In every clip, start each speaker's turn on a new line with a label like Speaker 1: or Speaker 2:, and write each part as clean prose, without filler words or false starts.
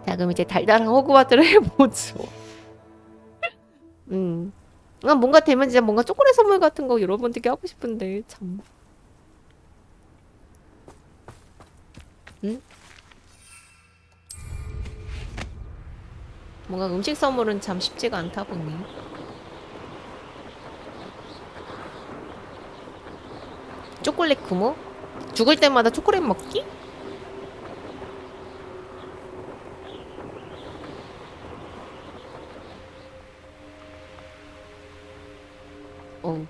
Speaker 1: 자, 그럼 이제 달달한 호그와트를 해보죠. 뭔가 되면 진짜 뭔가 초콜릿 선물 같은 거 여러분들께 하고 싶은데 참. 응? 뭔가 음식 선물은 참 쉽지가 않다 보니. 초콜릿 구모? 죽을 때마다 초콜릿 먹기? 어.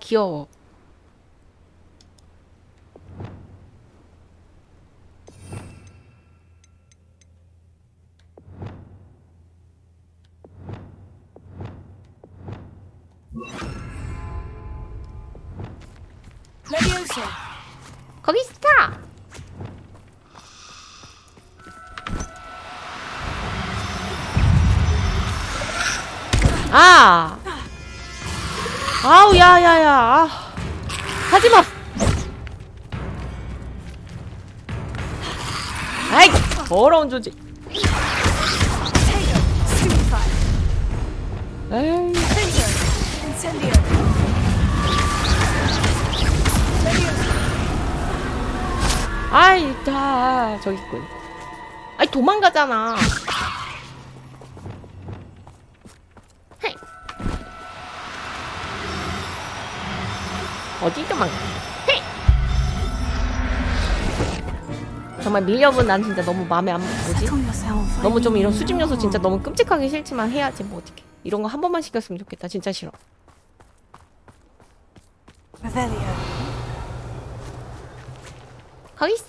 Speaker 1: 귀여워. 거기 있어! 아! 아우, 야야야. 아. 하지마! 아이! 더러운 조직. 에이. 아이, 다 저기 있군. 아이, 도망가잖아. 헤이. 어디 도망가? 헤이. 정말 밀렵은 난 진짜 너무 마음에 안 뭐지? 너무 좀 이런 수집 요소 진짜 너무 끔찍하게 싫지만 해야지 뭐 어떡해. 이런 거 한 번만 시켰으면 좋겠다. 진짜 싫어. 거기 있어.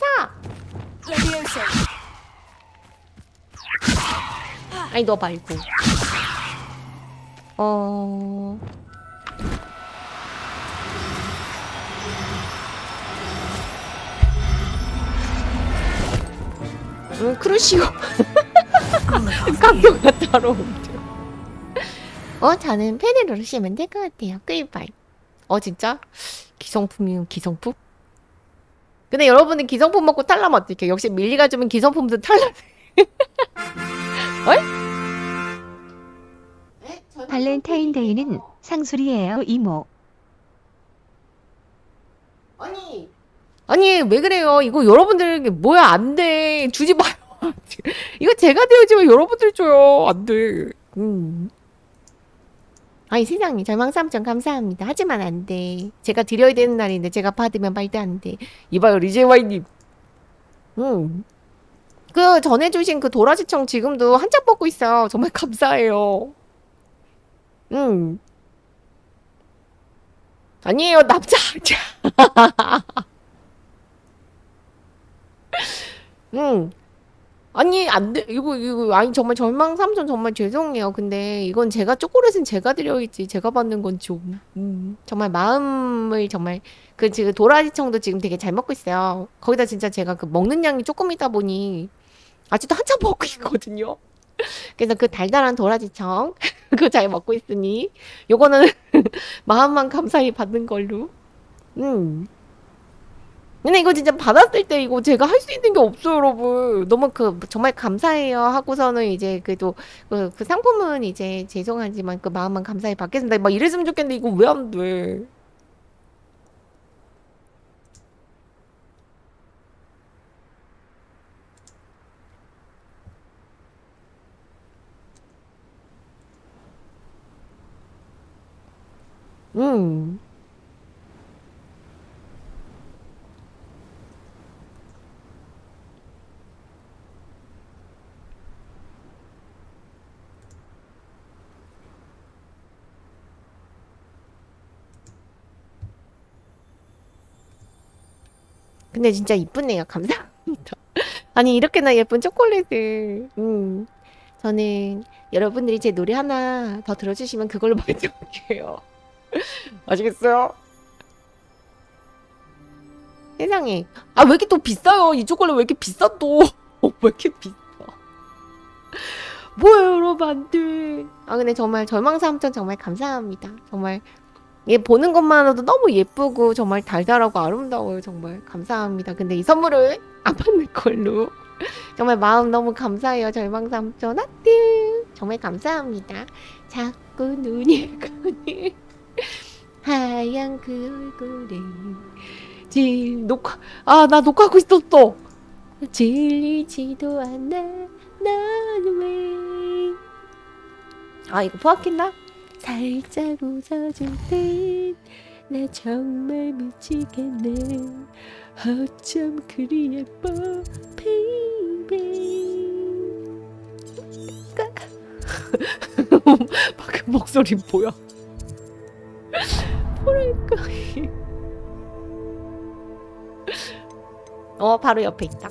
Speaker 1: 아니 너 말고. 크루시오. 각도가 따로 없죠. 저는 펜을 누르시면 될 것 같아요. 꿀빨. 진짜? 기성품이면 기성품? 근데 여러분은 기성품 먹고 탈라면 어떡해? 역시 밀리가 주면 기성품도 탈라. 어이?
Speaker 2: 발렌타인데이는 상술이에요, 이모.
Speaker 1: 아니 왜 그래요? 이거 여러분들에게 뭐야 안 돼. 주지 마요. 이거 제가 되어지면 여러분들 줘요. 안 돼. 아니 세상에 절망삼천 감사합니다. 하지만 안 돼. 제가 드려야 되는 날인데 제가 받으면 말도 안 돼. 이봐요 리제와이님. 그 전해주신 그 도라지청 지금도 한짝 먹고 있어요. 정말 감사해요. 아니에요 남자. 아니 안 돼. 이거 아니 정말 절망삼천 정말 죄송해요. 근데 이건 제가 초콜릿은 제가 드려야지. 제가 받는 건 좀 정말 마음을 정말 그 지금 도라지청도 지금 되게 잘 먹고 있어요. 거기다 진짜 제가 그 먹는 양이 조금이다 보니 아직도 한참 먹고 있거든요. 그래서 그 달달한 도라지청 그거 잘 먹고 있으니 요거는 마음만 감사히 받는 걸로. 근데 이거 진짜 받았을 때 이거 제가 할 수 있는 게 없어요, 여러분. 너무 그 정말 감사해요 하고서는 이제 그래도 그 상품은 이제 죄송하지만 그 마음만 감사히 받겠습니다. 막 이랬으면 좋겠는데 이거 왜 안 돼? 음. 근데 진짜 이쁘네요. 감사합니다. 아니 이렇게나 예쁜 초콜릿을. 저는 여러분들이 제 노래 하나 더 들어주시면 그걸로 만족해요. 아시겠어요? 세상에. 아, 왜 이렇게 또 비싸요? 이 초콜릿 왜 이렇게 비싸 또? 왜 이렇게 비싸? 뭐야, 여러분, 안 돼. 근데 정말 절망삼천 정말 감사합니다. 정말 얘 보는 것만으로도 너무 예쁘고 정말 달달하고 아름다워요. 정말 감사합니다. 근데 이 선물을 안 받는 걸로 정말 마음 너무 감사해요. 절망삼촌 하트 정말 감사합니다. 자꾸 눈이 가네 하얀 그 얼굴에 나 녹화하고 있었어. 질리지도 않아 난 왜. 아 이거 포악했나? 살짝 웃어줄 땐 나 정말 미치겠네. 어쩜 그리 예뻐 베이베. 방금 목소리 뭐야? 뭐랄까. 바로 옆에 있다.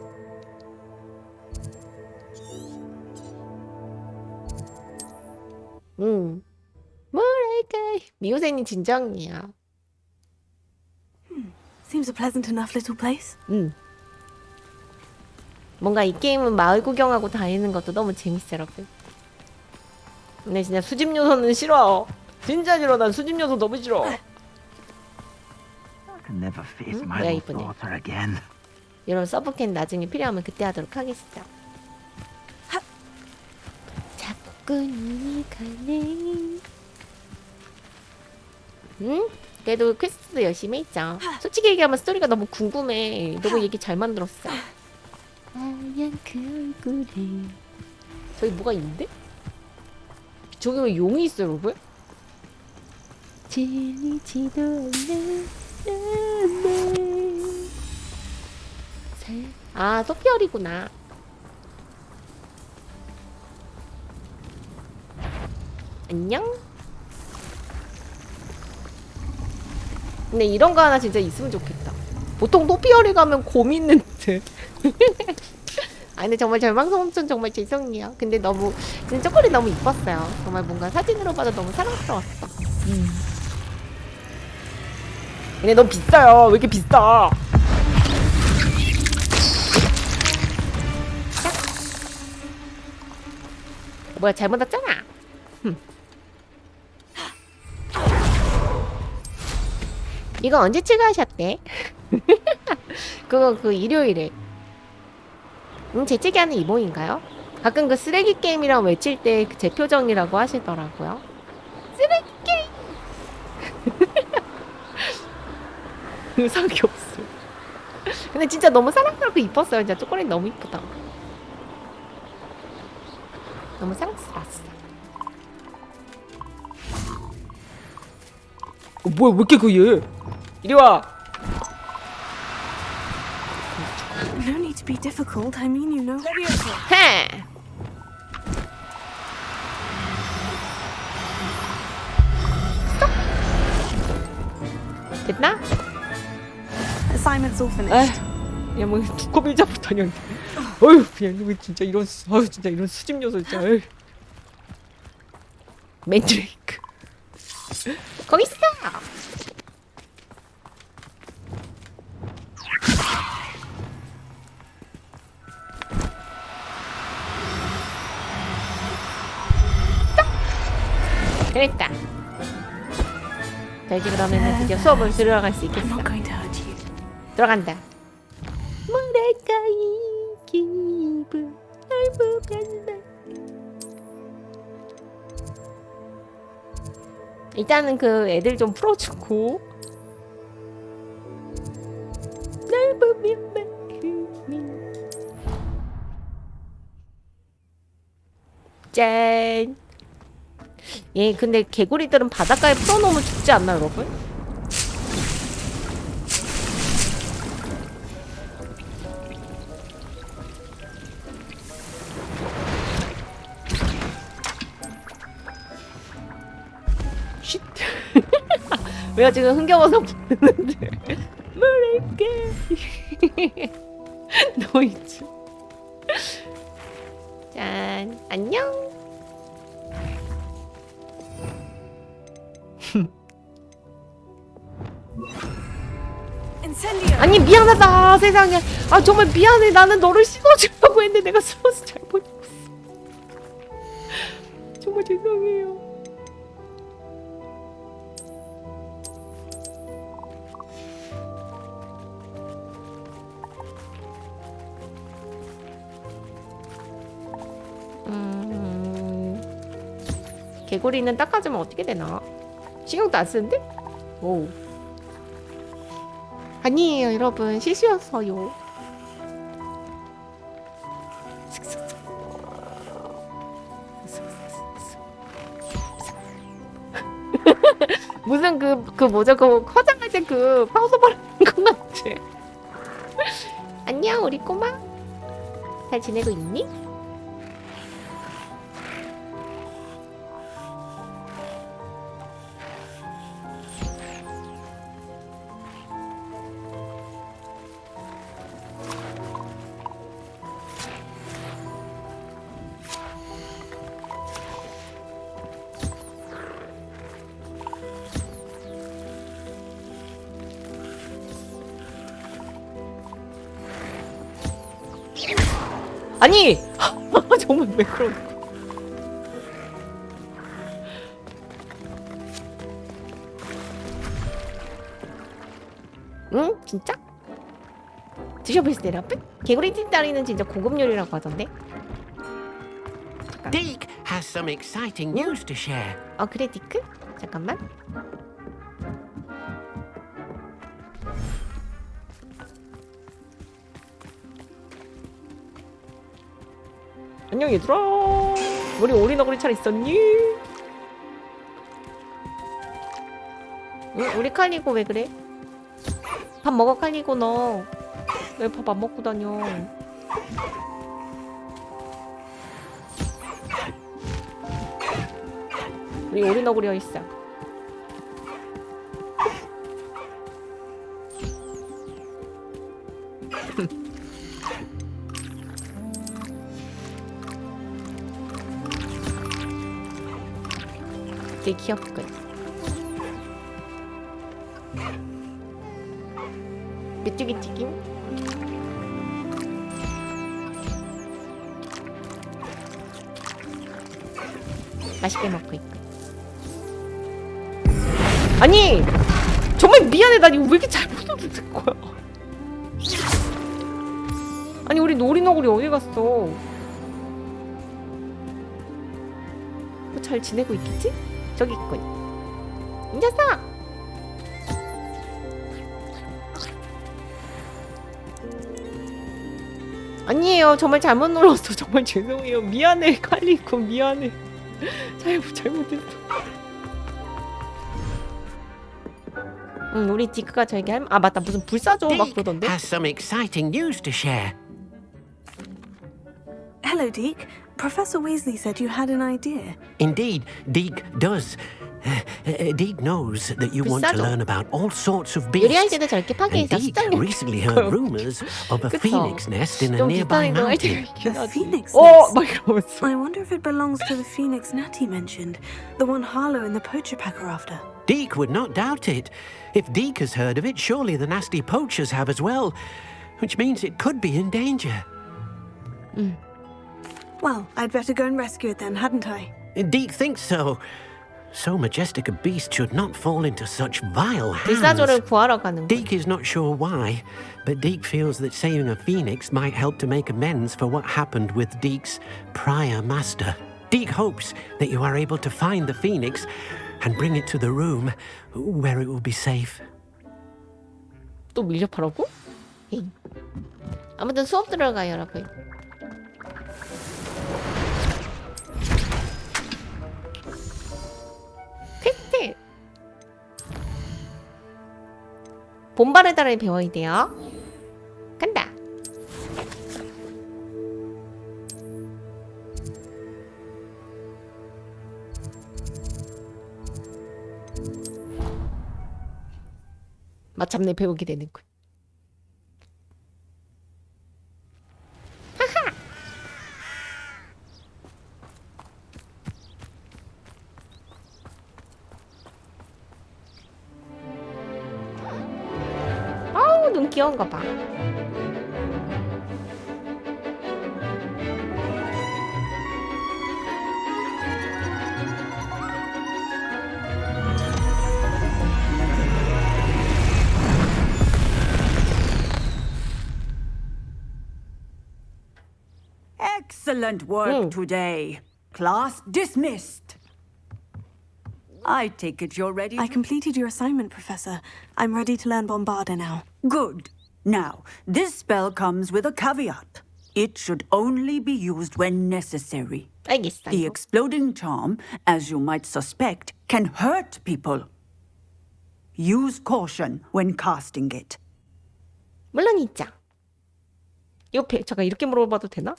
Speaker 1: 뭐랄까. 미호생님 진정이야.
Speaker 3: Seems a pleasant enough little place.
Speaker 1: 뭔가 이 게임은 마을 구경하고 다니는 것도 너무 재밌어 여러분. 근데 진짜 수집 요소는 싫어. 진짜 싫어. 난 수집 요소 너무 싫어.
Speaker 4: Never face my
Speaker 1: 야,
Speaker 4: old
Speaker 1: 이쁘네.
Speaker 4: daughter again.
Speaker 1: 이런 서브캔 나중에 필요하면 그때 하도록 하겠습니다. 자꾸 눈이 가네. 그래도 퀘스트도 열심히 했죠. 솔직히 얘기하면 스토리가 너무 궁금해. 너무 얘기 잘 만들었어. 하얀 그 얼굴에 저기 뭐가 있는데? 저기 왜 용이 있어 여러분? 질리지도 않네. 아 소피얼이구나. 안녕. 근데 이런 거 하나 진짜 있으면 좋겠다. 보통 소피얼이 가면 곰 있는데. 아 근데 정말 절망삼촌 정말 죄송해요. 근데 너무 진짜 초콜릿 너무 이뻤어요. 정말 뭔가 사진으로 봐도 너무 사랑스러웠어. 근데 너무 비싸요. 왜 이렇게 비싸? 뭐야 잘못 왔잖아. 이거 언제 출가하셨대? 그거 그 일요일에. 재채기하는 이모인가요? 가끔 그 쓰레기 게임이라고 외칠 때 제 표정이라고 하시더라고요. 쓰레기 게임. 의상이 없어. 근데 진짜 너무 사랑스럽고 이뻤어요. 진짜 초콜릿 너무 이쁘다. 너무 사랑스러웠어. 뭐야 왜 이렇게 그 얘? 이리 와.
Speaker 3: No need to be difficult. I mean, you know.
Speaker 1: 헤. 됐나?
Speaker 3: Assignment's all finished.
Speaker 1: 그냥 뭐 두꺼 밀자부터 그냥. 어휴 그냥 이거 진짜 이런 진짜 이런 수집 요소 진짜. 어휴. 맨드레이크. 거기 있어. 됐다. 자 이제 그러면은 드디어 수업을 들어갈 수 있겠어.
Speaker 3: I'm not going to hurt you.
Speaker 1: 들어간다. 뭐랄까 이 기분 날 보면 나. 일단은 그 애들 좀 풀어주고 날 보면 만큼이 짠. 예, 근데 개구리들은 바닷가에 풀어놓으면 죽지 않나 여러분? 쉿. 왜요 지금 흥겨워서 부르는데 뭐랄까. 너 있지. 짠 안녕.
Speaker 3: Incendio.
Speaker 1: 아니 미안하다 세상에. 아 정말 미안해. 나는 너를 씻어주려고 했는데 내가 스러스 잘못 입었어. 정말 죄송해요. 개구리는 닦아주면 어떻게 되나? 신경도 안 쓰는데? 오. 아니에요 여러분 실수였어요. 무슨 그 뭐죠 그 화장할 때 그 파우더 바르는 것 같아. 안녕 우리 꼬마 잘 지내고 있니? 아니! 정말 왜 그러는 거야? 응? 진짜? 드셔보셨어요 여러분? 개구리 찐다리는 진짜 고급 요리라고 하던데?
Speaker 4: Deke has some exciting news to share.
Speaker 1: 그래 디크? 잠깐만. 안녕 얘들아. 우리 오리너구리 잘 있었니? 응? 우리 칼리고 왜 그래? 밥 먹어 칼리고 너. 왜 밥 안 먹고 다녀? 우리 오리너구리 어딨어? 되게 귀엽군. 메뚜기 튀김? 맛있게 먹고 있군. 아니! 정말 미안해. 나 이거 왜 이렇게 잘못 얻은 거야? 아니 우리 노리너구리 어디 갔어? 잘 지내고 있겠지? 저기 있군. 이 녀석! 아니에요. 정말 잘못 눌렀어. 정말 죄송해요. 미안해. 칼리고 미안해. 잘못했어. 우리 디크가 저에게 맞다. 무슨 불사조 막
Speaker 4: Deke
Speaker 1: 그러던데?
Speaker 4: has some exciting news to share.
Speaker 3: Hello, Deke. Professor Weasley said you had an idea.
Speaker 4: Indeed, Deke does. Deke knows that you want to
Speaker 1: 불사조.
Speaker 4: learn about all sorts of
Speaker 1: 요리할
Speaker 4: beasts.
Speaker 1: 때도 저렇게
Speaker 4: And
Speaker 1: 파괴해서
Speaker 4: Deke
Speaker 1: 숫장을
Speaker 4: recently heard rumors of a
Speaker 1: 그쵸.
Speaker 4: phoenix nest in a
Speaker 1: 좀
Speaker 4: nearby
Speaker 1: 비슷한 행동할 때가
Speaker 4: mountain.
Speaker 1: 있긴
Speaker 3: The
Speaker 1: 하지.
Speaker 3: phoenix
Speaker 1: 막
Speaker 3: nest.
Speaker 1: 이러면서.
Speaker 3: I wonder if it belongs to the phoenix Natty mentioned, the one Harlow and the poacher pack are after.
Speaker 4: Deke would not doubt it. If Deke has heard of it, surely the nasty poachers have as well, which means it could be in danger.
Speaker 3: Well, I'd better go and rescue it then, hadn't I?
Speaker 4: Deke thinks so. So majestic a beast should not fall into such vile
Speaker 1: 불사조를
Speaker 4: hands.
Speaker 1: 구하러 가는 거.
Speaker 4: Deke is not sure why, but Deke feels that saving a phoenix might help to make amends for what happened with Deke's prior master. Deke hopes that you are able to find the phoenix and bring it to the room where it will be safe.
Speaker 1: 또 밀렵하라고? 에이. 아무튼 수업 들어가요 여러분. 퀘스트 본바르다를 배워야 돼요. 간다. 마침내 배우게 되는군. 아우 눈 귀여운 거 봐.
Speaker 5: Excellent work today. Class dismissed. I take it you're ready.
Speaker 3: I completed your assignment, Professor. I'm ready to learn Bombarda now.
Speaker 5: Good. Now, this spell comes with a caveat. It should only be used when necessary.
Speaker 1: 알겠어요.
Speaker 5: The exploding charm, as you might suspect, can hurt people. Use caution when casting it.
Speaker 1: 물론이죠. 이거 잠깐 이렇게 물어봐도 되나?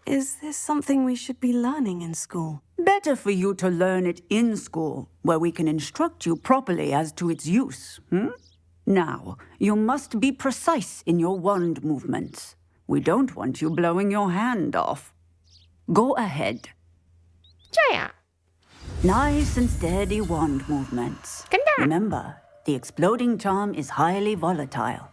Speaker 3: Is this something we should be learning in school?
Speaker 5: Better for you to learn it in school, where we can instruct you properly as to its use. Now, you must be precise in your wand movements. We don't want you blowing your hand off. Go ahead.
Speaker 1: 좋아요.
Speaker 5: Nice and steady wand movements.
Speaker 1: 간다.
Speaker 5: Remember, the exploding charm is highly volatile.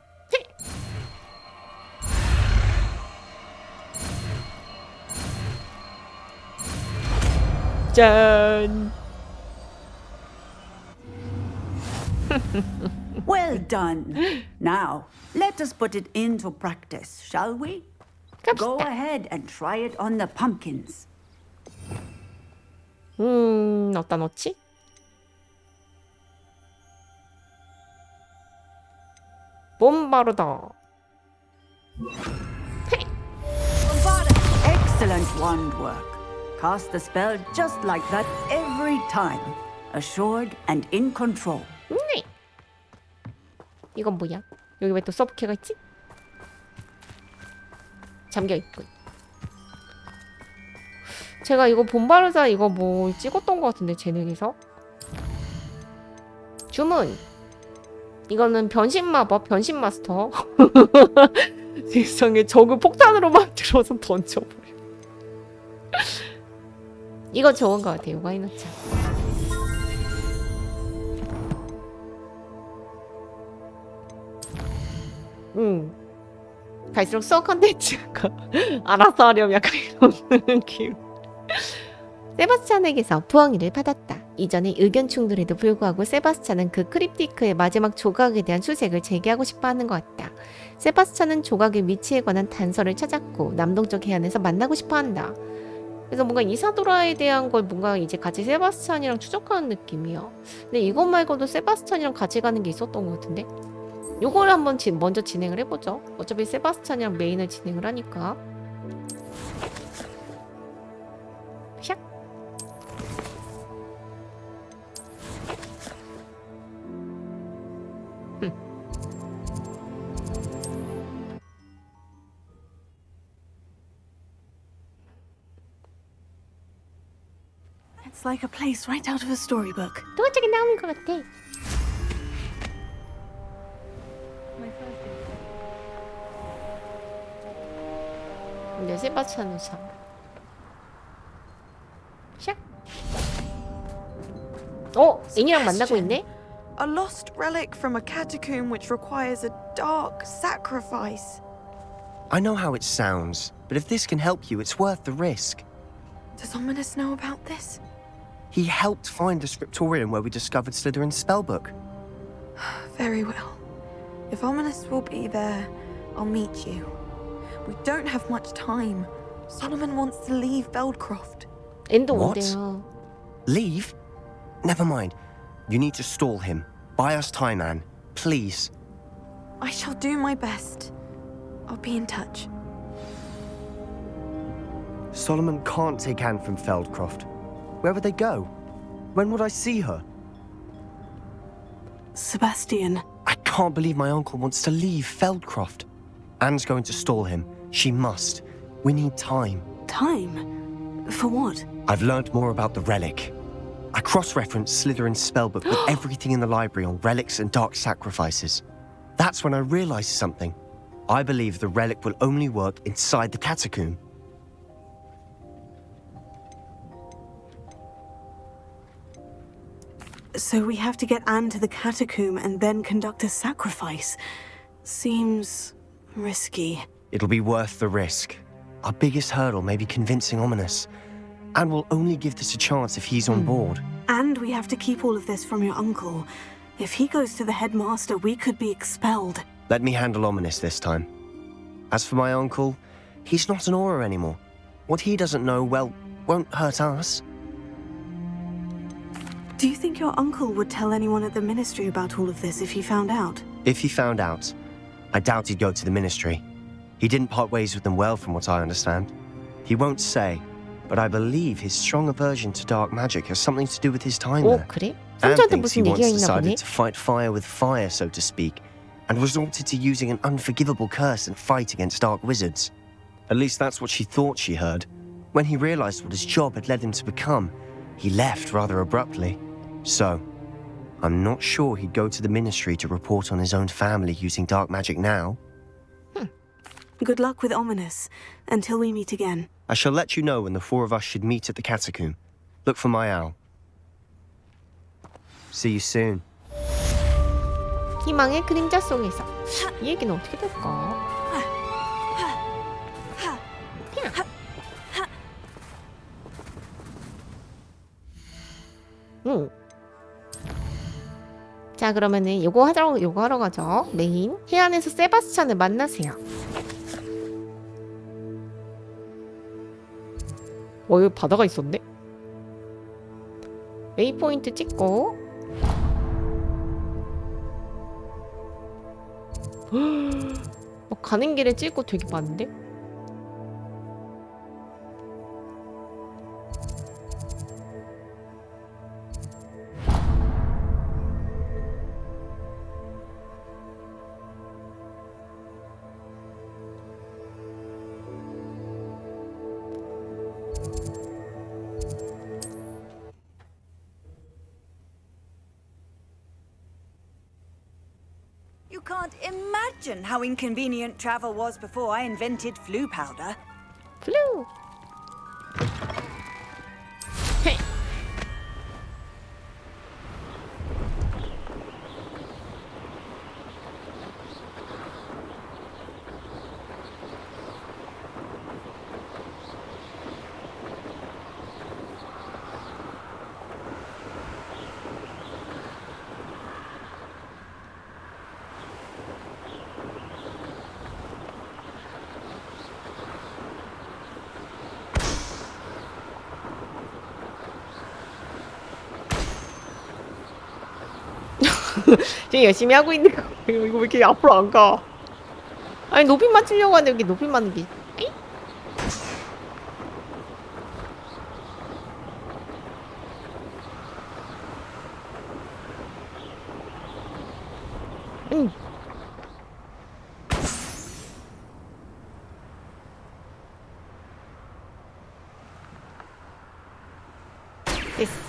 Speaker 1: 짠.
Speaker 5: Well done. Now, let us put it into practice, shall we? Go
Speaker 1: 갑시다.
Speaker 5: ahead and try it on the pumpkins.
Speaker 1: 어디다 넣지? 봄바르다.
Speaker 5: Excellent wand work. Cast the spell just like that every time. Assured and in control.
Speaker 1: 네. 이건 뭐야? 여기 왜 또 서브키가 있지? 잠겨있군. 제가 이거 봄바르자 이거 뭐 찍었던 것 같은데 재능에서. 주문. 이거는 변신 마법, 변신 마스터. 세상에 적을 폭탄으로 만들어서 던져버려. 이거 좋은 것 같아요. 이거 해놓자. 갈수록 수업 컨텐츠가 알아서 하려면 약간 이런 느낌. 세바스찬에게서 부엉이를 받았다. 이전에 의견 충돌에도 불구하고 세바스찬은 그 크립티크의 마지막 조각에 대한 수색을 재개하고 싶어 하는 것 같다. 세바스찬은 조각의 위치에 관한 단서를 찾았고 남동쪽 해안에서 만나고 싶어 한다. 그래서 뭔가 이사도라에 대한 걸 뭔가 이제 같이 세바스찬이랑 추적하는 느낌이야. 근데 이것 말고도 세바스찬이랑 같이 가는 게 있었던 것 같은데? 요걸 한번 먼저 진행을 해보죠. 어차피 세바스찬이랑 메인을 진행을 하니까. 샥.
Speaker 3: It's like a place right out of a storybook.
Speaker 1: 또 저기 나오는 것 같아. 근데 세바스찬은 참. 샥. 애니랑 만나고 있네?
Speaker 6: A lost relic from a catacomb which requires a dark sacrifice.
Speaker 7: I know how it sounds, but if this can help you, it's worth the risk.
Speaker 6: Does Ominous know about this?
Speaker 7: He helped find the scriptorium where we discovered Slytherin's spellbook.
Speaker 6: Very well. If Ominous will be there, I'll meet you. We don't have much time. Solomon wants to leave Beldcroft.
Speaker 1: 엔도
Speaker 7: What?
Speaker 1: 온대요.
Speaker 7: Leave? Never mind. You need to stall him. Buy us time, Anne. Please.
Speaker 6: I shall do my best. I'll be in touch.
Speaker 7: Solomon can't take Anne from Feldcroft. Where would they go? When would I see her?
Speaker 3: Sebastian.
Speaker 7: I can't believe my uncle wants to leave Feldcroft. Anne's going to stall him. She must. We need time.
Speaker 3: Time? For what?
Speaker 7: I've learned more about the relic. I cross-referenced Slytherin's spellbook with everything in the library on relics and dark sacrifices. That's when I realized something. I believe the relic will only work inside the catacomb.
Speaker 3: So we have to get Anne to the catacomb and then conduct a sacrifice. Seems risky.
Speaker 7: It'll be worth the risk. Our biggest hurdle may be convincing Ominous. And we'll only give this a chance if he's on board.
Speaker 3: And we have to keep all of this from your uncle. If he goes to the headmaster, we could be expelled.
Speaker 7: Let me handle Ominous this time. As for my uncle, he's not an Auror anymore. What he doesn't know, well, won't hurt us.
Speaker 3: Do you think your uncle would tell anyone at the ministry about all of this if he found out?
Speaker 7: If he found out, I doubt he'd go to the ministry. He didn't part ways with them well, from what I understand. He won't say, but I believe his strong aversion to dark magic has something to do with his time
Speaker 1: 오
Speaker 7: there.
Speaker 1: 그래?
Speaker 7: And
Speaker 1: 삼촌한테
Speaker 7: thinks he
Speaker 1: 무슨
Speaker 7: once
Speaker 1: 얘기가 있나 보네.
Speaker 7: decided to fight fire with fire, so to speak, and resorted to using an unforgivable curse and fight against dark wizards. At least that's what she thought she heard. When he realized what his job had led him to become, he left rather abruptly. So, I'm not sure he'd go to the ministry to report on his own family using dark magic now.
Speaker 3: Good luck with Ominous. Until we meet again.
Speaker 7: I shall let you know when the four of us should meet at the catacomb. Look for my owl. See you soon.
Speaker 1: 희망의 그림자 속에서. 이 얘기는 어떻게 될까? 응. 자 그러면은 요거 하러 가죠. 메인 해안에서 세바스찬을 만나세요. 여기 바다가 있었네. 웨이포인트 찍고 가는 길에 찍고 되게 많은데?
Speaker 8: You can't imagine how inconvenient travel was before I invented flu powder.
Speaker 1: 플루. 헤. 지금 열심히 하고 있는 거예요. 이거 왜 이렇게 앞으로 안 가? 아니 높이 맞추려고 하는데 여기 높이 맞는 게. 에이? 됐어.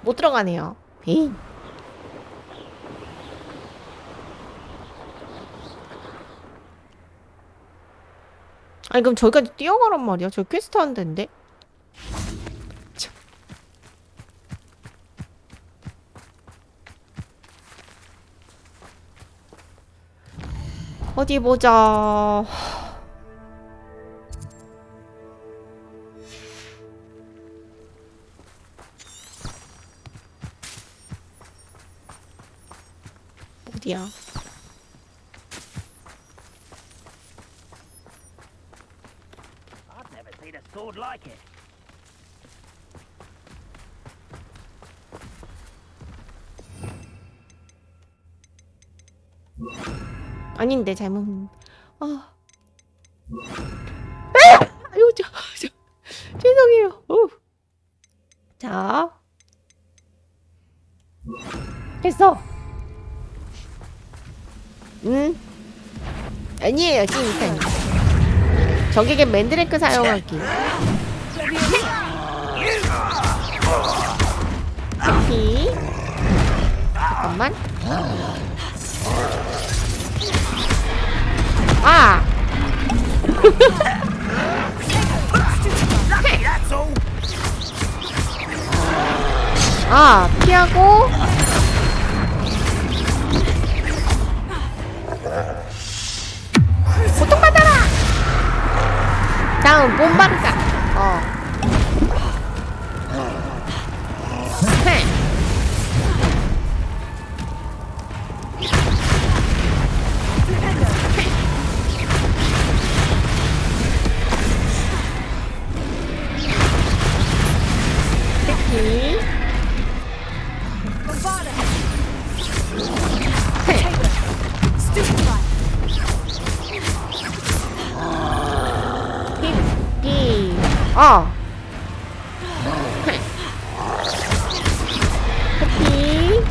Speaker 1: 못 들어가네요. 에이. 아니 그럼 저기까지 뛰어가란 말이야. 저 퀘스트 하는 데인데. 참. 어디 보자. 어디야?
Speaker 9: I've never seen a sword like it.
Speaker 1: 아닌데 잘못. 아. 아유 죄송해요. 자. 됐어. 아니에요 찐이니까. 적에게 맨드레크 사용하기. 해피. 잠깐만. 아. 아 피하고. 고통받아라! 다음 bom바르가. 헤. 아. 해피.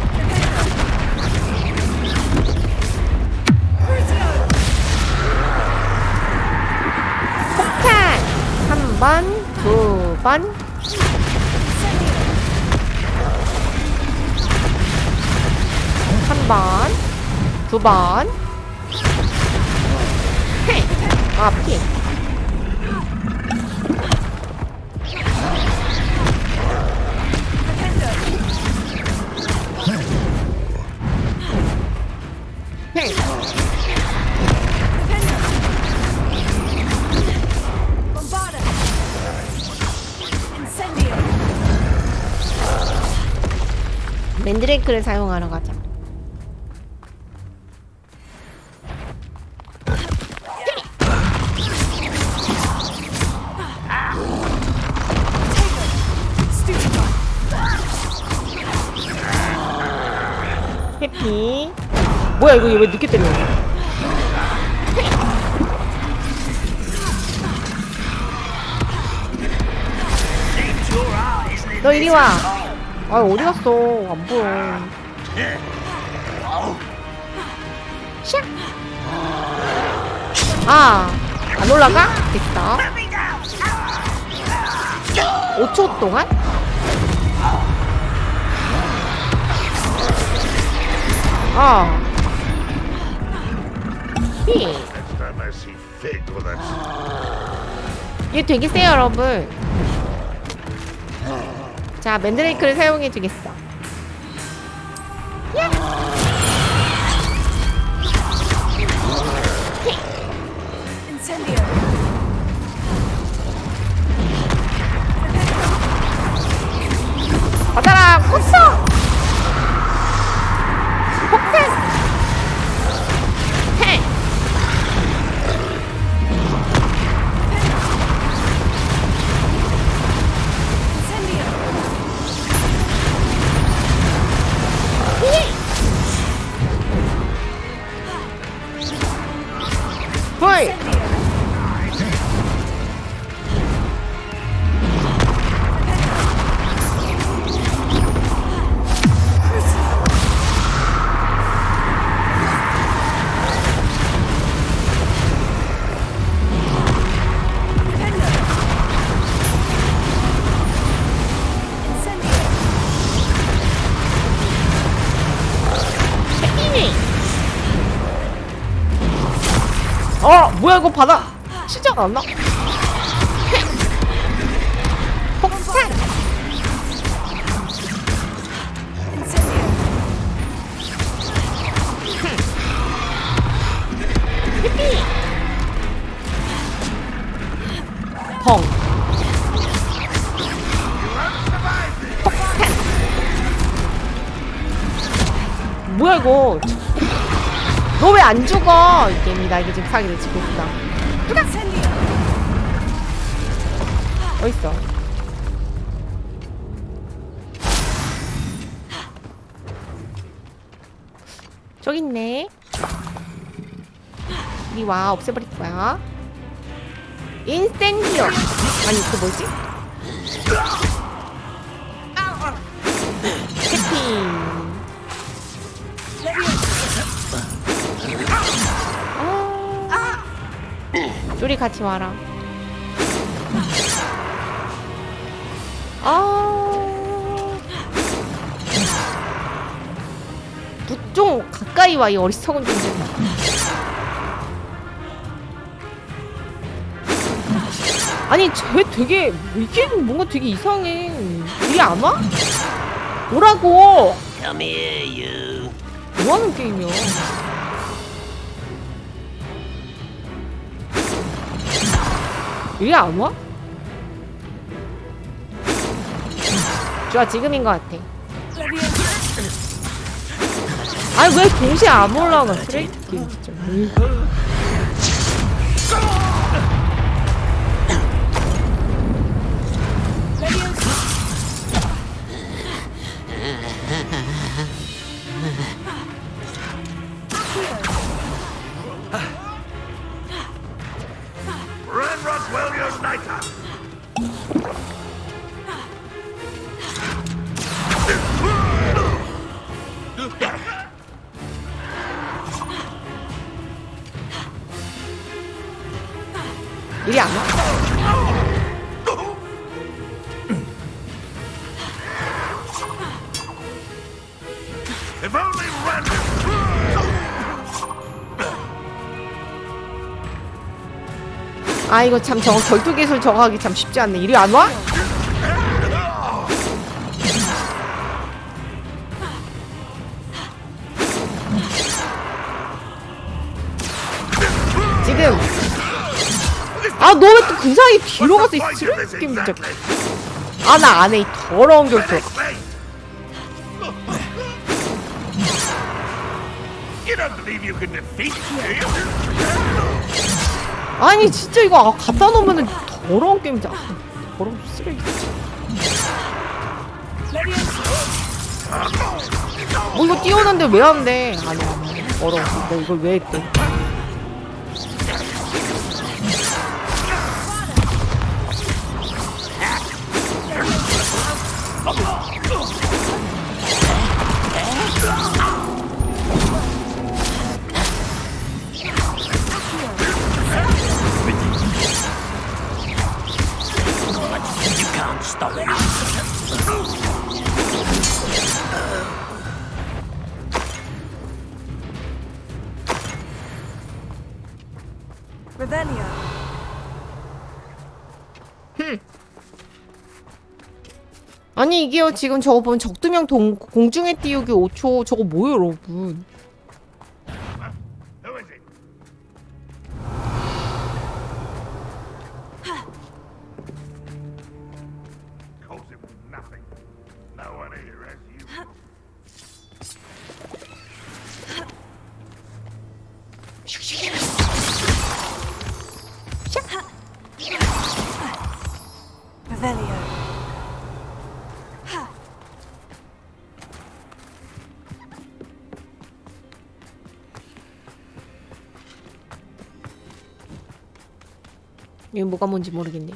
Speaker 1: 폭탄. 3번, 2번. 한 번, 2번. 헤. 아, 피. 헤. 맨드레이크를 사용하러 가자. 해피. 뭐야 이거 왜 늦게 때려? 너 이리 와. 아 어디 갔어? 안 보여. 샥. 아, 안 올라가? 됐다. 5초 동안? 아. 얘 되게 세요, 여러분. 자, 맨드레이크를 사용해 주겠어. 야! 받아라, 컸어! 폭탄! 헤! 불! 뭐야 이거 바다 치지 않았나? 폭탄! 히피! 펑! 폭탄! 뭐야 이거 너 왜 안 죽어? 이 게임이 나에게 지금 사기를 치고 있다. 어딨어? 저기 있네. 이리 와, 없애버릴 거야. 인센디오. 아니, 그 뭐지? 해피. 둘이 같이 와라. 좀 가까이 와, 이 어리석은 존재. 아니, 쟤 되게 이게 뭔가 되게 이상해. 이게 안 와? 오라고.
Speaker 4: Come here, you.
Speaker 1: 뭐 하는 게임이야? 이게 안 와? 좋아, 지금인 것 같아. 아니 왜 동시에 안 올라가? 쓰레기 게임 진짜. 이리 안 와? 아 이거 참 저거 결투 기술 저거 하기 참 쉽지 않네. 이리 안 와? 지금 아 너 왜 또 그 사이 뒤로 가서 이 쓰레기 게임 진짜. 아 나 안 해 이 더러운 결투. 아니 진짜 이거 갖다 놓으면은 더러운 게임이다. 더러운 쓰레기. 뭐 이거 띄워놨는데 왜 안 돼? 아니야 더러워. 내가 이걸 왜 했대?
Speaker 6: Revelio.
Speaker 1: 아니 이게요 지금 저거 보면 적두명 공중에 띄우기 5초 저거 뭐예요 여러분?
Speaker 6: Revelio.
Speaker 1: 이게 뭐가 뭔지 모르겠네.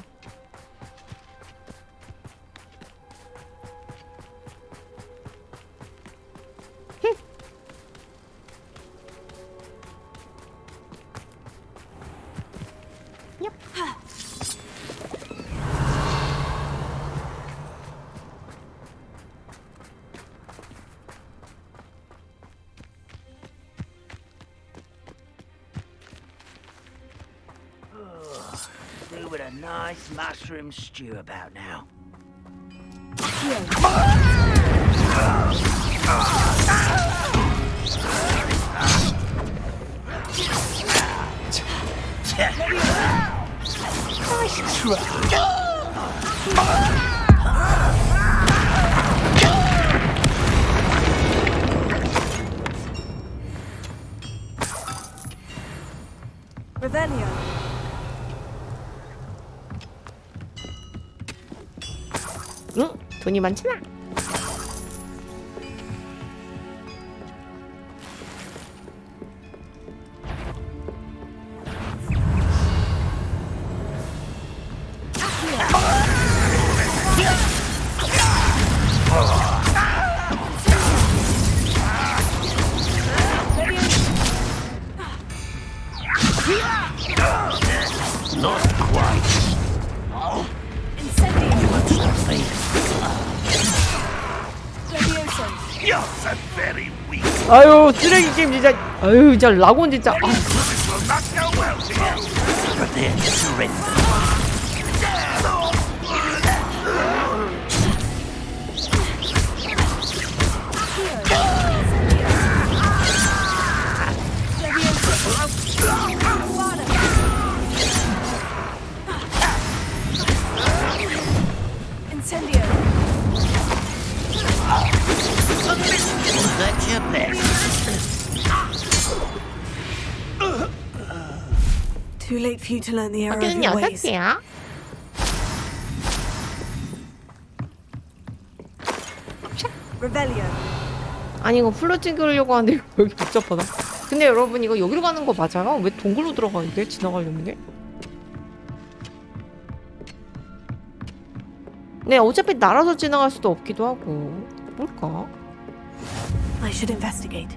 Speaker 9: Do with a nice mushroom stew about now.
Speaker 6: Revelio.
Speaker 1: 응? 돈이 많잖아. 아유 쓰레기 게임 진짜. 아유 진짜 라곤 진짜. 아.
Speaker 6: Incendio.
Speaker 9: That's your best.
Speaker 3: Too late for you to learn the error of
Speaker 1: 바뀌는
Speaker 3: your ways.
Speaker 1: 6개야?
Speaker 6: Revelio.
Speaker 1: 아니 이거 풀로 찍으려고 하는데 여기 복잡하다. 근데 여러분 이거 여기로 가는 거 맞아요? 왜 동굴로 들어가는데? 지나가려는데? 네, 어차피 날아서 지나갈 수도 없기도 하고. 뭘까?
Speaker 3: I should investigate.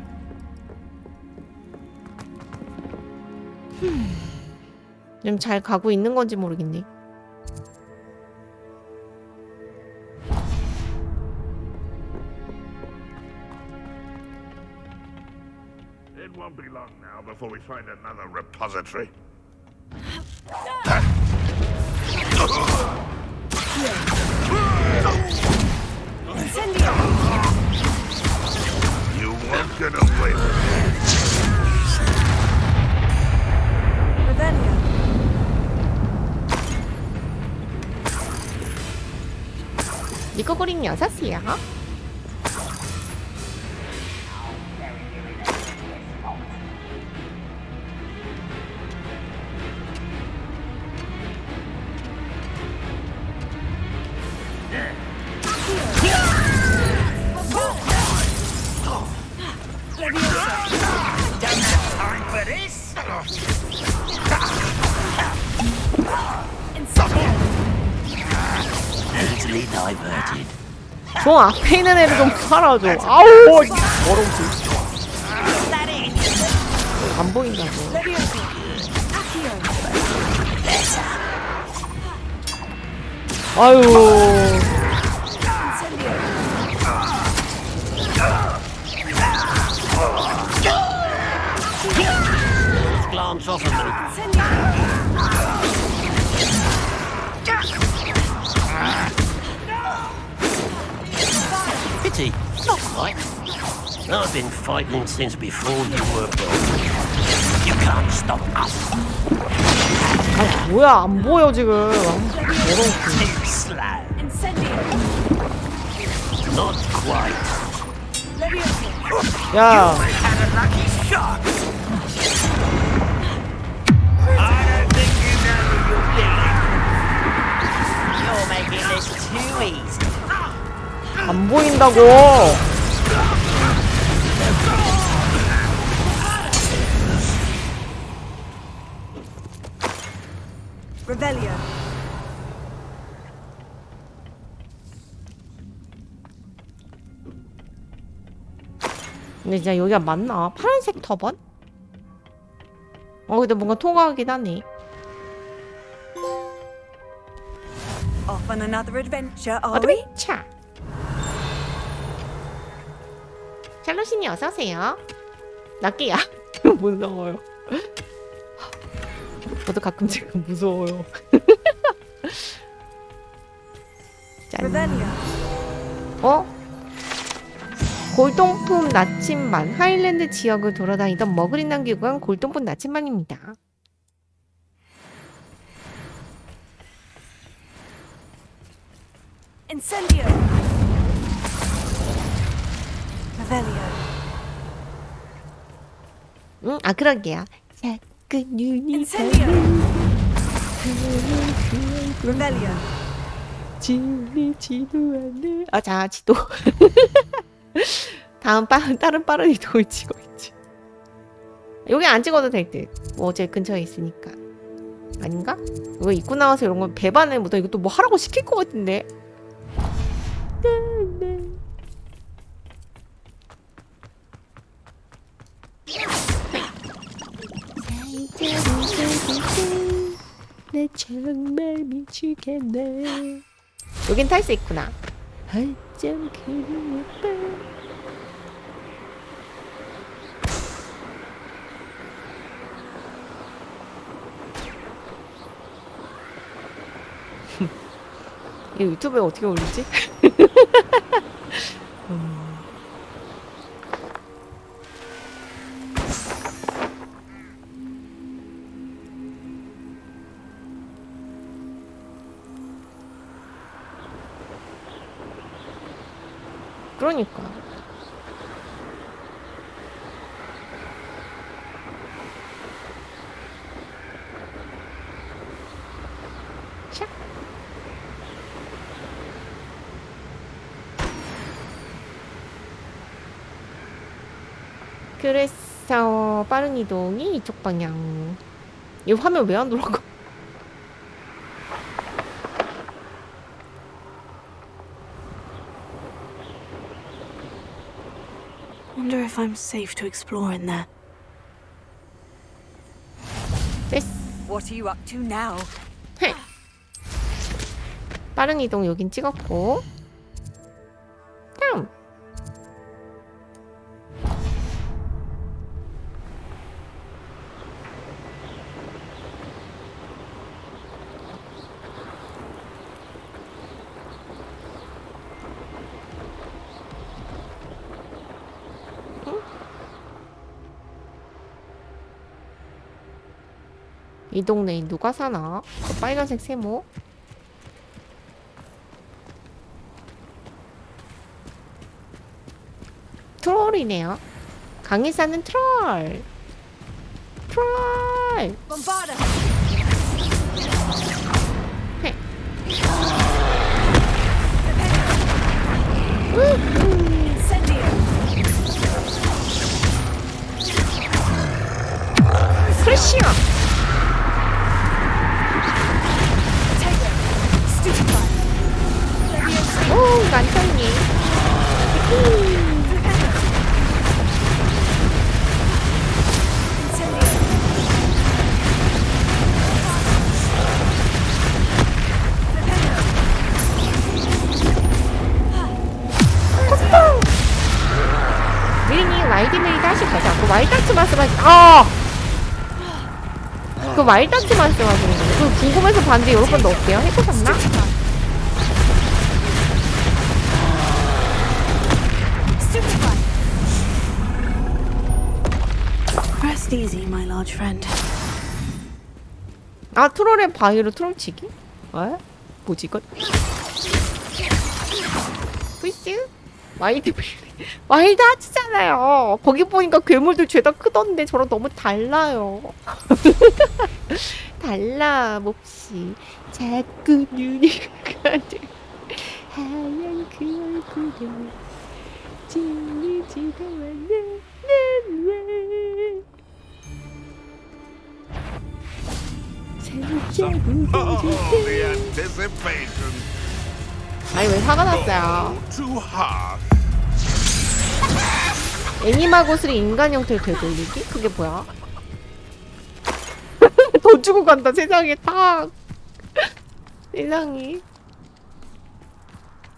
Speaker 1: 좀 잘 가고 있는 건지 모르겠네.
Speaker 10: It won't be long now before we find another repository. You won't get away with it.
Speaker 8: Revelio.
Speaker 1: 이거 그린 6이야?
Speaker 9: Time for this. Easily diverted.
Speaker 1: 저 앞에 있는 애를 좀 팔아줘. 아우! 더러우지. 안 보인다고. 아유.
Speaker 9: Glance off of me. Pity, not quite. I've been fighting since before you were born. You can't stop us.
Speaker 1: 아, 뭐야, 안 보여, 지금. 더러워.
Speaker 9: Too slow. Not quite.
Speaker 1: 야.
Speaker 9: Had a lucky shot. I don't think you know what you're doing. You're making this too easy.
Speaker 1: 안 보인다고.
Speaker 8: Revelio.
Speaker 1: 근데 진짜 여기가 맞나? 파란색 터번? 근데 뭔가 통하긴 하네.
Speaker 8: Off on another adventure, are we?
Speaker 1: 어드벤처. 샬롯이니 어서오세요. 낚이야. 무서워요. 저도 가끔 지금 무서워요. 짠.
Speaker 8: Revelio.
Speaker 1: 골동품 나침반. 하일랜드 지역을 돌아다니던 머그리 남기고 간 골동품 나침반입니다.
Speaker 8: Incendio. Revelio.
Speaker 1: 그러게요. 자꾸 눈이
Speaker 8: Incendio. Revelio.
Speaker 1: 지도 않네. 자, 지도. 다른 빠른 이동을 찍어 있지. 여기 안 찍어도 될 듯. 뭐 어제 근처에 있으니까. 아닌가? 이거 입고 나와서 이런 거 배반을 못하. 이것도 뭐 하라고 시킬 것 같은데. 내 정말 미치겠네. 여긴 탈 수 있구나. 어쩜 그리 예뻐. 이 유튜브에 어떻게 올리지? 그러니까. 샥. 그래서 빠른 이동이 이쪽 방향. 이 화면 왜 안 돌아가?
Speaker 3: wonder if I'm safe to explore in there.
Speaker 1: 됐어.
Speaker 8: What are you up to now?
Speaker 1: 헤. 빠른 이동 여긴 찍었고. 다음. 이 동네에 누가 사나? 그 빨간색 세모. 트롤이네요. 강에 사는 트롤. 트롤.
Speaker 8: Bombarda!
Speaker 1: 헤.
Speaker 8: Incendio!
Speaker 1: 프레시어. 오, 이거 안 탔니? 미리니 와일드메이드 하실 거죠? 그 와일드하트 말씀하시... 그 와일드하트 말씀하시는 거예요? 그 궁금해서 봤는데 여러 번도 어때요? 해보셨나?
Speaker 3: Rest easy, my large friend.
Speaker 1: 아, 트롤의 바위로 트롤치기? 에? 뭐지 이건? 플스? 와일드 하츠잖아요. 거기 보니까 괴물들 죄다 크던데 저랑 너무 달라요. 달라 몹시. 자꾸 눈이 가득 하얀 그 얼굴에 질리지도 않는 왜
Speaker 10: The anticipation.
Speaker 1: 아니 왜 화가 났어요?
Speaker 10: Too hard.
Speaker 1: 애니마고스를 인간 형태로 되돌리기? 그게 뭐야? 더 주고 간다 세상에 탁. 세상에.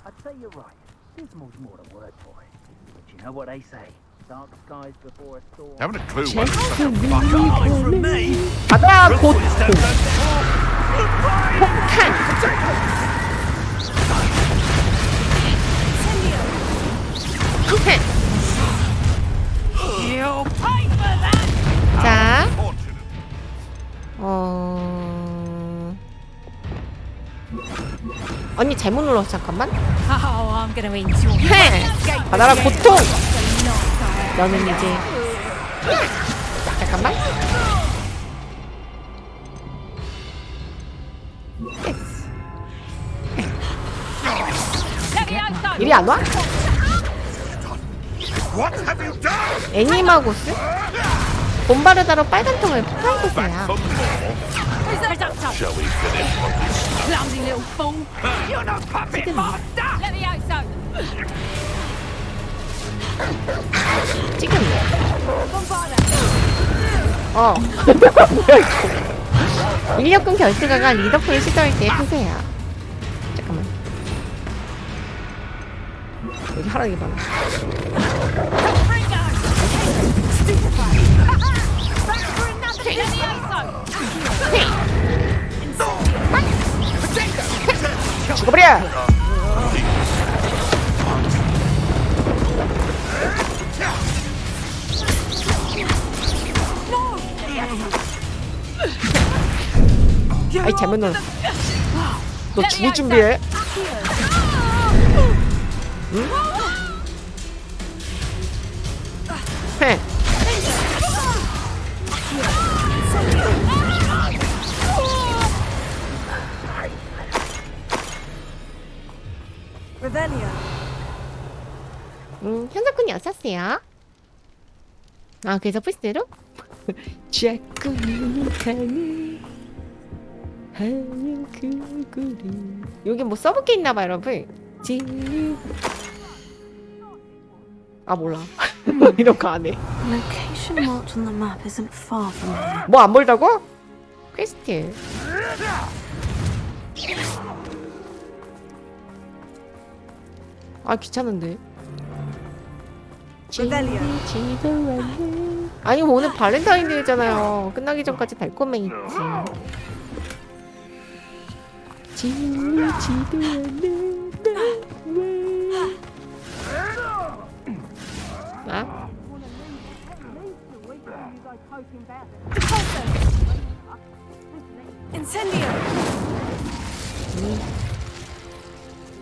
Speaker 11: I'd say you're right. Dismal's more a word for it. But you know what they say. Dark skies before a storm.
Speaker 10: Haven't a clue what the fuck are you from me?
Speaker 1: 바다 곧 폭탄. 자, 언니 잘못 눌렀어. 잠깐만. 헤! 받아라 고통. 너는 이제 잠깐만. 이리 안 와? 애니마고스? 봄바르다로 빨간 통을 폭발했어요. 지금 뭐야 이거. 인력군 결투가가 리더풀을 시도할 때 푸세요. 잠깐만. 여기 하라기 많아. 죽어버려! 아이 잘못 눌렀어. 너 죽을 준비해. 응? 해. 현석군이 어서오세요. 아 그래서 플스대로? 자꾸 눈이 가는 하얀 그 얼굴이. 여기 뭐 써볼게 있나봐 여러분. 아 몰라. 이런 거 안 해.
Speaker 3: Location marked on the map isn't far from here.
Speaker 1: 뭐 안 멀다고? 퀘스트. 아 귀찮은데. 아니 오늘 발렌타인데이잖아요. 끝나기 전까지 달콤해 있지. 지지도 않는데 왜? 아?
Speaker 8: Incendio.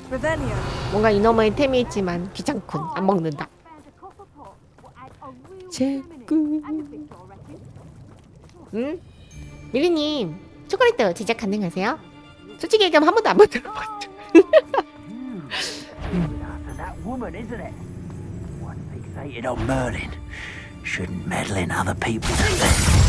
Speaker 8: Revelio.
Speaker 1: 뭔가 이놈의 템이 있지만 귀찮군. 안 먹는다. 제꾸. 응? 미리님 초콜릿도 제작 가능하세요? 솔직히 얘기하면 한 번도 안 만들어봤죠.
Speaker 11: That woman, isn't it? One fixated on Merlin. Shouldn't meddle in other people's affairs.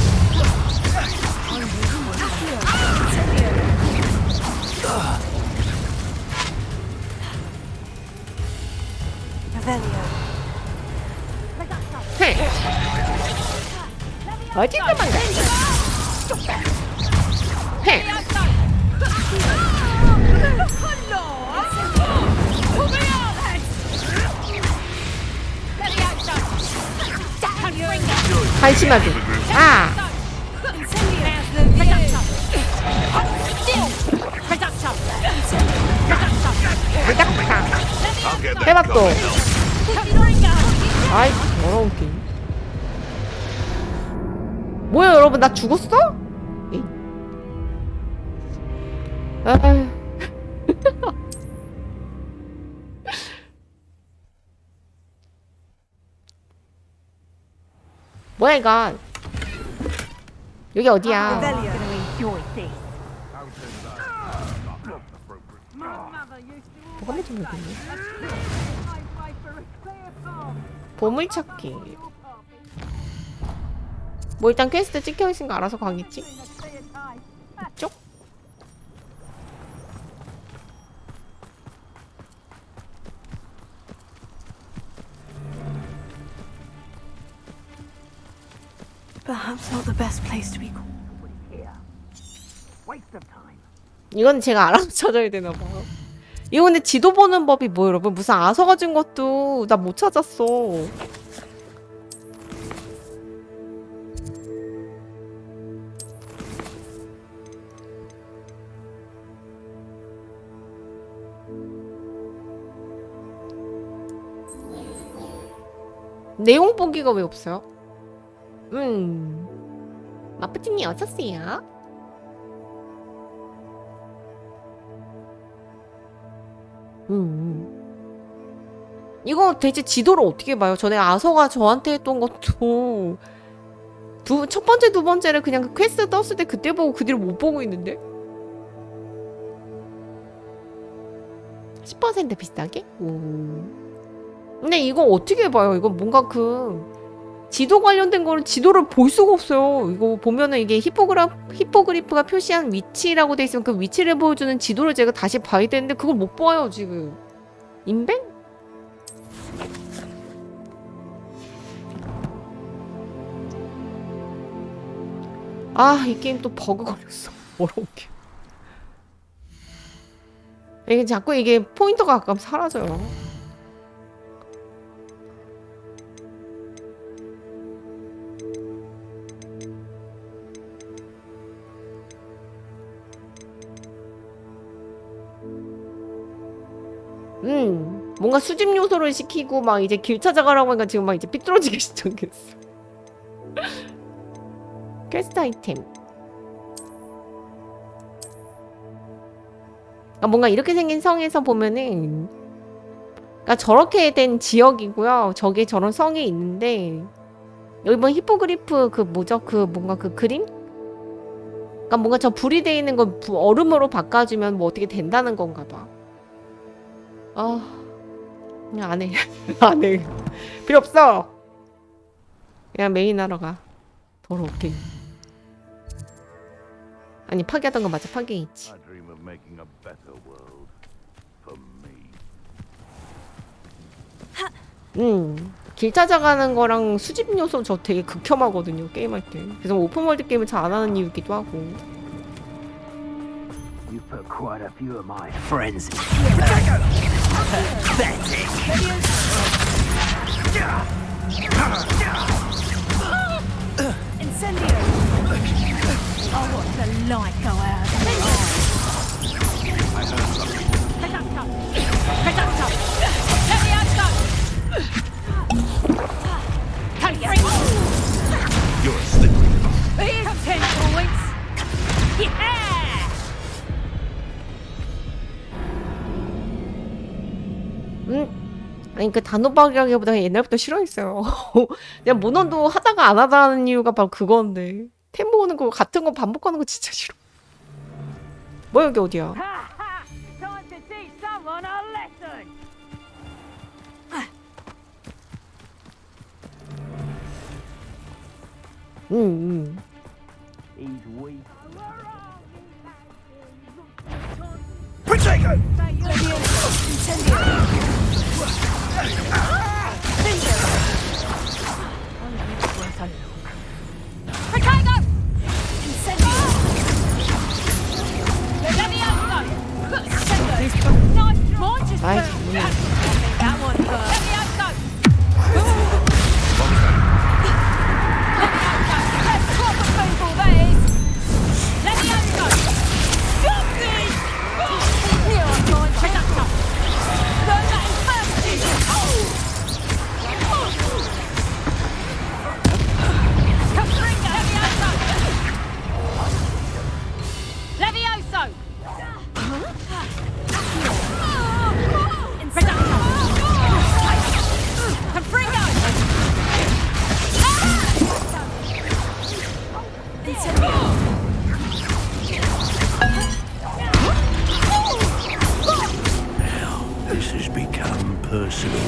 Speaker 1: 어디 도망가? 한심하게. 아. 해봤도. 아이 더러운 게임. 뭐야 여러분 나 죽었어? 에이. 아휴. 뭐야 이건? 여기 어디야? 뭐가 맨 좀 여기네? 보물찾기. 뭐 일단 퀘스트 찍혀있으니까 알아서 가겠지? 이쪽?
Speaker 3: Perhaps not the best place to be.
Speaker 1: 이건 제가 알아서 찾아야 되나봐. 이거 근데 지도 보는 법이 뭐 여러분? 무슨 아서 가진 것도 나 못 찾았어. 내용 보기가 왜 없어요? 마프티님 어서오세요. 이거 대체 지도를 어떻게 봐요? 전에 아서가 저한테 했던 것도 첫 번째, 두 번째를 그냥 그 퀘스트 떴을 때 그때 보고 그 뒤로 못 보고 있는데? 10% 비싸게? 근데 이거 어떻게 봐요? 이거 뭔가 그 지도 관련된 거를 지도를 볼 수가 없어요. 이거 보면은 이게 히포그리프가 표시한 위치라고 돼 있으면 그 위치를 보여주는 지도를 제가 다시 봐야 되는데 그걸 못 봐요 지금. 인벤? 아, 이 게임 또 버그 걸렸어. 어려운 게. 이게 자꾸 이게 포인터가 가끔 사라져요. 뭔가 수집 요소를 시키고 막 이제 길 찾아가라고 하니까 지금 막 이제 삐뚤어지기 시작했어. 퀘스트 아이템. 아, 뭔가 이렇게 생긴 성에서 보면은 그러니까 저렇게 된 지역이고요. 저게 저런 성이 있는데 여기 뭐 히포그리프 그 뭐죠? 그 뭔가 그 그림? 그러니까 뭔가 저 불이 돼 있는 걸 얼음으로 바꿔주면 뭐 어떻게 된다는 건가 봐. 아, 그냥 안 해. 안 해. 필요 없어. 그냥 메인 하러 가. 더럽게. 아니 파괴하던 거 맞아. 파괴했지. 길 찾아가는 거랑 수집 요소 저 되게 극혐하거든요, 게임할 때. 그래서 오픈월드 게임을 잘 안 하는 이유이기도 하고.
Speaker 11: You put quite a few of my friends in.
Speaker 8: Incendio! I want the light go out of your eyes.
Speaker 10: You're a slippery fox.
Speaker 8: Here's 10 points! Yeah!
Speaker 1: 아니 그 단호박이라기보다 옛날부터 싫어했어요. 그냥 모넌도 하다가 안 하다는 이유가 바로 그건데. 템 모으는 거 같은 거 반복하는 거 진짜 싫어. 뭐 여기 어디야?
Speaker 11: Time to teach someone a lesson. He's weak.
Speaker 10: Protego! This has become personal.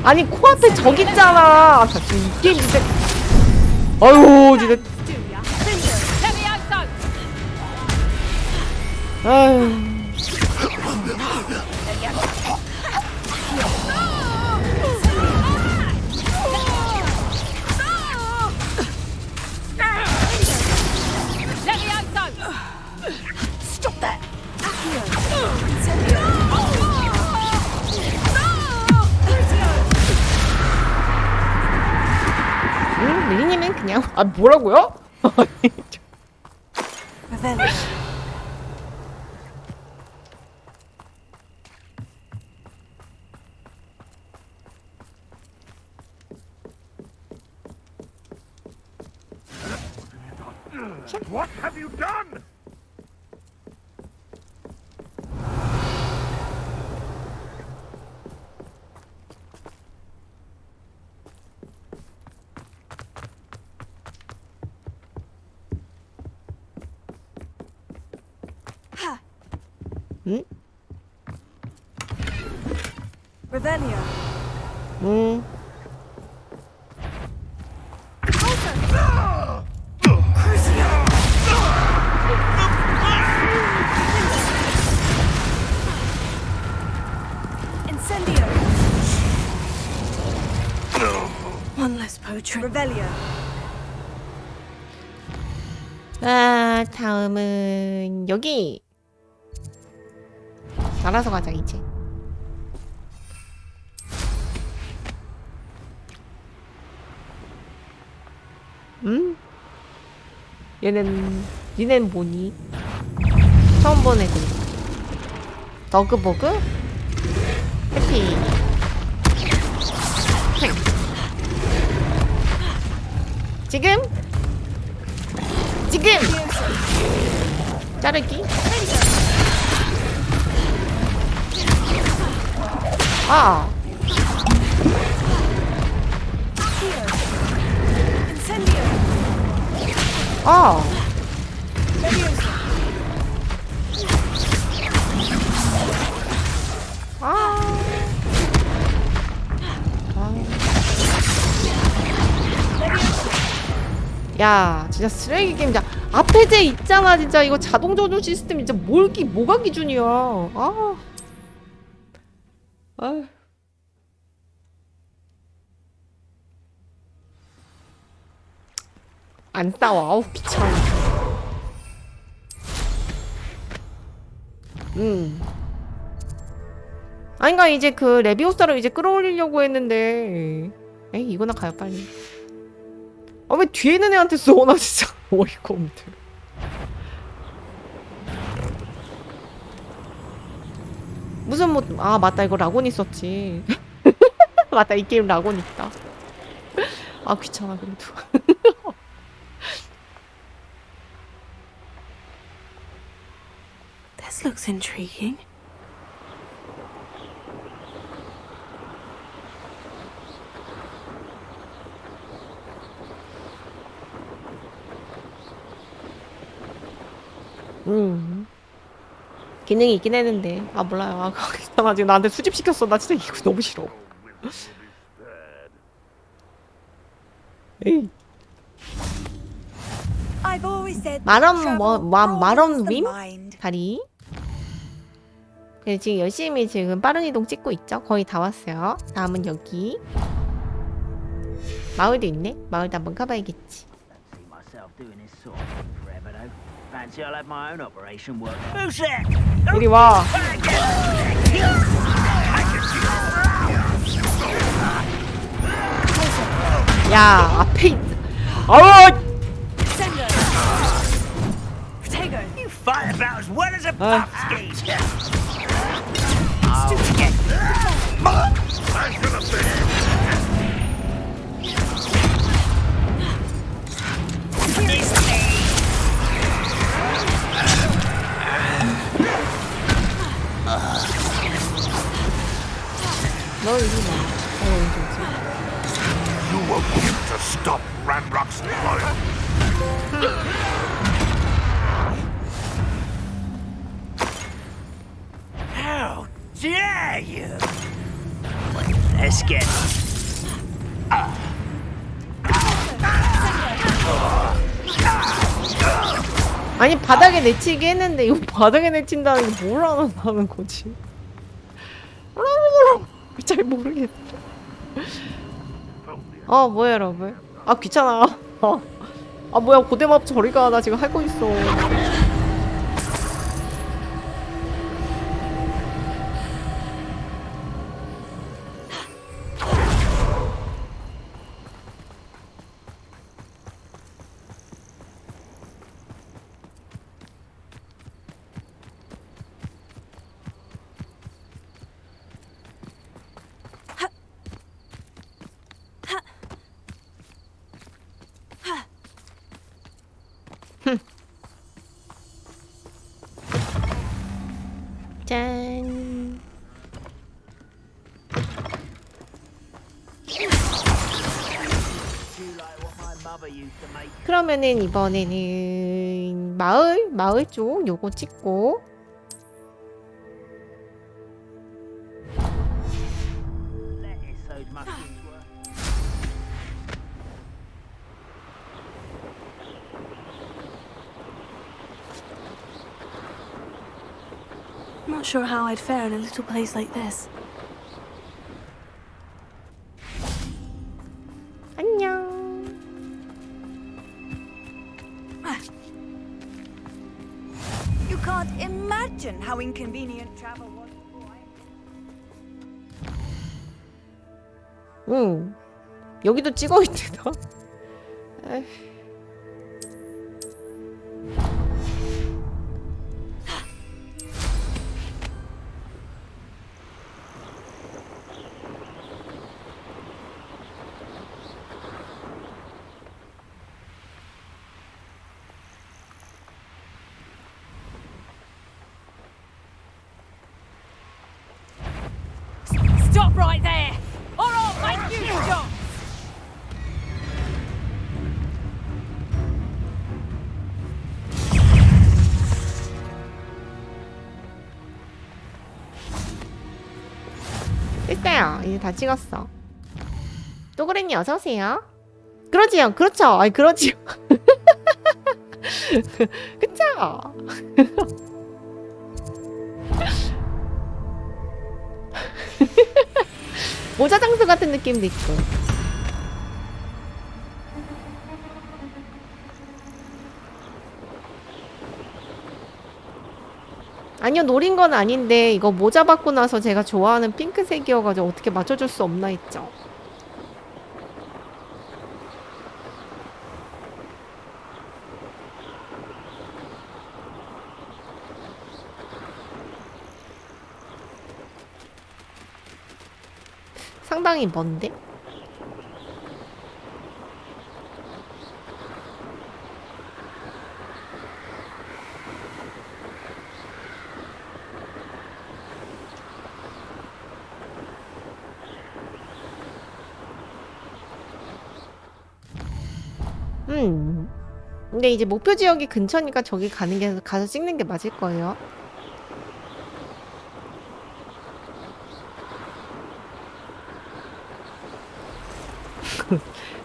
Speaker 1: 아니 코앞에 적 있잖아. 자, 지금 이 게임 진짜. 아유 진짜. 아유.
Speaker 8: Stop that!
Speaker 1: 리니님은 그냥 아 뭐라고요?
Speaker 10: What have you done?
Speaker 1: 응?
Speaker 8: Revelio.
Speaker 1: 응.
Speaker 8: Incendio. One less poetry. Revelio.
Speaker 1: 아, 다음은 여기. 알아서 가자 이제. 얘는 뭐니? 처음 본 애들. 더그버그? 해피. 지금 자르기. 아. 아. 아. 야 진짜 쓰레기 게임. 자 앞에 제 있잖아 진짜. 이거 자동 조준 시스템 진짜 뭐가 기준이야. 아. 아. 안 싸워. 아우 귀찮아. 아니 그니까 이제 그 레비오사를 이제 끌어올리려고 했는데 에이 이거나 가요 빨리. 아 왜 뒤에 있는 애한테 쏘? 나 진짜 어이가 없네. 무슨 뭐 아 맞다 이거 라곤 있었지. 맞다 이 게임 라곤 있다. 아 귀찮아 그래도.
Speaker 3: This looks intriguing.
Speaker 1: 기능이 있긴 했는데 아 몰라요. 아 귀찮아. 지금 나한테 수집시켰어. 나 진짜 이거 너무 싫어. 에이. 마런 윈 다리. 네, 지금 열심히 지금 빠른 이동 찍고 있죠. 거의 다 왔어요. 다음은 여기 마을도 있네. 마을도 한번 가봐야겠지.
Speaker 11: See myself doing this sort of thing forever though. Fancy I'll have my own operation work. Who's that?
Speaker 1: 이리 와. 야 앞에 있. 아우.
Speaker 11: You fight about as well as a
Speaker 1: 아.
Speaker 11: pumpkin.
Speaker 1: 너 이리 와.
Speaker 10: You won't get to stop Ranrock's fire.
Speaker 11: How dare you? Let's get.
Speaker 1: 아니 바닥에 내치기 했는데 이거 바닥에 내친다는 게 뭘 하는 거지? 잘 모르겠어. 뭐야 여러분. 아 귀찮아. 아 뭐야 고대마법 저리가. 나 지금 할 거 있어. 짠. 그러면은 이번에는 마을 쪽 요거 찍고
Speaker 3: I'm not sure how I'd fare in a little place like this.
Speaker 1: 안녕.
Speaker 6: You can't imagine how inconvenient travel was.
Speaker 1: 응. 여기도 찍어 있대 너.
Speaker 8: Stop right there, or I'll make you stop.
Speaker 1: 됐어요. 이제 다 찍었어. 또 그랬니? 어서 오세요. 그러지요. 그렇죠. 아니 그러지요. 그쵸? 모자 장수 같은 느낌도 있고. 아니요, 노린 건 아닌데 이거 모자 받고 나서 제가 좋아하는 핑크색이어가지고 어떻게 맞춰줄 수 없나 했죠. 상당히 먼데? 근데 이제 목표 지역이 근처니까 저기 가는 게 가서 찍는 게 맞을 거예요.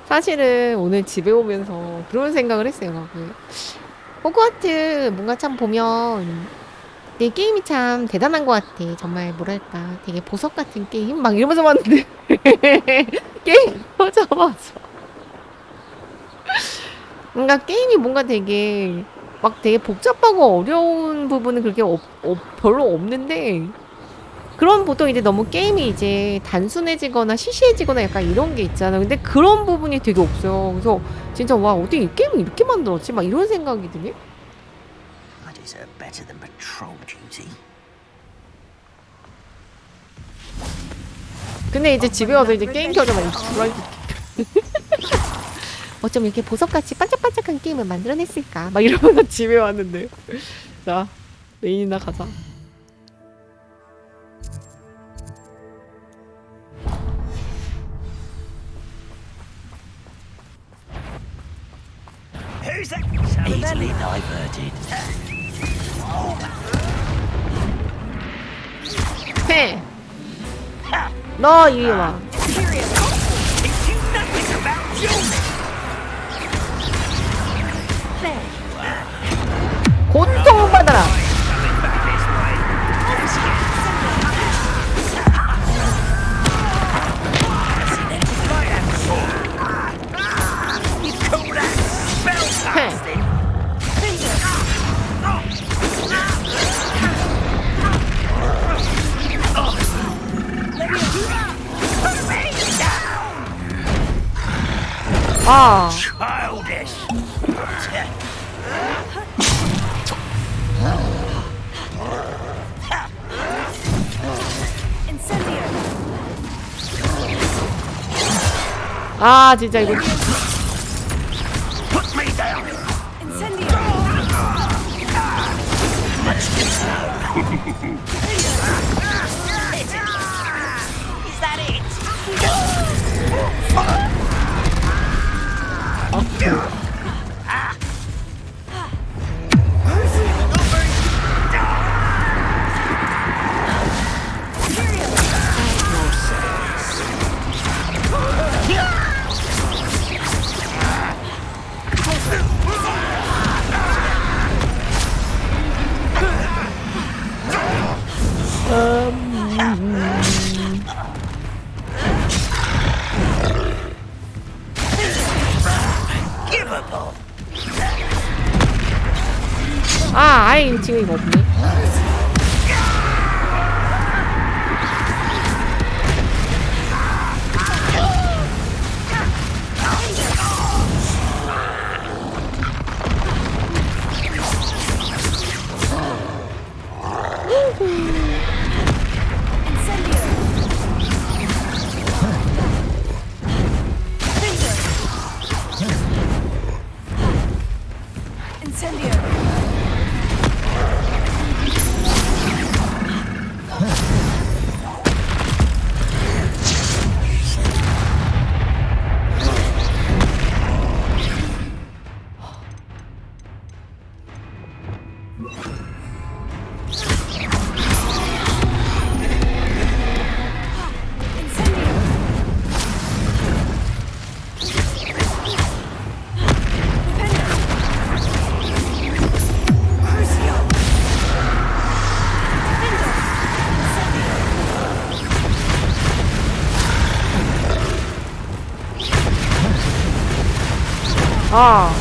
Speaker 1: 사실은 오늘 집에 오면서 그런 생각을 했어요. 막 호그와트 뭔가 참 보면 내 게임이 참 대단한 것 같아. 정말 뭐랄까 되게 보석 같은 게임 막 이러면서 봤는데 게임 켜자마자 뭔가 게임이 뭔가 되게 막 되게 복잡하고 어려운 부분은 그렇게 별로 없는데 그런 보통 이제 너무 게임이 이제 단순해지거나 시시해지거나 약간 이런 게 있잖아. 근데 그런 부분이 되게 없어요. 그래서 진짜 와 어떻게 이 게임을 이렇게 만들었지? 막 이런 생각이 드네.
Speaker 9: I deserve better than patrol duty.
Speaker 1: 근데 이제 집에 와서 이제 게임 켜자마자 어쩜 이렇게 보석같이 반짝반짝한 게임을 만들어냈을까? 막 이러면서 집에 왔는데 자 메인이나 가자.
Speaker 9: Easily diverted.
Speaker 1: 해! 너 이리 와. 고통받아라. 해. 아.
Speaker 9: Childish.
Speaker 1: 아 진짜 이거
Speaker 9: Put me down. Is that it?
Speaker 1: 아 아예 지금 이거 없네. 아.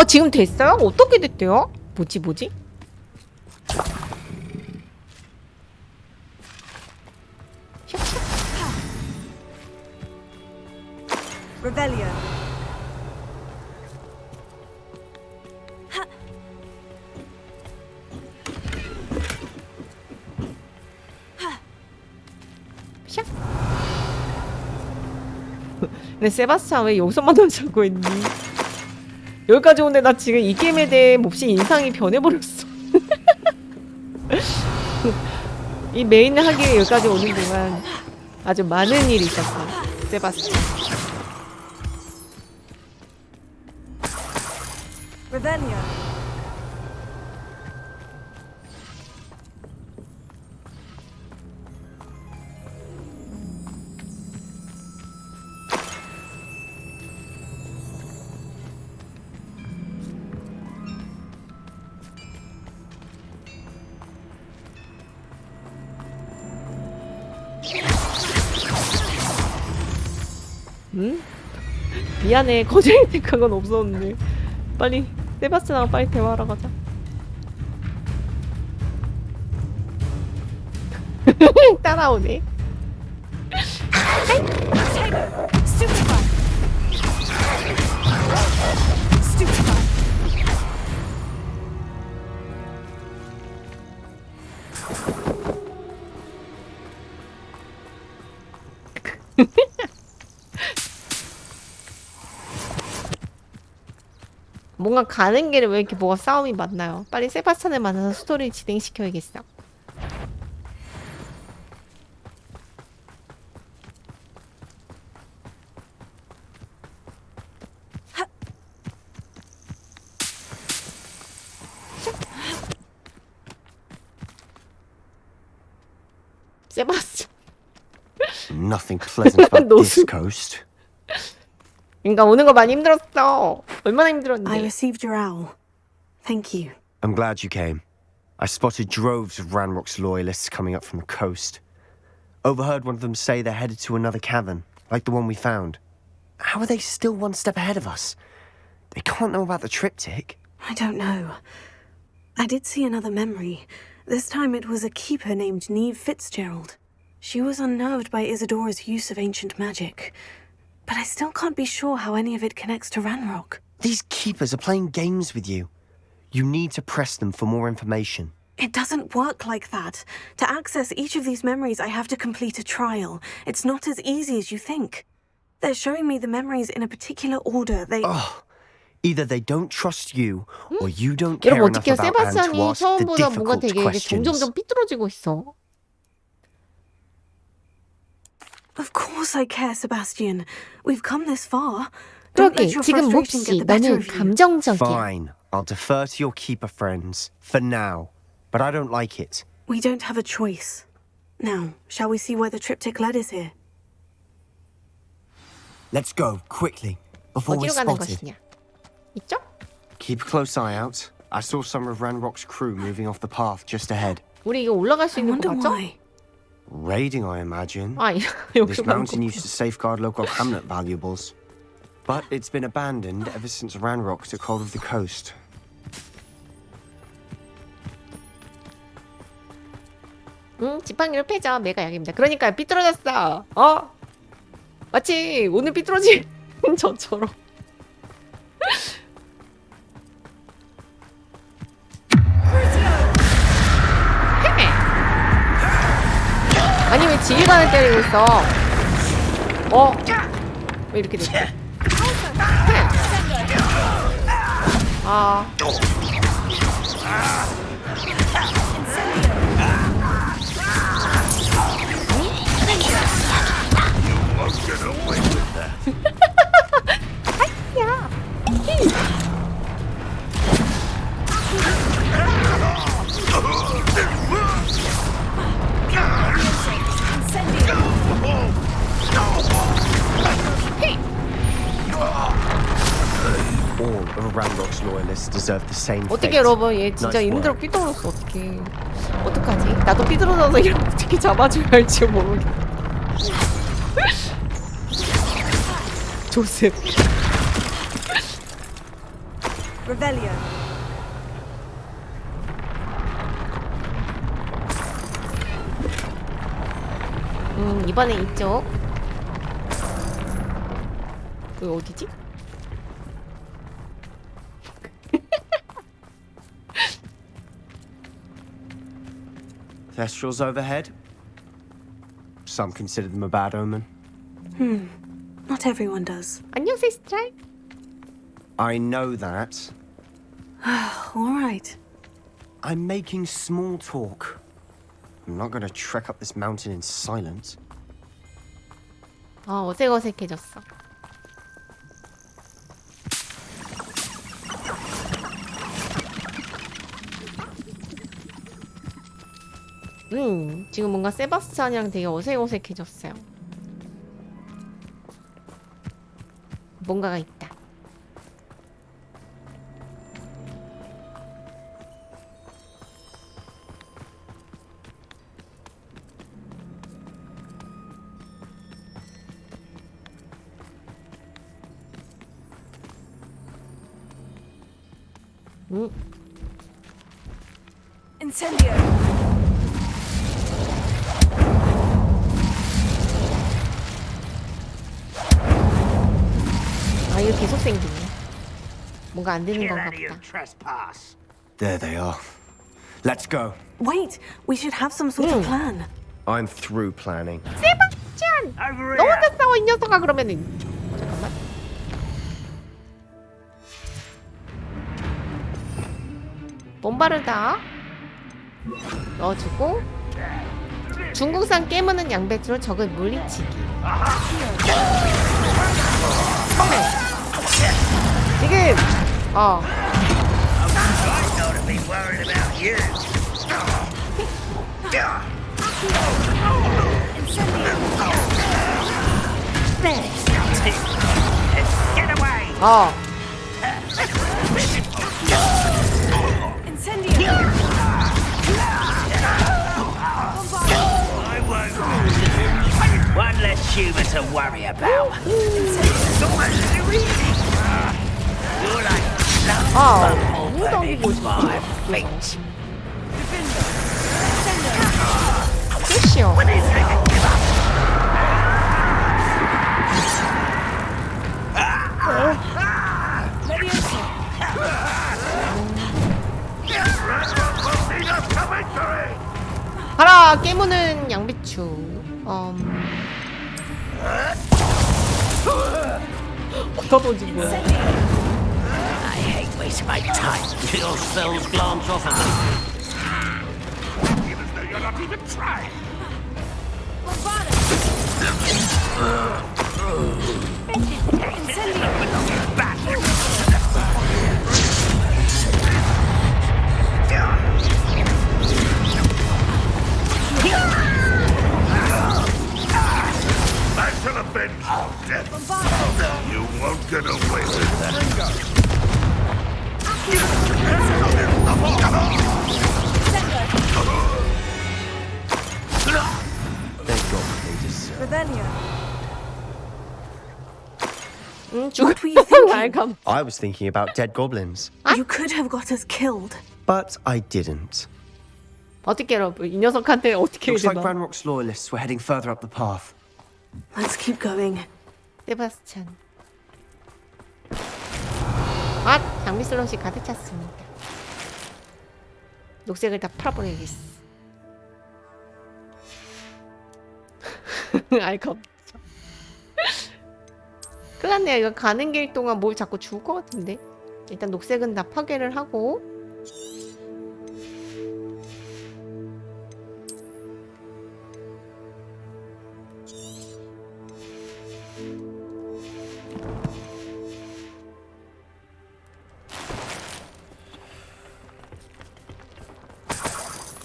Speaker 1: 지금 됐어요? 어떻게 됐대요? 뭐지?
Speaker 3: Rebellion.
Speaker 1: 샥. 근데 세바스찬 왜 여기서만 하자고 했니? 여기까지 오는데 나 지금 이 게임에 대해 몹시 인상이 변해버렸어. 이 메인을 하기 위해 여기까지 오는 동안 아주 많은 일이 있었어. 세바스찬.
Speaker 3: Rebellion.
Speaker 1: 응? 미안해. 거절 택한 건 없었는데. 빨리 세바스찬하고 빨리 대화하러 가자. 따라오네. 뭔가 가는 길에 왜 이렇게 뭐가 싸움이 많나요? 빨리 세바스찬을 만나서 스토리를 진행시켜야겠어. 세바스찬.
Speaker 7: Nothing pleasant about this coast.
Speaker 1: 그러니까 오는 거 많이 힘들었어. 얼마나 힘들었는데.
Speaker 3: I received your owl. Thank you.
Speaker 7: I'm glad you came. I spotted droves of Ranrock's loyalists coming up from the coast. Overheard one of them say they're headed to another cavern, like the one we found. How are they still one step ahead of us? They can't know about the triptych.
Speaker 3: I don't know. I did see another memory. This time it was a keeper named Neve Fitzgerald. She was unnerved by Isadora's use of ancient magic. But I still can't be sure how any of it connects to Ranrock.
Speaker 7: These keepers are playing games with you. You need to press them for more information.
Speaker 3: It doesn't work like that. To access each of these memories, I have to complete a trial. It's not as easy as you think. They're showing me the memories in a particular order.
Speaker 7: Either they don't trust you, or you don't care
Speaker 1: 여러분
Speaker 7: enough
Speaker 1: 어떻게
Speaker 7: about Anne to
Speaker 1: 세바스찬이
Speaker 7: ask the
Speaker 1: 처음보다 뭔가
Speaker 7: difficult
Speaker 1: 되게
Speaker 7: questions.
Speaker 1: 점점 삐뚤어지고 있어.
Speaker 3: Of course I care, Sebastian. We've come this far. Don't
Speaker 1: 그러게
Speaker 3: let your
Speaker 1: 지금
Speaker 3: frustration
Speaker 1: 몹시
Speaker 3: get the better
Speaker 1: 너는
Speaker 3: of you.
Speaker 1: 감정적이야.
Speaker 7: Fine, I'll defer to your keeper friends, for now. But I don't like it.
Speaker 3: We don't have a choice. Now, shall we see where the triptych led us here?
Speaker 7: Let's go, quickly, before we're
Speaker 1: 어디로 가는
Speaker 7: spotted.
Speaker 1: 것이냐? 있죠?
Speaker 7: Keep a close eye out. I saw some of Ranrock's crew moving off the path just ahead.
Speaker 1: 우리 이거 올라갈 수
Speaker 3: I
Speaker 1: 있는 거
Speaker 3: wonder
Speaker 1: 맞죠?
Speaker 3: why.
Speaker 7: Raiding, I imagine.
Speaker 1: 아,
Speaker 7: This
Speaker 1: 여기로 가는
Speaker 7: mountain
Speaker 1: 거.
Speaker 7: used to safeguard local hamlet valuables. But it's been abandoned ever since Ranrock took hold of the coast.
Speaker 1: 지팡이를 패자. 메가 약입니다. 그러니까 삐뚤어졌어. 마치 오늘 삐뚤어진 저처럼. 아니 왜 지휘관을 때리고 있어? 왜 이렇게 됐지?
Speaker 7: Ranrock's loyalists deserve the same
Speaker 1: 어떻게
Speaker 7: fate.
Speaker 1: 여러분 얘 진짜
Speaker 7: Nice
Speaker 1: 힘들어
Speaker 7: work.
Speaker 1: 삐뚤었어. 어떡해. 어떡하지? 나도 삐뚤어져서 이런 어떻게 잡아줘야 할지 모르겠어. 조셉.
Speaker 6: Revelio.
Speaker 1: 이번에 이쪽. 여기 어디지?
Speaker 7: Thestrals overhead. Some consider them a bad omen.
Speaker 3: Not everyone does.
Speaker 1: 안녕 세스트라이.
Speaker 7: I know that.
Speaker 3: All right.
Speaker 7: I'm making small talk. I'm not going to trek up this mountain in silence.
Speaker 1: 아 어색어색해졌어. 지금 뭔가 세바스찬이랑 되게 어색어색해졌어요. 뭔가가 있다.
Speaker 6: Incendio.
Speaker 1: 아 이거 계속 생기네. 뭔가 안 되는
Speaker 9: Get
Speaker 1: 건가
Speaker 9: out of here,
Speaker 1: 보다.
Speaker 9: trespass.
Speaker 7: There they are. Let's go.
Speaker 3: Wait, we should have some sort of plan.
Speaker 7: I'm through planning.
Speaker 1: 세바스찬!
Speaker 9: Over
Speaker 1: 너
Speaker 9: here.
Speaker 1: 혼자 싸워 이 녀석아. 그러면은 잠깐만. bom바르다 넣어주고 중국산 깨무는 양배추로 적을 물리치기. 지금
Speaker 9: I ought to be worried about you. Get away.
Speaker 6: Incendio.
Speaker 9: I won't. One less human to worry about. It's almost too easy. You're like
Speaker 1: 엉덩이
Speaker 9: my feet.
Speaker 1: 끝이요.
Speaker 9: When is they can give up?
Speaker 1: 가라 깨무는 양배추. 어디다 던진 거야?
Speaker 9: I hate wasting my time. Your spells glance off of me. Even though you're not even trying.
Speaker 10: Back to the bench, death. You won't get away with that.
Speaker 7: They got what they deserve.
Speaker 6: Revelio.
Speaker 3: What were you thinking?
Speaker 1: 알감.
Speaker 7: I was thinking about dead goblins,
Speaker 3: You could have got us killed.
Speaker 7: but I didn't.
Speaker 1: 어떻게 여러분 이 녀석한테 어떻게 해야
Speaker 7: Looks like
Speaker 1: 되나?
Speaker 7: Ranrock's loyalists were heading further up the path.
Speaker 3: Let's keep going.
Speaker 1: 세바스찬. 아 장미 슬롯이 가득 찼습니다. 녹색을 다 팔아버려야겠어. 알감. 큰일 났네요. 이거 가는 길 동안 뭘 자꾸 죽을 것 같은데. 일단 녹색은 다 파괴를 하고.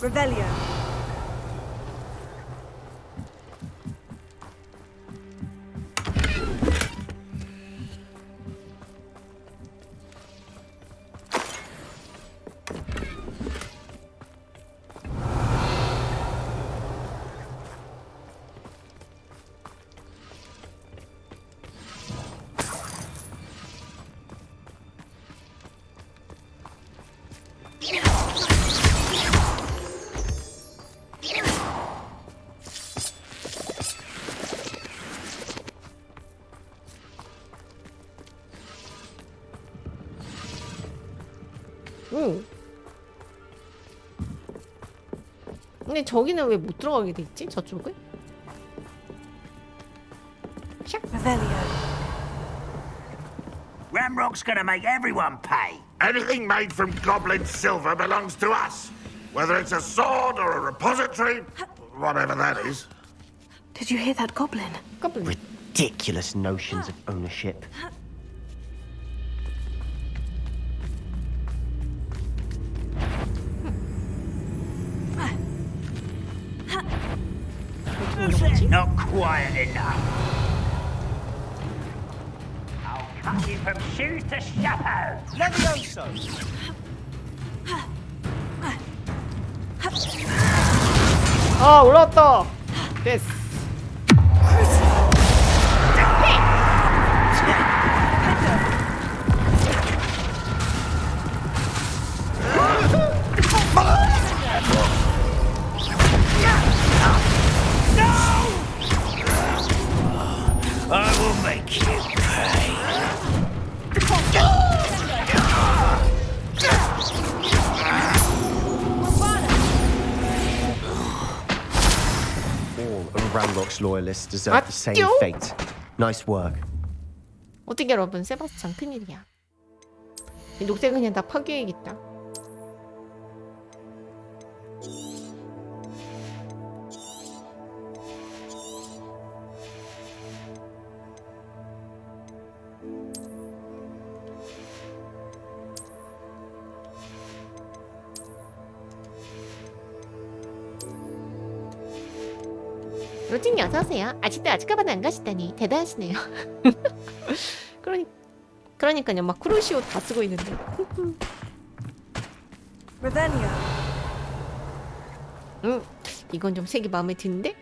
Speaker 6: Revelio.
Speaker 1: 응. 근데 저기는 왜 못 들어가게 돼 있지? 저쪽은? 샥.
Speaker 3: Revelio.
Speaker 9: Ramrock's gonna make everyone pay.
Speaker 10: Anything made from goblin silver belongs to us. Whether it's a sword or a repository, whatever that is.
Speaker 3: Did you hear that goblin?
Speaker 7: Ridiculous notions of ownership.
Speaker 11: Not quiet enough. I'll cut you from shoes to shadows. Levioso.
Speaker 1: 아, 올라왔다. 됐어.
Speaker 9: I will make you pay.
Speaker 7: All of Ramrock's loyalists deserve the same
Speaker 1: 맞죠?
Speaker 7: fate. Nice work.
Speaker 1: 어떻게 여러분, 세바스찬 큰일이야. 이 녹색은 그냥 다 파괴해야겠다. 로진이 어서오세요. 아직도 아즈카반에 안 가시다니 대단하시네요. 그러니까요. 막 크루시오 다 쓰고 있는데.
Speaker 6: Revelio.
Speaker 1: 이건 좀 색이 마음에 드는데?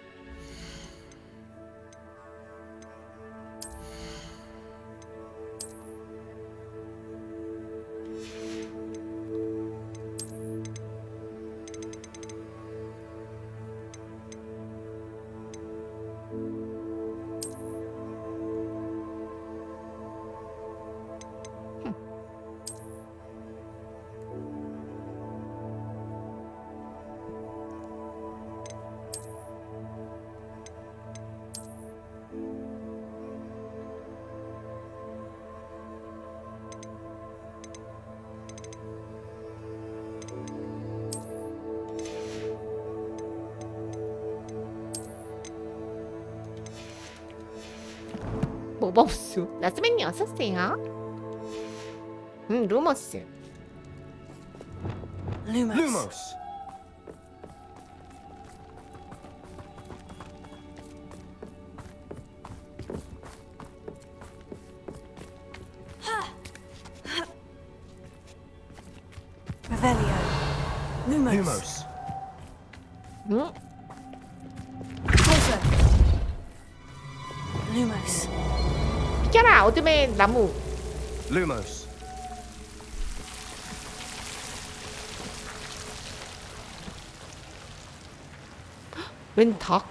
Speaker 1: 모법수 나스맨님 어서오세요. 루머스.
Speaker 3: Lumos. Revelio. Lumos. Lumos.
Speaker 1: 비켜라 어둠의 나무.
Speaker 7: Lumos.
Speaker 1: 웬 닭?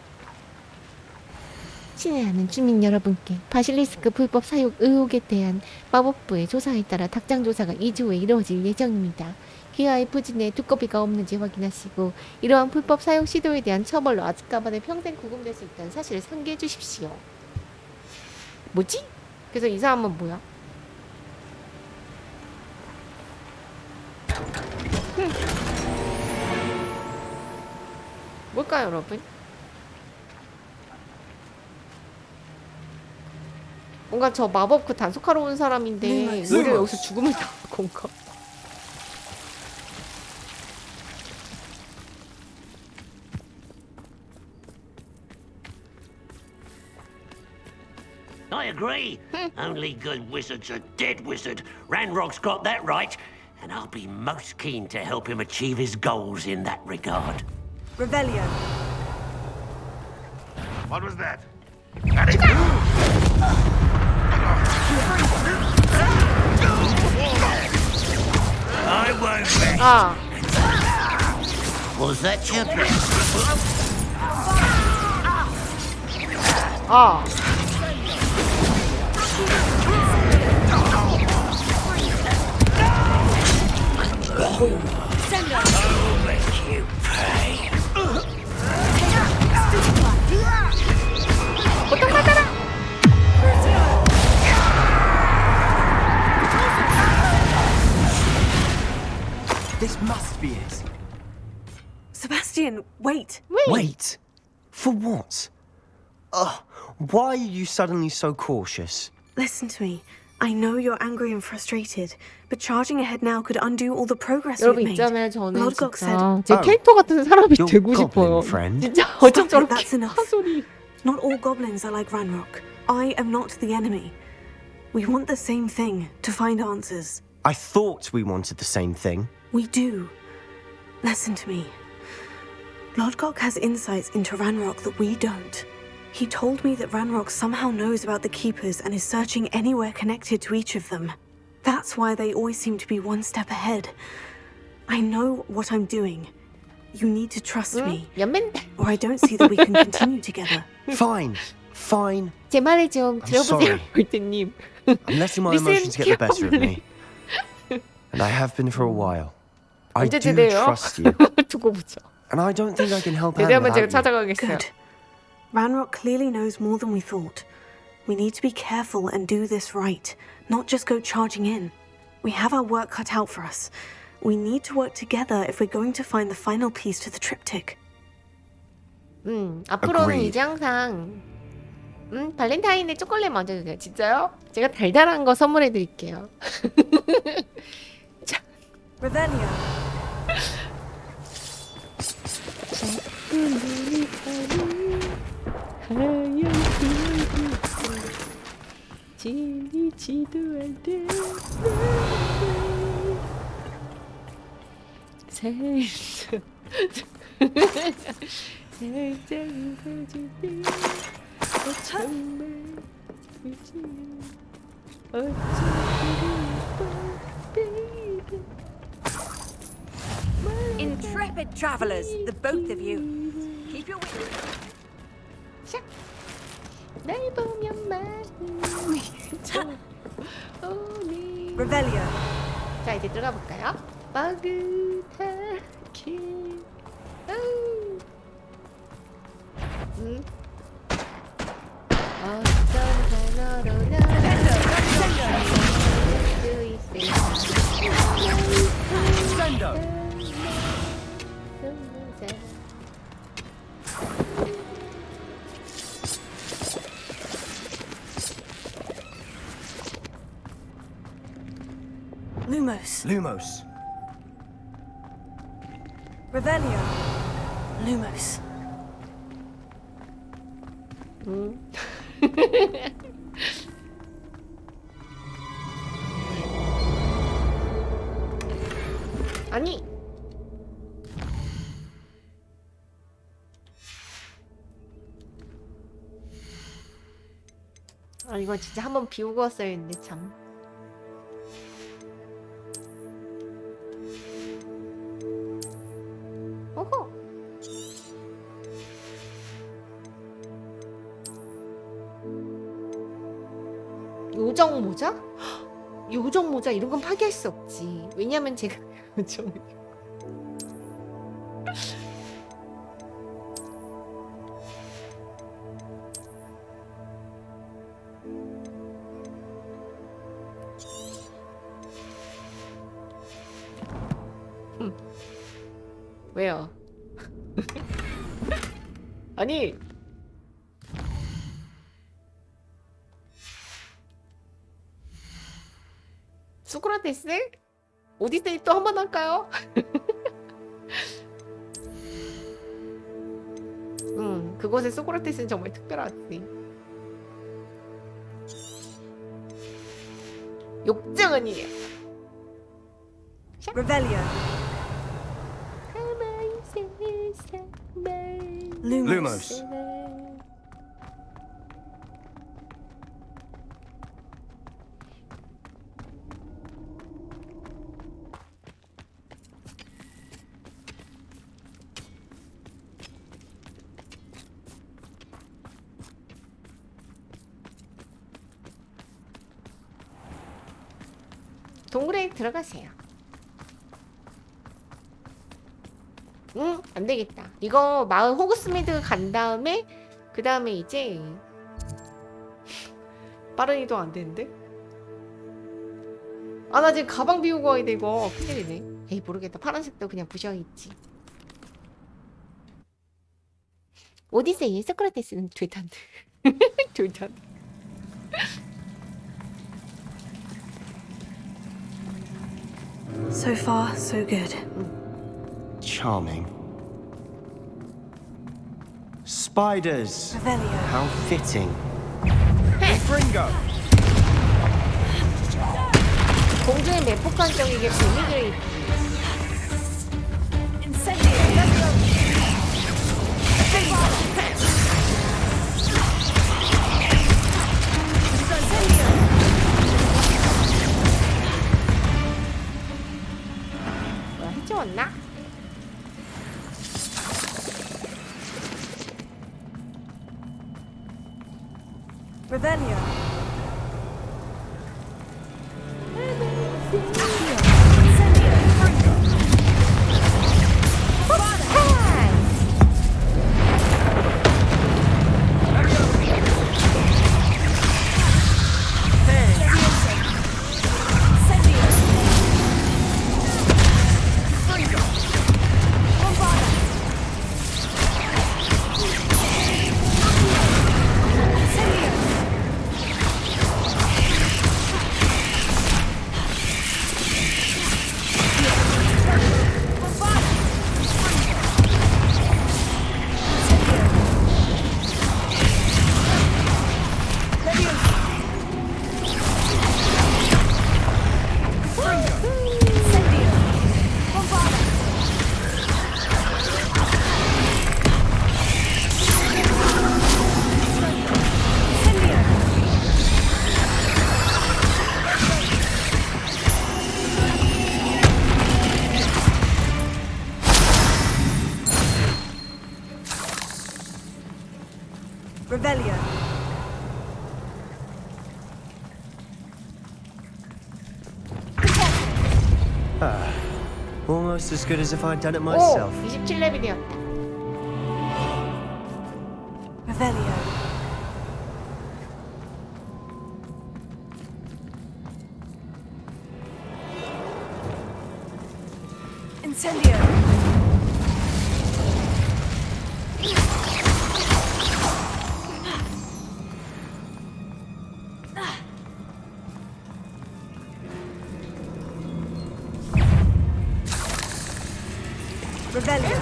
Speaker 1: 친애하는 주민 여러분께 바실리스크 불법 사육 의혹에 대한 마법부의 조사에 따라 닭장 조사가 2주 후에 이루어질 예정입니다. 귀하의 부진에 두꺼비가 없는지 확인하시고 이러한 불법 사육 시도에 대한 처벌로 아즈카반에 평생 구금될 수 있다는 사실을 상기해 주십시오. 뭐지? 그래서 이 사람은 뭐야? 뭘까요, 여러분? 뭔가 저 마법 그 단속하러 온 사람인데 오히려 여기서 죽음을 당한 건가?
Speaker 9: I agree. Only good wizards are dead wizard. Ranrock's got that right, and I'll be most keen to help him achieve his goals in that regard.
Speaker 6: Revelio.
Speaker 10: What was that?
Speaker 9: I won't rest.
Speaker 1: 아,
Speaker 9: Was that your best?
Speaker 1: 아. 보통 맞아라.
Speaker 7: This must be it.
Speaker 3: Sebastian, wait.
Speaker 7: Wait. For what? Why are you suddenly so cautious?
Speaker 3: Listen to me. I know you're angry and frustrated, but charging ahead now could undo all the progress we've
Speaker 1: 여러분
Speaker 3: made.
Speaker 1: 있잖아요. 저는
Speaker 3: Lodgok
Speaker 1: 진짜
Speaker 3: said,
Speaker 1: 제 캐릭터 같은 사람이
Speaker 7: Your
Speaker 1: 되고
Speaker 7: goblin
Speaker 1: 싶어요.
Speaker 7: friend.
Speaker 1: 진짜 어쩜
Speaker 3: Stop it,
Speaker 1: 저렇게
Speaker 3: that's enough.
Speaker 1: 사소리.
Speaker 3: Not all goblins are like Ranrock. I am not the enemy. We want the same thing, to find answers.
Speaker 7: I thought we wanted the same thing.
Speaker 3: We do. Listen to me. Lodgok has insights into Ranrock that we don't. He told me that Ranrock somehow knows about the Keepers and is searching anywhere connected to each of them. That's why they always seem to be one step ahead. I know what I'm doing. You need to trust me,
Speaker 1: 연맨.
Speaker 3: or I don't see that we can continue together.
Speaker 7: Fine. Fine.
Speaker 1: 제 말을 좀 들어보세요,
Speaker 7: sorry.
Speaker 1: 볼트님.
Speaker 7: I'm letting my emotions get the better of me. And I have been for a while. I
Speaker 1: 언제
Speaker 7: do
Speaker 1: 제대요?
Speaker 7: trust you.
Speaker 1: 두고 보죠.
Speaker 7: And I don't think I can help out
Speaker 1: 제대하면 제가
Speaker 7: without you.
Speaker 1: 찾아가겠어요.
Speaker 3: Good. Ranrock clearly knows more than we thought. We need to be careful and do this right, not just go charging in. We have our work cut out for us. We need to work together if we're going to find the final piece to the triptych.
Speaker 1: 앞으로는
Speaker 7: Agreed.
Speaker 1: 이제 항상 발렌타인에 초콜릿 먼저 주세요. 진짜요? 제가 달달한 거 선물해 드릴게요.
Speaker 6: Revelio.
Speaker 1: 질리지도 않대. 살짝 웃어줄 때 정말 울지
Speaker 8: Intrepid travelers, the both of you. Keep your wits.
Speaker 1: 날 보면 마음이 오니.
Speaker 6: Revelio.
Speaker 1: 자 이제 들어가 볼까요? 빠긋하게 어떤 단어로 나를 수 있을까?
Speaker 3: Lumos.
Speaker 7: Lumos.
Speaker 6: Revelio.
Speaker 3: Lumos.
Speaker 1: 아니 이거 진짜 한번 비우고 왔어야 했는데 참. 어허. 요정 모자? 헉, 요정 모자 이런 건 파기할 수 없지. 왜냐면 제가 요정. 왜요? 아니 소크라테스? 오디세이 또 한 번 할까요? 그곳의 소크라테스는 정말 특별하지. 욕정은 이래.
Speaker 6: Revelio.
Speaker 7: Lumos.
Speaker 1: 동굴에 들어가세요. 응, 안 되겠다. 이거 마을 호그스미드 간 다음에 그 다음에 이제 빠른 이동 안 되는데? 아, 나 지금 가방 비우고 와야 돼 이거. 큰일이네. 에이, 모르겠다. 파란색도 그냥 부셔야겠지. 오디세이의 소크라테스는 되단데. 되단데.
Speaker 3: So far, so good.
Speaker 7: Charming. Spiders.
Speaker 3: Revelio.
Speaker 7: How fitting.
Speaker 1: 공중의 매폭한적이게 재미를 입기. 뭐야, 해치웠나?
Speaker 6: Revelio. Revelio.
Speaker 7: Almost as good as if I'd done it
Speaker 1: 오!
Speaker 7: myself.
Speaker 1: 27레벨이었다.
Speaker 3: Revelio.
Speaker 6: Incendio. Revelio.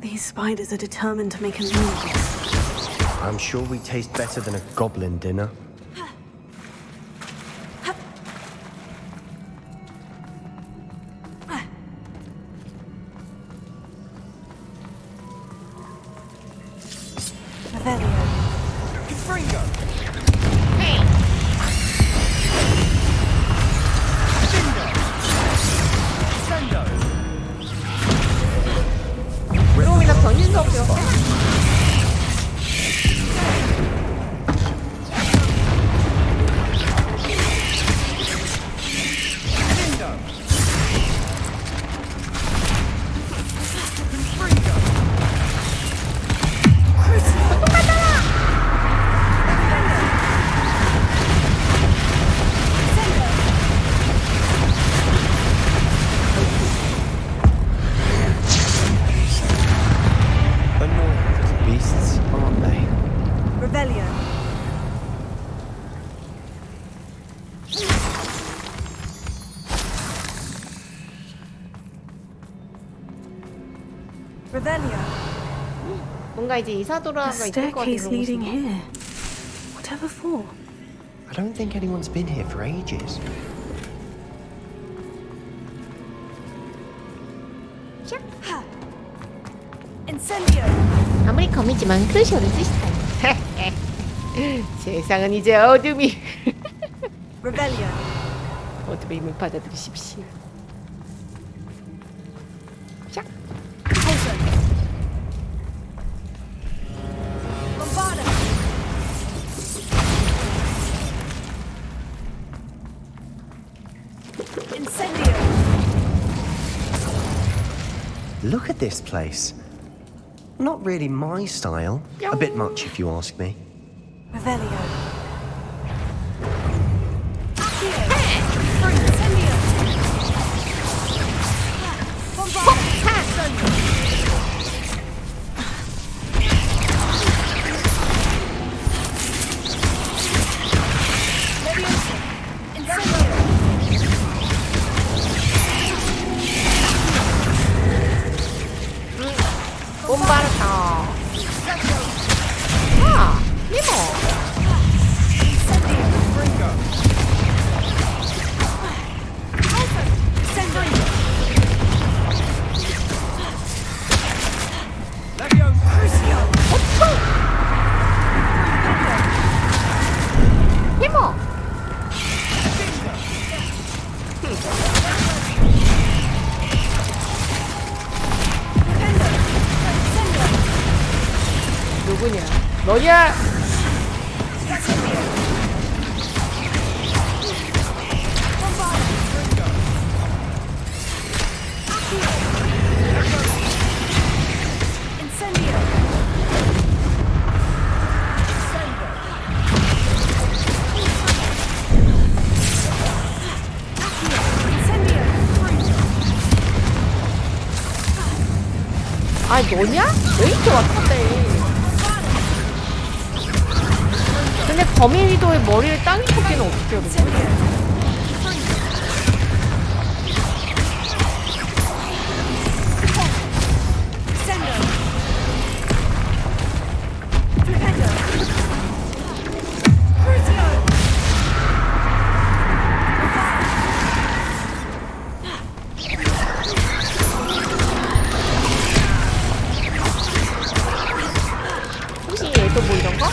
Speaker 3: These spiders are determined to make a meal of us.
Speaker 7: I'm sure we taste better than a goblin dinner.
Speaker 3: Revelio.
Speaker 1: 그놈이나 변신도 없어.
Speaker 7: Annoying little beasts, aren't they?
Speaker 6: Revelio. Revelio.
Speaker 1: 뭔가 이제 이사도라가
Speaker 3: A
Speaker 1: 있을 것 같은
Speaker 3: staircase
Speaker 1: 그런
Speaker 3: leading
Speaker 1: 곳인데.
Speaker 3: here. Whatever for?
Speaker 7: I don't think anyone's been here for ages.
Speaker 6: Incendio.
Speaker 1: 아무리 검이지만 크루시오를 쓰시다니. 세상은 이제 어둠이.
Speaker 6: Revelio.
Speaker 1: 어둠의 힘을 받아들이십시오. 샥.
Speaker 6: Bombarda.
Speaker 7: at this place. Not really my style. A bit much if you ask me.
Speaker 3: Revelio.
Speaker 1: bombarda. Ah, Nemo. Nemo. 누구냐? 너냐? 아, 너냐? 왜 이렇게 왔다 갔다 해? 근데 거미위도의 머리를 땅에 꽂기는 어떻게 해야 되지? 혹시 얘도 뭐 이런 거?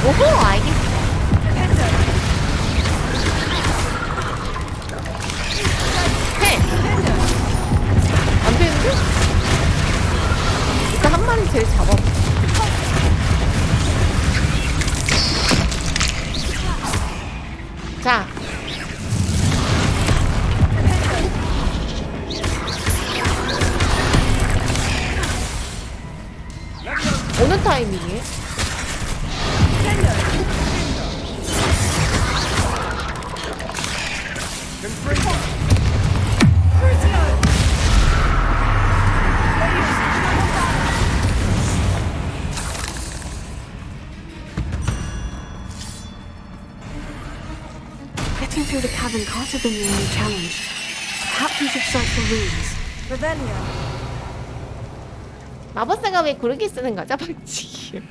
Speaker 1: 오호, 알겠어. 해! 안 되는데? 일단 한 마리 제일 잡아. 자. 어느 타이밍에?
Speaker 3: Getting through the cavern can't have been the only challenge. Perhaps we should search for runes. Revelio.
Speaker 1: 마법사가 왜 그렇게 쓰는 거죠, 방치?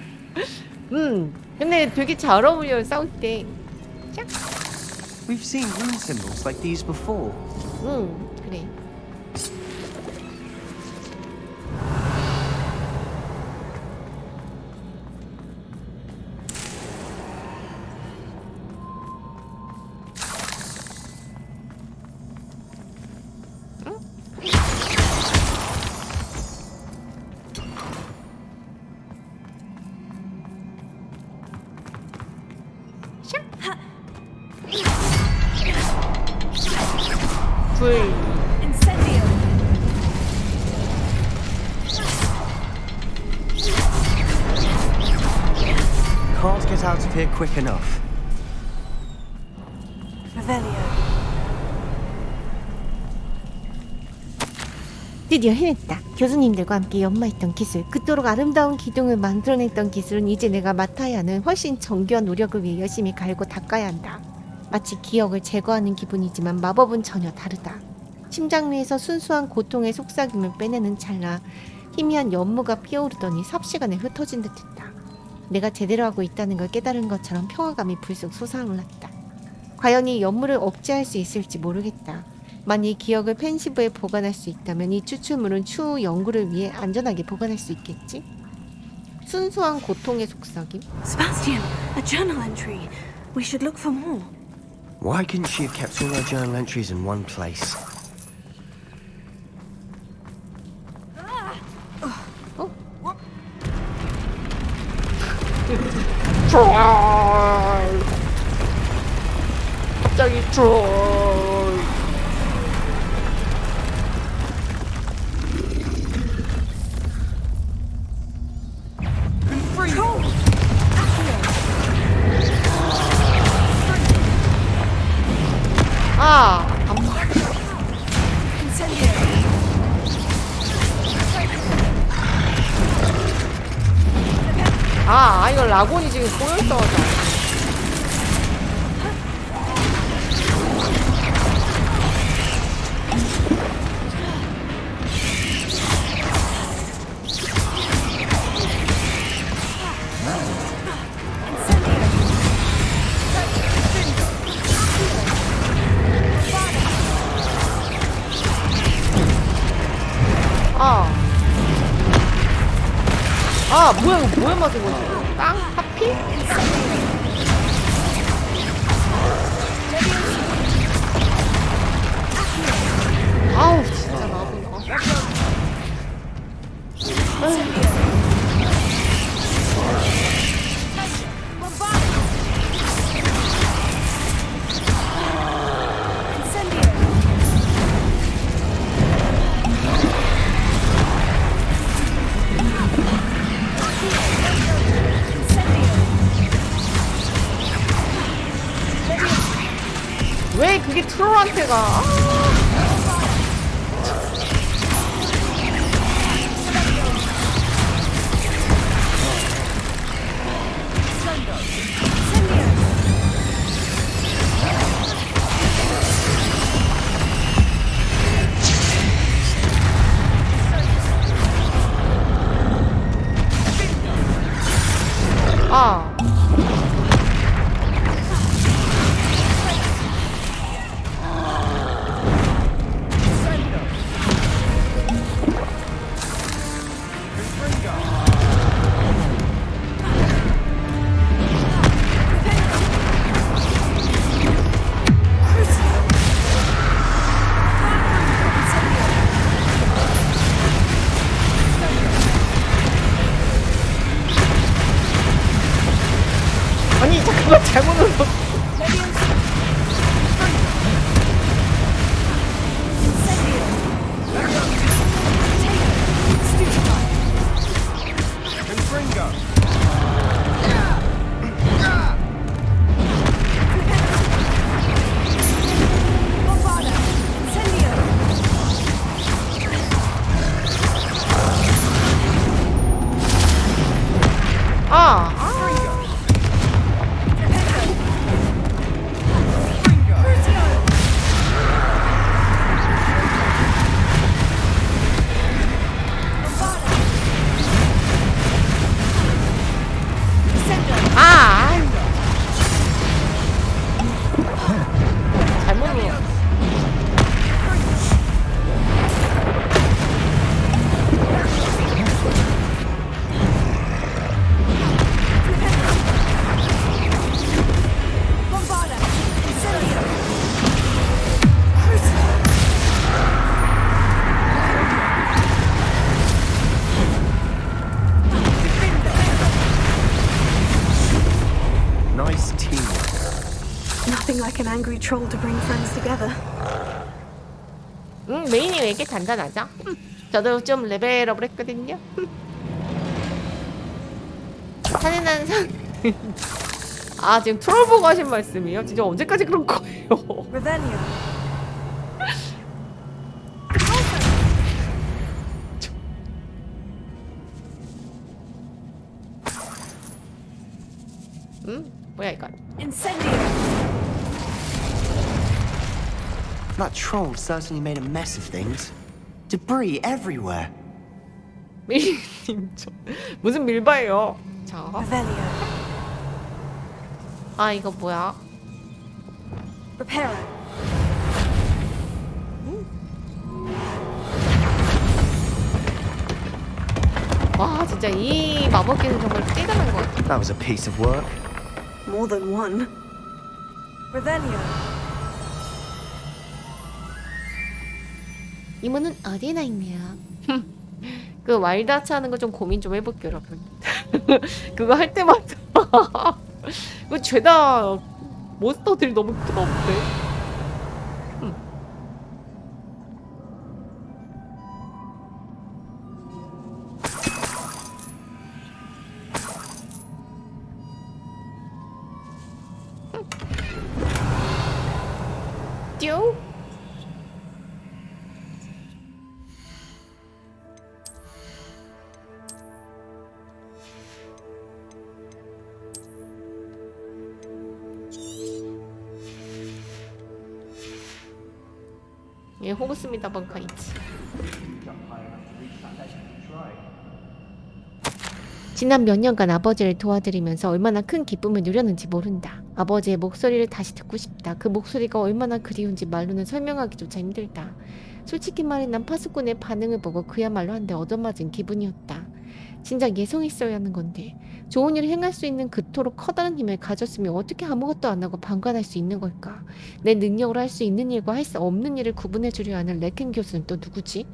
Speaker 1: 근데 되게 잘 어울려요, 싸울 때. 짝.
Speaker 7: We've seen rune symbols like these before.
Speaker 1: 그래. 불.
Speaker 7: Can't get out of here quick enough.
Speaker 3: Revelio.
Speaker 1: 드디어 해냈다. 교수님들과 함께 연마했던 기술, 그토록 아름다운 기둥을 만들어냈던 기술은 이제 내가 맡아야 하는 훨씬 정교한 노력을 위해 열심히 갈고 닦아야 한다. 마치 기억을 제거하는 기분이지만 마법은 전혀 다르다. 심장 위에서 순수한 고통의 속삭임을 빼내는 찰나 희미한 연무가 피어오르더니 삽시간에 흩어진 듯했다. 내가 제대로 하고 있다는 걸 깨달은 것처럼 평화감이 불쑥 솟아올랐다. 과연 이 연무를 억제할 수 있을지 모르겠다. 만약 기억을 펜시브에 보관할 수 있다면 이 추출물은 추후 연구를 위해 안전하게 보관할 수 있겠지? 순수한 고통의 속삭임?
Speaker 3: Sebastian, a journal entry. We should look for more.
Speaker 7: Why couldn't she have kept all her journal entries in one place?
Speaker 1: 갑자기 트롤. 아, 이거 라곤이 지금 꼬여있어가지고. 뭐야, 이거 뭐에 맞은 거지? 땅? 하필? 아우, 진짜 나보다. 왜 그게 트롤한테 가? 아니 잠깐만 잘못 눌렀어.
Speaker 3: Nothing like an angry troll to bring friends together.
Speaker 1: 메인이 왜 이렇게 단단하죠? 저도 좀 레벨업을 했거든요. 산에난 산. 아 지금 트롤 보고 하신 말씀이에요? 진짜 언제까지 그럴 거예요? 뭐야 이건?
Speaker 7: That troll certainly made a mess of things. Debris everywhere.
Speaker 1: 밀님 무슨 밀바예요? 자. 아 이거 뭐야? 와 진짜 이 마법기는 정말 대단한 것 같아.
Speaker 7: That was a piece of work.
Speaker 3: More than one. Revelio.
Speaker 1: 이모는 어디나 있네요. 그 와일드아츠 하는 거 좀 고민 좀 해볼게요, 여러분. 그거 할 때마다 그 죄다 몬스터들이 너무 뜨겁대. 띠용? 예, 호그스입니다, 벙카이치. 지난 몇 년간 아버지를 도와드리면서 얼마나 큰 기쁨을 누렸는지 모른다. 아버지의 목소리를 다시 듣고 싶다. 그 목소리가 얼마나 그리운지 말로는 설명하기조차 힘들다. 솔직히 말해 난 파수꾼의 반응을 보고 그야말로 한데 얻어맞은 기분이었다. 진작 예성했어야 하는 건데 좋은 일을 행할 수 있는 그토록 커다란 힘을 가졌으면 어떻게 아무것도 안 하고 방관할 수 있는 걸까? 내 능력으로 할 수 있는 일과 할 수 없는 일을 구분해 주려 하는 레켄 교수는 또 누구지?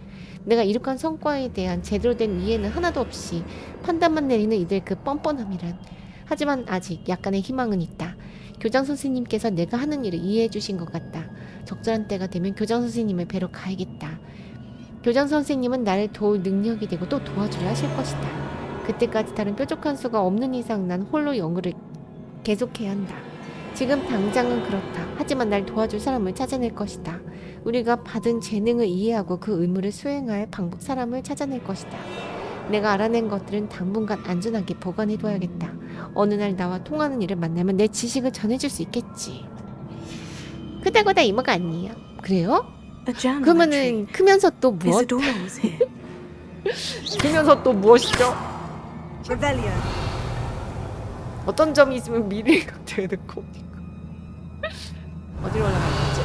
Speaker 1: 내가 이룩한 성과에 대한 제대로 된 이해는 하나도 없이 판단만 내리는 이들 그 뻔뻔함이란. 하지만 아직 약간의 희망은 있다. 교장 선생님께서 내가 하는 일을 이해해 주신 것 같다. 적절한 때가 되면 교장 선생님을 뵈러 가야겠다. 교장 선생님은 나를 도울 능력이 되고 또 도와주려 하실 것이다. 그때까지 다른 뾰족한 수가 없는 이상 난 홀로 영어를 계속해야 한다. 지금 당장은 그렇다. 하지만 날 도와줄 사람을 찾아낼 것이다. 우리가 받은 재능을 이해하고 그 의무를 수행할 사람을 찾아낼 것이다. 내가 알아낸 것들은 당분간 안전하게 보관해둬야겠다. 어느 날 나와 통하는 일을 만나면 내 지식을 전해줄 수 있겠지. 그다고 다 이모가 아니에요. 그래요? 그러면은 크면서 또 무엇? 크면서 또 무엇이죠? 어떤 점이 있으면 미래가 되는 겁니까? 어디로 올라가는 거지?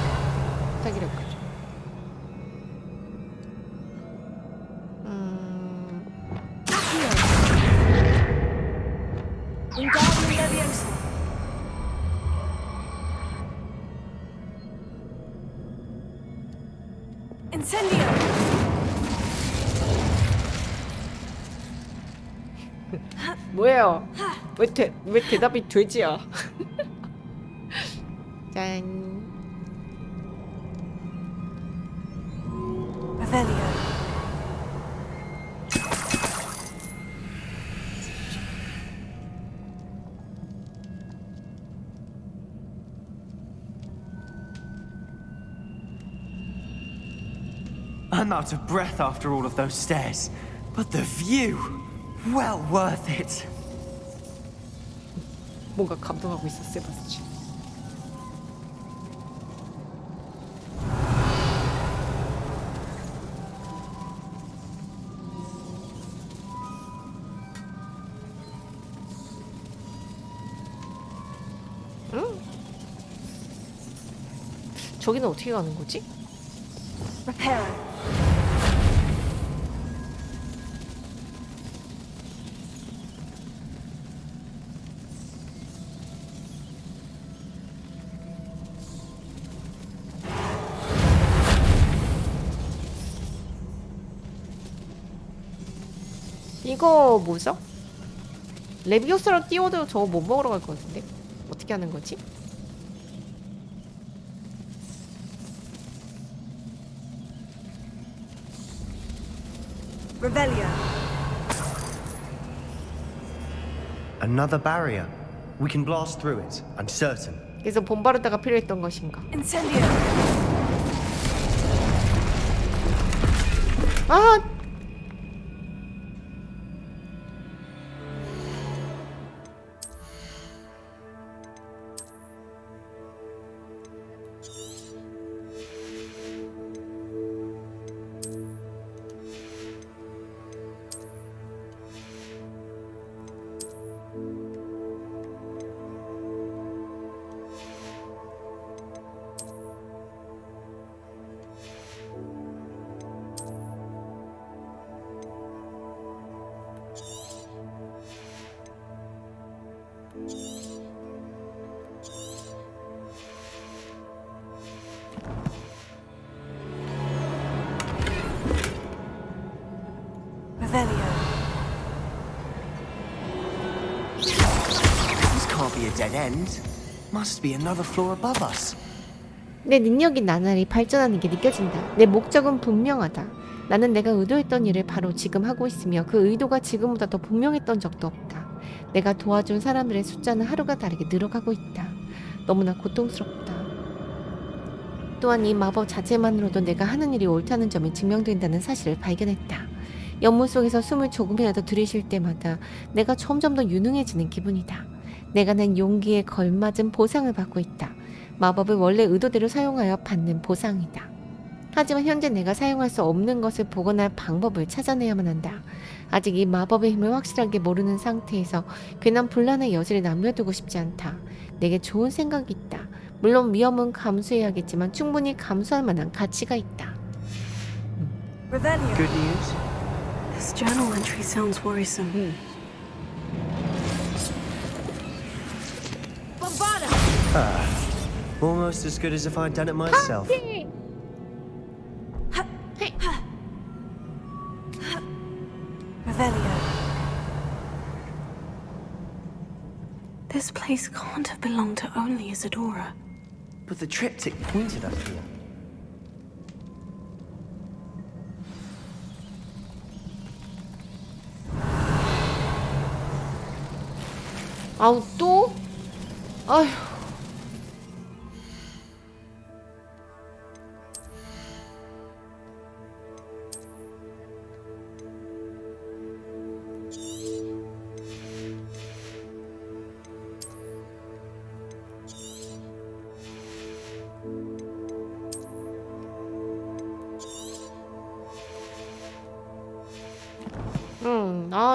Speaker 1: 자기를 가죠. 뭐예요? 왜 대답이 돼지야? 짠.
Speaker 12: I'm out of breath after all of those stairs, but the view, well worth it.
Speaker 1: 뭔가 감동하고 있어, 세바스찬. 응? 저기는 어떻게 가는 거지? 이거 뭐죠? 레비오스랑 띄워도 저거 못 먹으러 갈 것 같은데? 어떻게 하는 거지?
Speaker 7: Another barrier. We can blast through it, I'm certain.
Speaker 1: 그래서 봄바르다가 필요했던 것인가? 아!
Speaker 3: Revelio.
Speaker 7: This can't be a dead end. Must be another floor above us.
Speaker 1: 내 능력이 나날이 발전하는 게 느껴진다. 내 목적은 분명하다. 나는 내가 의도했던 일을 바로 지금 하고 있으며 그 의도가 지금보다 더 분명했던 적도 없다. 내가 도와준 사람들의 숫자는 하루가 다르게 늘어가고 있다. 너무나 고통스럽다. 또한 이 마법 자체만으로도 내가 하는 일이 옳다는 점이 증명된다는 사실을 발견했다. 연못 속에서 숨을 조금이라도 들이쉴 때마다 내가 점점 더 유능해지는 기분이다. 내가 낸 용기에 걸맞은 보상을 받고 있다. 마법을 원래 의도대로 사용하여 받는 보상이다. 하지만 현재 내가 사용할 수 없는 것을 복원할 방법을 찾아내야만 한다. 아직 이 마법의 힘을 확실하게 모르는 상태에서 괜한 분란의 여지를 남겨두고 싶지 않다. 내게 좋은 생각이 있다. 물론 위험은 감수해야겠지만 충분히 감수할 만한 가치가 있다.
Speaker 3: Revelio.
Speaker 7: Good news?
Speaker 3: This journal entry sounds worrisome.
Speaker 7: Almost as good as if I'd done it myself.
Speaker 3: Revelio. This place can't have belonged to only Isadora.
Speaker 7: But the triptych pointed us here.
Speaker 1: 아우 또? 아휴.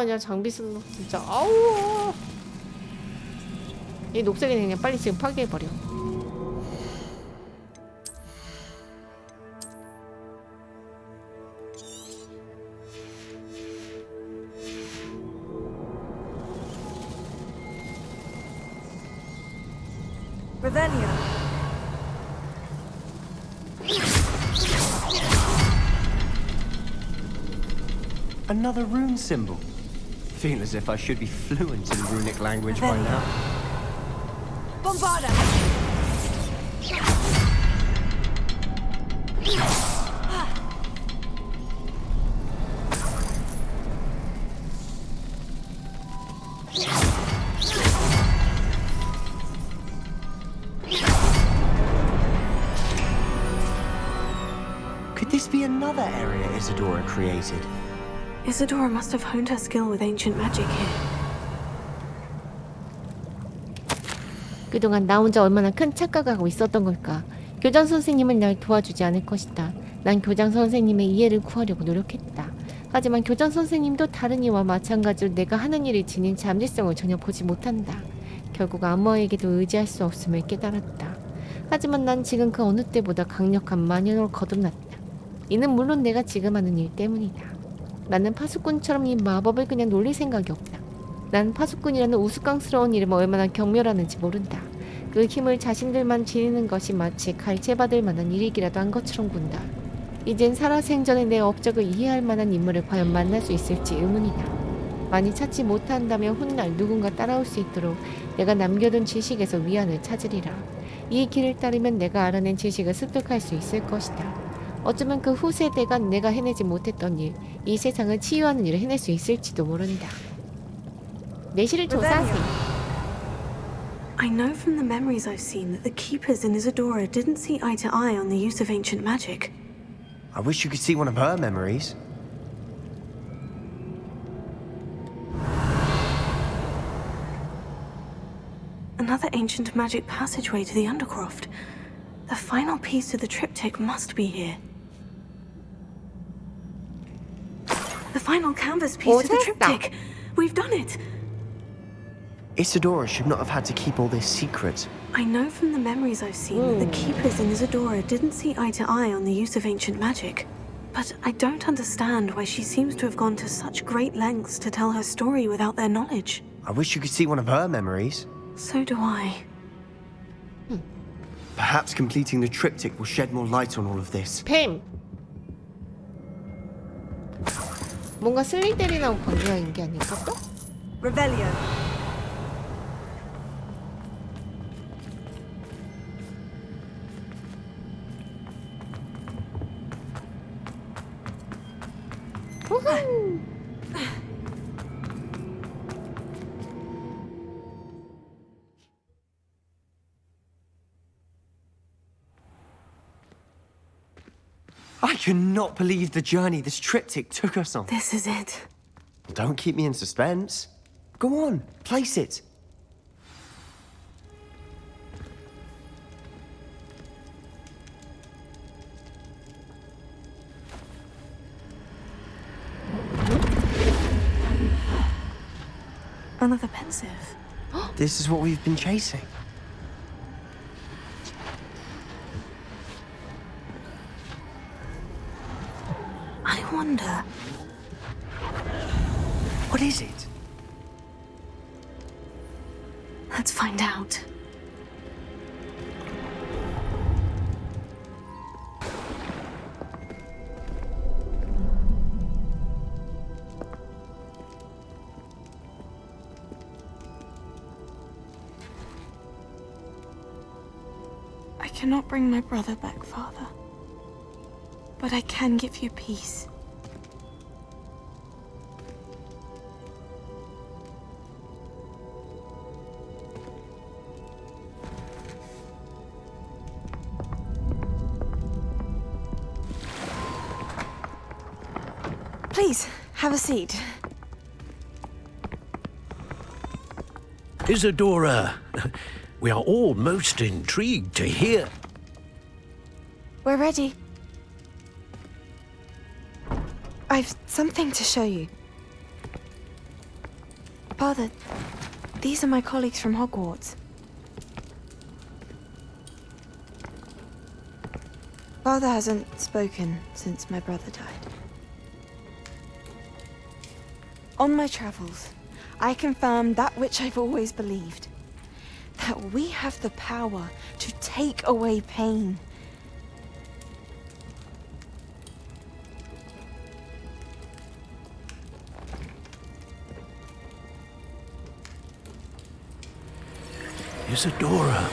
Speaker 1: 그냥 장비 쓰는 거 진짜 아우. 이 녹색이는 그냥 빨리 지금 파괴해버려.
Speaker 3: Revelio.
Speaker 7: Another rune symbol. Feel as if I should be fluent in runic language by now.
Speaker 8: Bombarda!
Speaker 7: Could this be another area Isadora created?
Speaker 3: Isadora must have honed her skill with ancient magic here.
Speaker 1: 그동안 나 혼자 얼마나 큰 착각을 하고 있었던 걸까. 교장 선생님은 날 도와주지 않을 것이다. 난 교장 선생님의 이해를 구하려고 노력했다. 하지만 교장 선생님도 다른 이와 마찬가지로 내가 하는 일이 지닌 잠재성을 전혀 보지 못한다. 결국 아무에게도 의지할 수 없음을 깨달았다. 하지만 난 지금 그 어느 때보다 강력한 만연을 거듭났다. 이는 물론 내가 지금 하는 일 때문이다. 나는 파수꾼처럼 이 마법을 그냥 놀릴 생각이 없다. 난 파수꾼이라는 우스꽝스러운 이름을 얼마나 경멸하는지 모른다. 그 힘을 자신들만 지니는 것이 마치 갈채받을 만한 일이기라도 한 것처럼 군다. 이젠 살아생전에 내 업적을 이해할 만한 인물을 과연 만날 수 있을지 의문이다. 많이 찾지 못한다면 훗날 누군가 따라올 수 있도록 내가 남겨둔 지식에서 위안을 찾으리라. 이 길을 따르면 내가 알아낸 지식을 습득할 수 있을 것이다. 어쩌면 그 후세대가 내가 해내지 못했던 일, 이 세상을 치유하는 일을 해낼 수 있을지도 모른다. 내실을 조사하세요.
Speaker 3: I know from the memories I've seen that the keepers in Isadora didn't see eye to eye on the use of ancient magic.
Speaker 7: I wish you could see one of her memories.
Speaker 3: Another ancient magic passageway to the Undercroft. The final piece to the triptych must be here. The final canvas piece to the triptych. We've done it.
Speaker 7: Isadora should not have had to keep all this secret.
Speaker 3: I know from the memories I've seen that the keepers in Isadora didn't see eye to eye on the use of ancient magic. But I don't understand why she seems to have gone to such great lengths to tell her story without their knowledge.
Speaker 7: I wish you could see one of her memories.
Speaker 3: So do I.
Speaker 7: Perhaps completing the triptych will shed more light on all of this.
Speaker 1: 뱀! 뭔가 슬리데린하고 관계가 있는 게 아닐까 또?
Speaker 3: Revelio.
Speaker 1: 우후.
Speaker 7: I cannot believe the journey this triptych took us on.
Speaker 3: This is it.
Speaker 7: Don't keep me in suspense. Go on, place it.
Speaker 3: Another pensive.
Speaker 7: This is what we've been chasing.
Speaker 3: I wonder.
Speaker 7: What is it?
Speaker 3: Let's find out.
Speaker 6: I cannot bring my brother back, Father. But I can give you peace.
Speaker 3: Please, have a seat.
Speaker 9: Isadora, we are all most intrigued to hear.
Speaker 6: We're ready. I've something to show you. Father, these are my colleagues from Hogwarts. Father hasn't spoken since my brother died. On my travels, I confirmed that which I've always believed. That we have the power to take away pain.
Speaker 9: Isadora.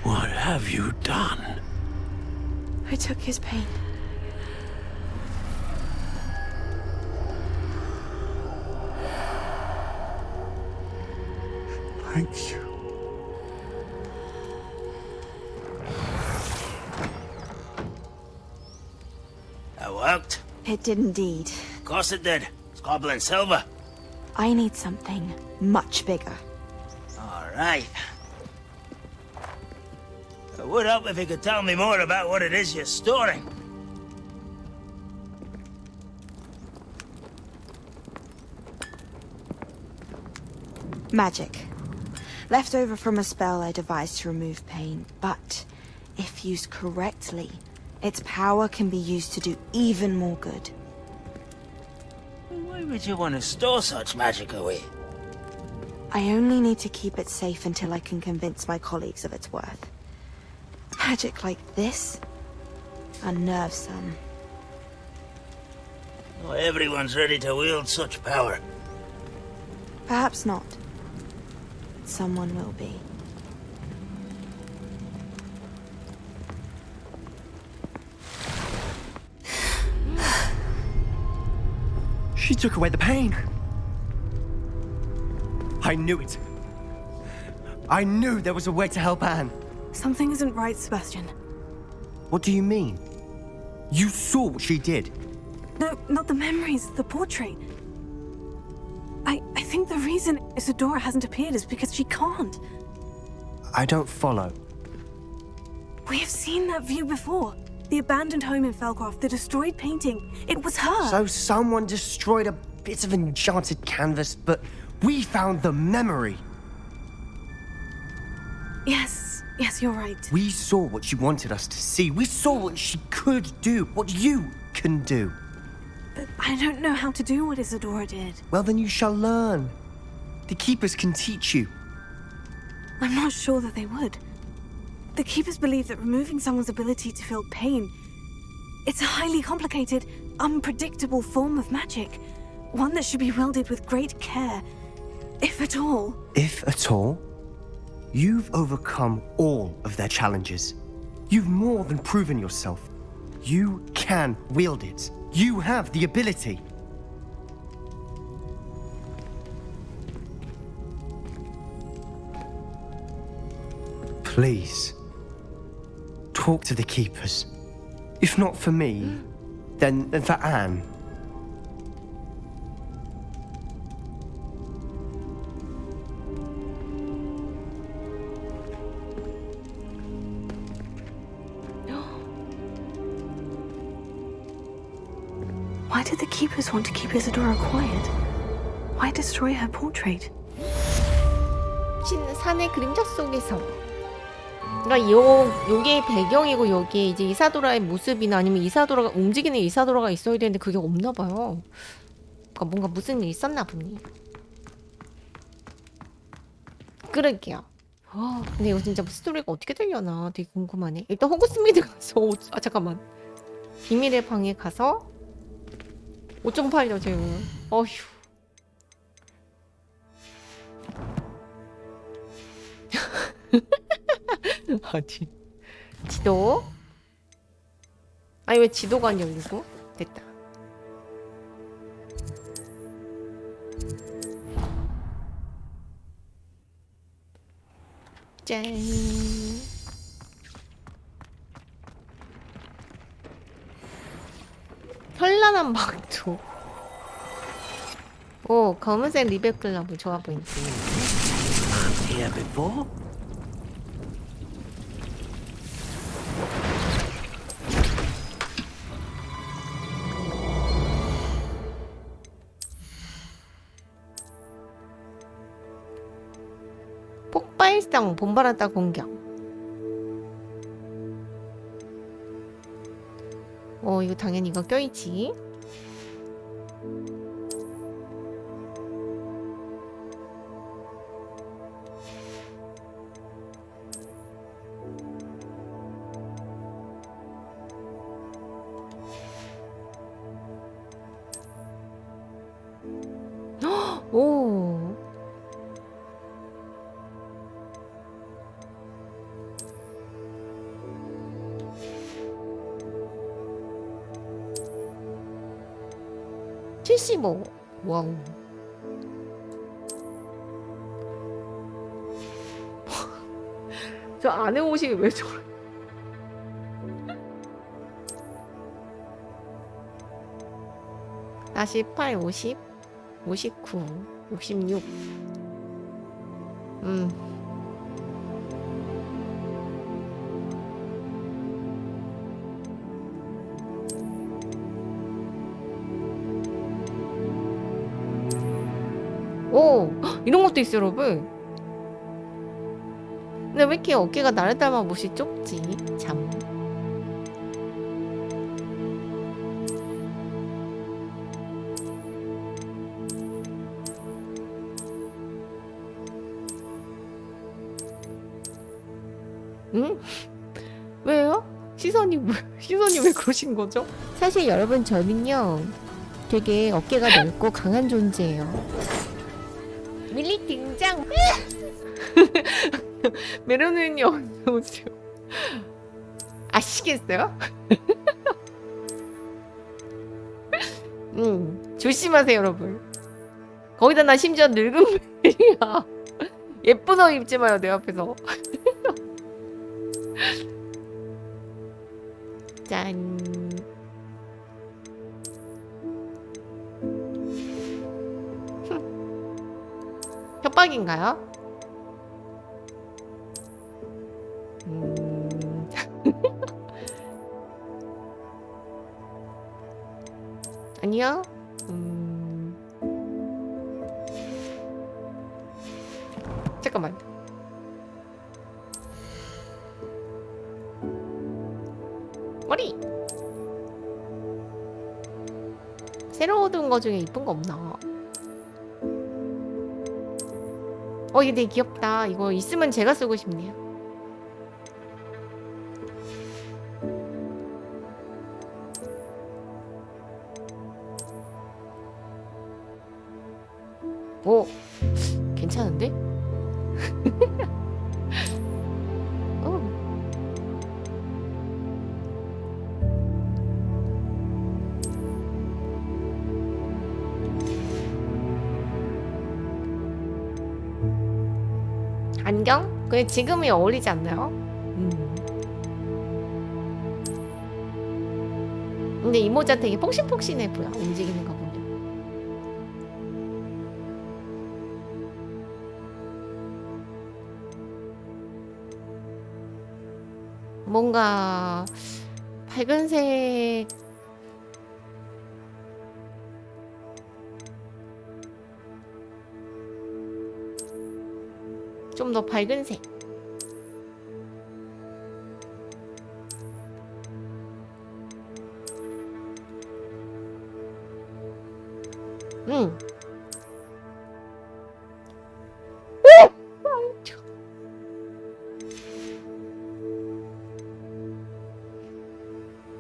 Speaker 9: What have you done?
Speaker 6: I took his pain.
Speaker 10: Thank you.
Speaker 11: That worked?
Speaker 6: It did indeed.
Speaker 11: Of course it did. It's goblin silver.
Speaker 6: I need something much bigger.
Speaker 11: All right. It would help if you could tell me more about what it is you're storing.
Speaker 6: Magic. Left over from a spell I devised to remove pain, but if used correctly, its power can be used to do even more good.
Speaker 11: Why would you want to store such magic away?
Speaker 6: I only need to keep it safe until I can convince my colleagues of its worth. Magic like this unnerves some.
Speaker 11: Not everyone's ready to wield such power.
Speaker 6: Perhaps not. Someone will be.
Speaker 7: She took away the pain. I knew it. I knew there was a way to help Anne.
Speaker 3: Something isn't right, Sebastian.
Speaker 7: What do you mean? You saw what she did.
Speaker 3: No, not the memories, the portrait. I think the reason Isadora hasn't appeared is because she can't.
Speaker 7: I don't follow.
Speaker 3: We have seen that view before. The abandoned home in Felcroft, the destroyed painting. It was her.
Speaker 7: So someone destroyed a bit of enchanted canvas, but we found the memory.
Speaker 3: Yes, you're right.
Speaker 7: We saw what she wanted us to see. We saw what she could do, what you can do.
Speaker 3: But I don't know how to do what Isadora did.
Speaker 7: Well, then you shall learn. The keepers can teach you.
Speaker 3: I'm not sure that they would. The Keepers believe that removing someone's ability to feel pain, it's a highly complicated, unpredictable form of magic. One that should be wielded with great care, if at all.
Speaker 7: If at all? You've overcome all of their challenges. You've more than proven yourself. You can wield it. You have the ability. Please, talk to the keepers. If not for me, then for Anne.
Speaker 3: Why did the Keepers want to keep Isadora quiet? Why destroy her portrait?
Speaker 1: 산의 그림자 속에서. 그러니까 요게 배경이고 여기에 이제 이사도라의 모습이나 아니면 이사도라가 움직이는 이사도라가 있어야 되는데 그게 없나 봐요. 그러니까 뭔가 무슨 일이 있었나 보니. 그러게요. 근데 이거 진짜 스토리가 어떻게 되려나 되게 궁금하네. 일단 호그스미드 가서 잠깐만. 비밀의 방에 가서 옷 좀 팔려 쟤는. 어휴. 아니 지도? 아니 왜 지도가 안 열리고? 됐다. 짠. 현란한 망토. 오, 검은색 리벨 클럽 좋아 보인다.
Speaker 9: Here before?
Speaker 1: 폭발성 본바라다 공격. 이거 당연히 이거 껴있지. 오. (75) 와우. 저 안에 옷이 왜 저래? 나 18, 50, 59, 66. 오, 이런 것도 있어, 여러분. 근데 왜 이렇게 어깨가 나를 닮아 못이 좁지? 참. 응? 왜요? 시선이 왜 그러신 거죠? 사실 여러분 저는요 되게 어깨가 넓고 강한 존재예요. 밀리 등장. 메로는요 어서오세요. 아시겠어요? 조심하세요 여러분. 거기다 나 심지어 늙은 벨이야. 예쁜 옷 입지 마요 내 앞에서. 짠. 협박인가요? 아니요. 잠깐만. 머리. 찍어둔 거 중에 이쁜 거 없나? 이게 되게 귀엽다. 이거 있으면 제가 쓰고 싶네요. 오, 괜찮은데? 안경? 근데 지금이 어울리지 않나요? 근데 이 모자 되게 폭신폭신해 보여. 움직이는 거 보면. 뭔가 밝은색 좀 더 밝은색.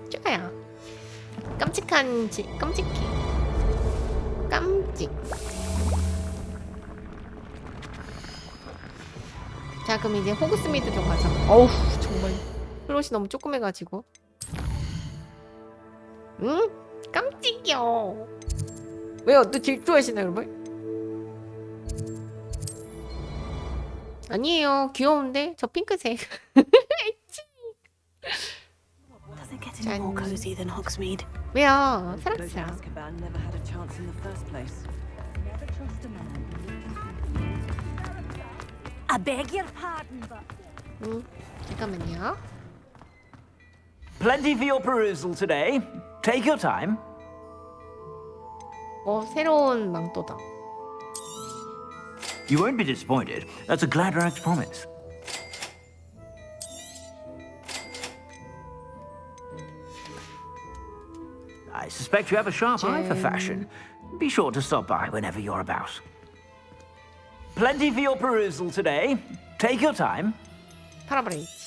Speaker 1: 좋아요. 깜찍해. 깜찍. 자, 그럼 이제 호그스미드 좀 가자. 어우, 정말 플롯이 너무 조그매가지고. 응? 깜찍이요. 왜요? 또 질투하시나요, 여러분? 아니에요. 귀여운데? 저 핑크색.
Speaker 3: Does it get any more cozy than Hogsmeade?
Speaker 1: 왜요? 사랑스러워.
Speaker 8: I beg your pardon, but...
Speaker 1: 잠깐만요.
Speaker 11: Plenty for your perusal today. Take your time.
Speaker 1: 새로운 망토다.
Speaker 11: You won't be disappointed. That's a glad rags promise. I suspect you have a sharp eye for fashion. Be sure to stop by whenever you're about. Plenty for your perusal today. Take your time.
Speaker 1: 팔아버리지.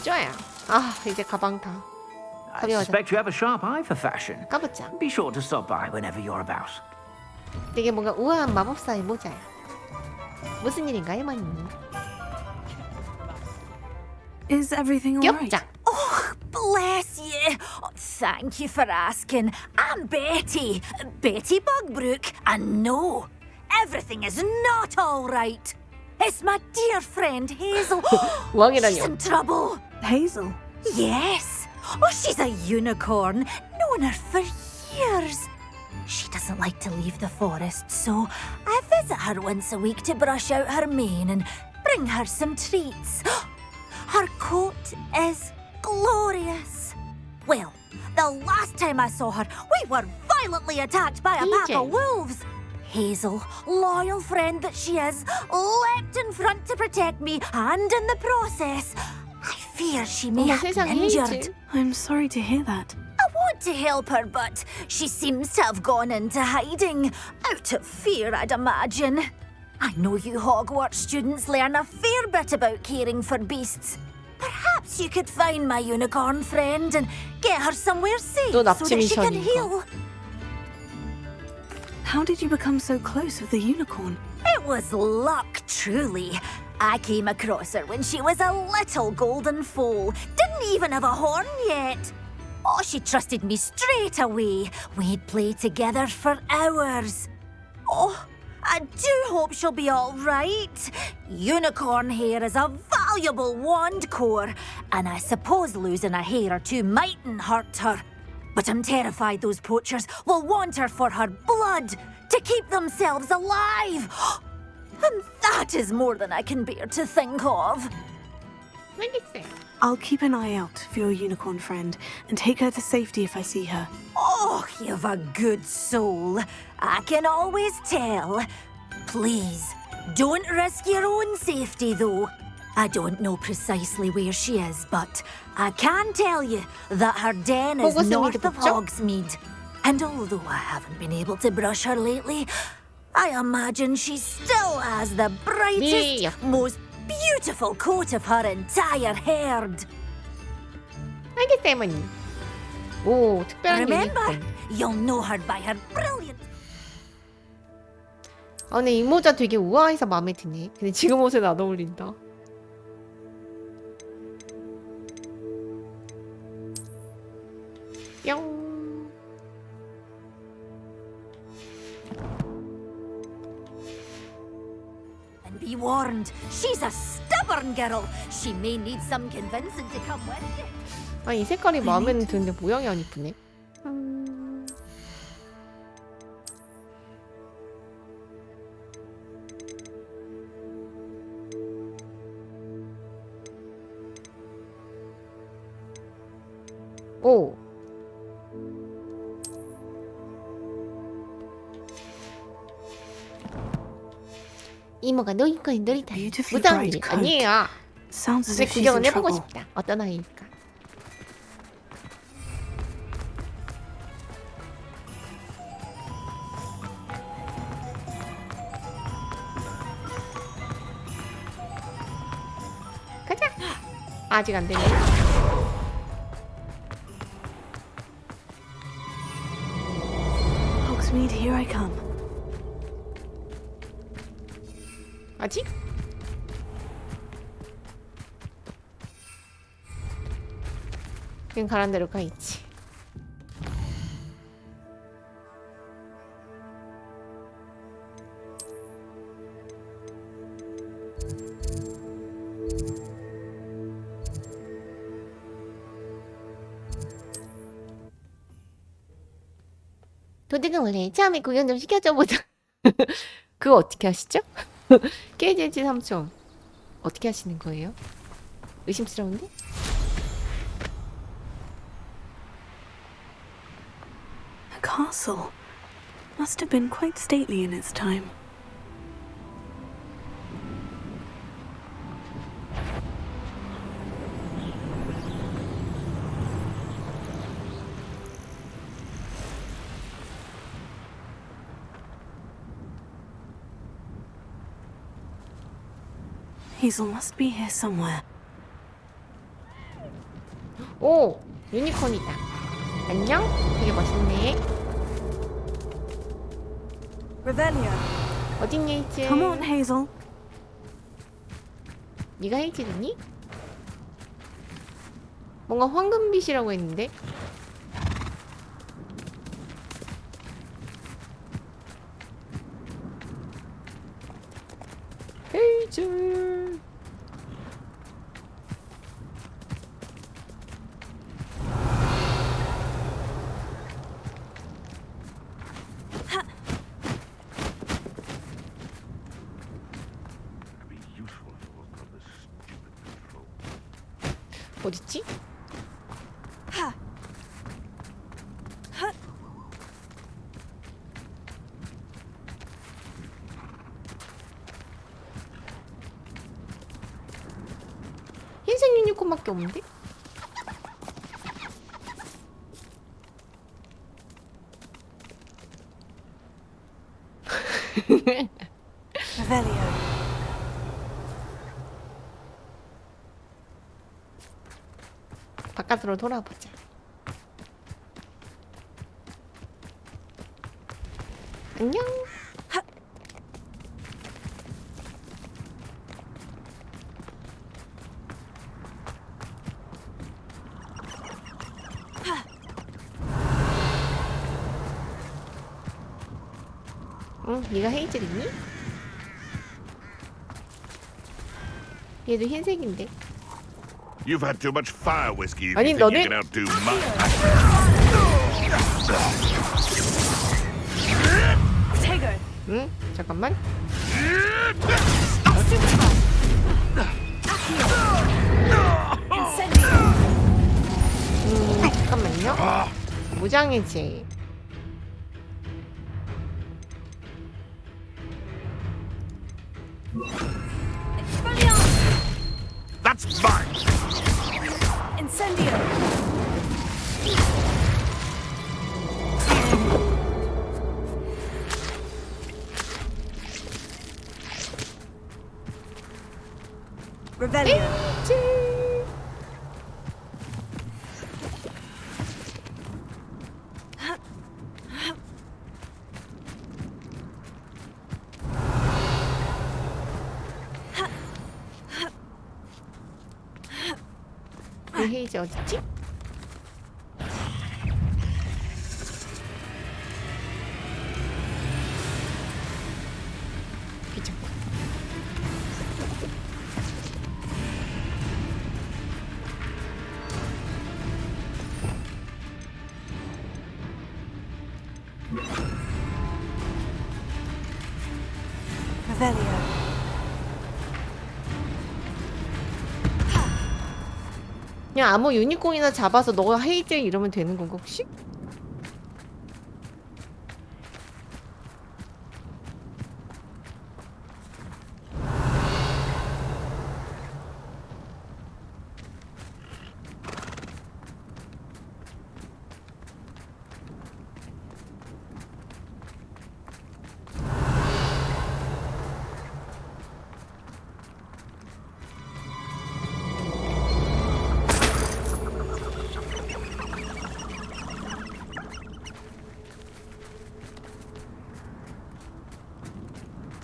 Speaker 1: 좋아요. 이제 가방 다.
Speaker 11: I suspect you have a sharp eye for fashion.
Speaker 1: 까보자.
Speaker 11: Be sure to stop by whenever you're about.
Speaker 1: 되게 뭔가 우아한 마법사의 모자야. 무슨 일인가요, 머니?
Speaker 3: Is everything all right?
Speaker 1: 귀엽자.
Speaker 8: Oh, bless you. Oh, thank you for asking. I'm Betty. Betty Bugbrook. And no, everything is not all right. It's my dear friend Hazel. She's in trouble.
Speaker 3: Hazel?
Speaker 8: Yes. Oh, she's a unicorn. Known her for years. She doesn't like to leave the forest, so I visit her once a week to brush out her mane and bring her some treats. Her coat is glorious. Well, the last time I saw her, we were violently attacked by a pack of wolves. Hazel, loyal friend that she is, leapt in front to protect me, and in the process, I fear she may have been injured.
Speaker 3: I'm sorry to hear that.
Speaker 8: I want to help her, but she seems to have gone into hiding. Out of fear, I'd imagine. I know you Hogwarts students learn a fair bit about caring for beasts. Perhaps you could find my unicorn friend and get her somewhere safe so that she can heal.
Speaker 3: How did you become so close with the unicorn?
Speaker 8: It was luck, truly. I came across her when she was a little golden foal. Didn't even have a horn yet. Oh, she trusted me straight away. We'd play together for hours. Oh, I do hope she'll be all right. Unicorn hair is a valuable wand core, and I suppose losing a hair or two mightn't hurt her. But I'm terrified those poachers will want her for her blood. to keep themselves alive. And that is more than I can bear to think of.
Speaker 1: 알겠어요.
Speaker 3: I'll keep an eye out for your unicorn friend and take her to safety if I see her.
Speaker 8: Oh, you've a good soul. I can always tell. Please, don't risk your own safety, though. I don't know precisely where she is, but I can tell you that her den is
Speaker 1: 호그스미드
Speaker 8: north of
Speaker 1: 북쪽?
Speaker 8: Hogsmeade. And although I haven't been able to brush her lately, I imagine she still has the brightest,
Speaker 1: Yeah.
Speaker 8: most beautiful coat of her entire herd.
Speaker 1: 알겠어요, 어머니. 오, 특별한
Speaker 8: Remember,
Speaker 1: 유니콘.
Speaker 8: you'll know her by her brilliant.
Speaker 1: 아, 근데 이 모자 되게 우아해서 마음에 드네. 근데 지금 옷에는 안 어울린다. 뿅.
Speaker 8: And be warned, she's a stubborn girl. She may need some convincing to come with you.
Speaker 1: 아, 이 색깔이 마음에는 드는데 모양이 안 이쁘네. 오. 이모가 놀이터에 놀이터.
Speaker 3: Beautifully
Speaker 1: 무서운
Speaker 3: bright
Speaker 1: 일
Speaker 3: coat.
Speaker 1: 아니에요.
Speaker 3: Sounds as
Speaker 1: 근데
Speaker 3: if she's in
Speaker 1: 구경은 해보고
Speaker 3: trouble.
Speaker 1: 싶다. 어떤 아이일까? 가자. 아직 안 되네.
Speaker 3: Hogsmeade, here I come.
Speaker 1: 아직? 그냥 가란 대로 가 있지. 도둑은 원래 처음에 구경 좀 시켜줘 보자. 그거 어떻게 하시죠? 깨제지 삼촌 어떻게 하시는 거예요? 의심스러운데?
Speaker 3: A castle. Must have been quite stately in its time. Hazel must be here somewhere.
Speaker 1: 오! 유니콘이다. 안녕? 되게 멋있네.
Speaker 6: Revelio.
Speaker 1: 어딨니 헤이즈?
Speaker 3: Come on, Hazel.
Speaker 1: 네가 헤이즈니? 뭔가 황금빛이라고 했는데? 헤이즈. 어딨지? 흰색 유니콘밖에 없는데?
Speaker 3: Revelio.
Speaker 1: 바깥으로 돌아보자. 안녕. 응, 네가 헤이즐이니? 얘도 흰색인데.
Speaker 10: You've had too much fire whiskey if
Speaker 1: 아니,
Speaker 10: you think
Speaker 1: 너네-
Speaker 10: you can outdo mine.
Speaker 6: Tego.
Speaker 1: 응? 잠깐만. 잠깐만요. 무장해제.
Speaker 10: That's mine.
Speaker 1: 그 헤이즈 어딨지? 귀찮고.
Speaker 3: Revelio.
Speaker 1: 그냥 아무 유니콘이나 잡아서 너가 헤이즈 이러면 되는 건가 혹시?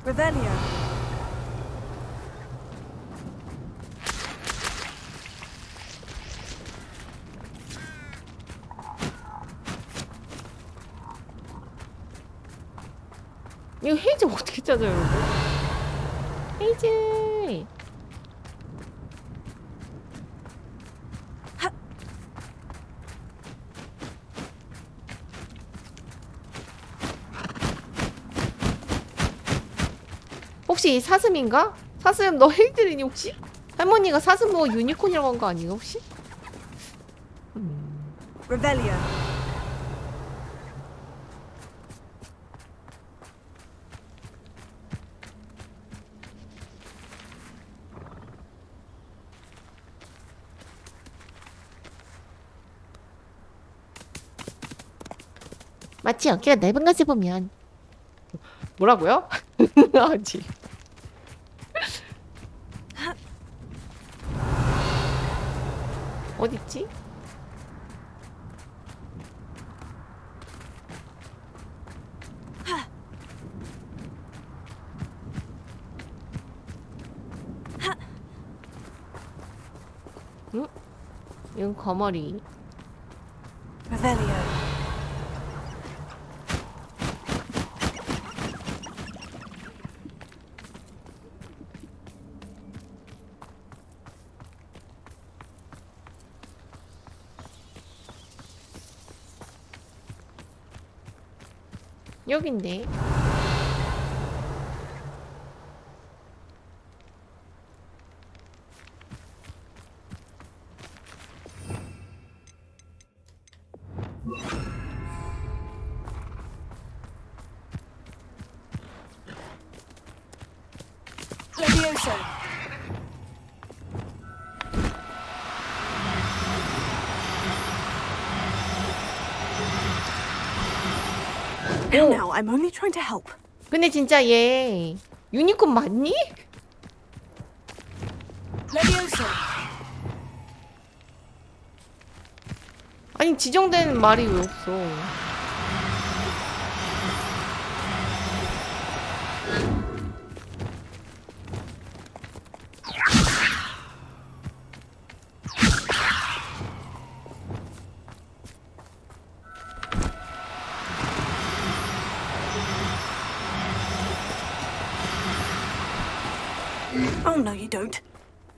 Speaker 3: Revelio.
Speaker 1: 이거 헤이즈 어떻게 찾아요, 여러분? 헤이즈. 혹시 사슴인가? 사슴 너 헤이즈리니 혹시? 할머니가 사슴 보고 유니콘이라고 한 거 아니에요 혹시?
Speaker 3: Revelio.
Speaker 1: 마치 어깨가 넓은 것을 보면 뭐라고요? 아지. 어딨지? 응? 이건 거머리.
Speaker 3: Revelio.
Speaker 1: 여긴데.
Speaker 3: Levioso. Now, I'm only trying to help.
Speaker 1: 근데 진짜 얘 유니콘 맞니?
Speaker 3: Levioso.
Speaker 1: 아니 지정된 말이 왜 없어?
Speaker 3: Oh no, you don't.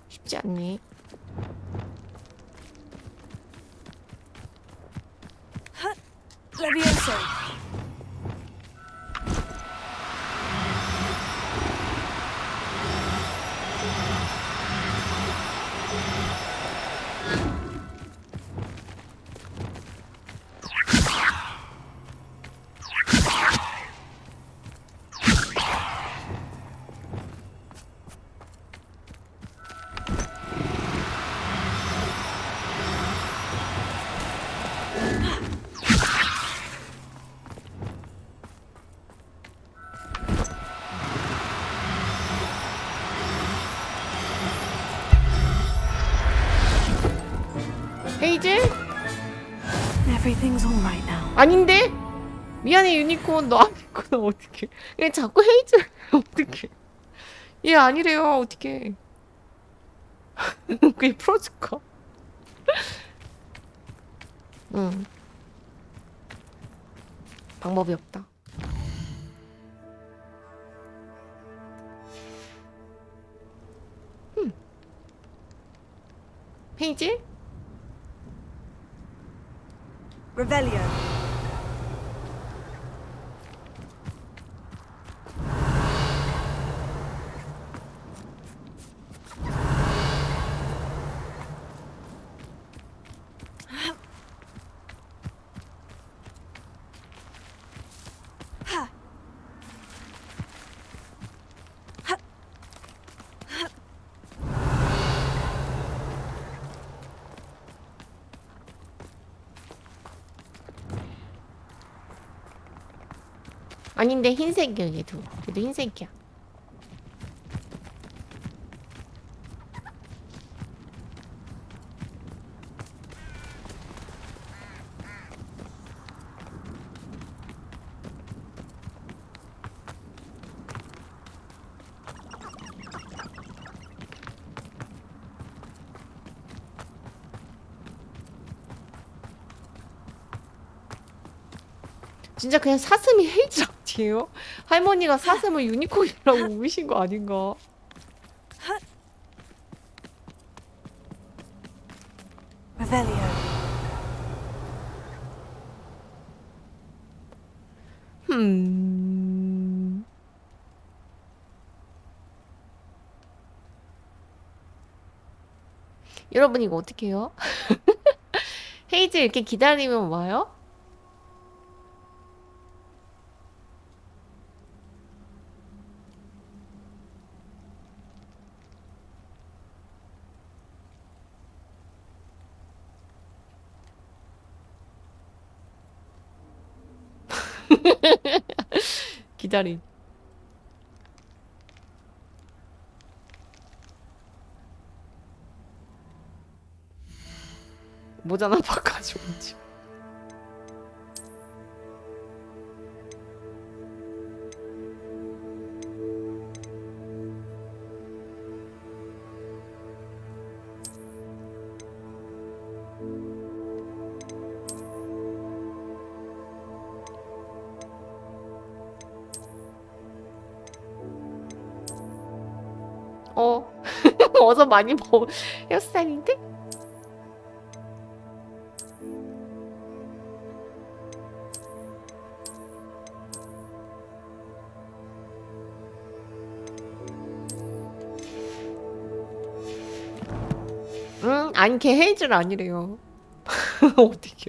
Speaker 1: 쉽지 않니?
Speaker 3: Levioso.
Speaker 1: 헤이즐?
Speaker 3: Everything's all right now.
Speaker 1: 아닌데? 미안해 유니콘 너 아니구나. 어떡해. 얘 자꾸 헤이즐 어떡해. 얘 아니래요. 어떡해. 그게 풀어줄까? 응. 방법이 없다. 헤이즐?
Speaker 6: Revelio.
Speaker 1: 아닌데 흰색이야 얘도. 얘도 흰색이야. 진짜 그냥 사슴이 헤이즐 아니에요? 할머니가 사슴을 유니콘이라고 우기신 거 아닌가?
Speaker 3: Revelio.
Speaker 1: 여러분 이거 어떻게 해요? 헤이즐 이렇게 기다리면 와요? 기다림. 모자나 바꿔줘. 어서 많이 보 헤어스타일인데? 아니 걔 헤이즐 아니래요. 어떡해.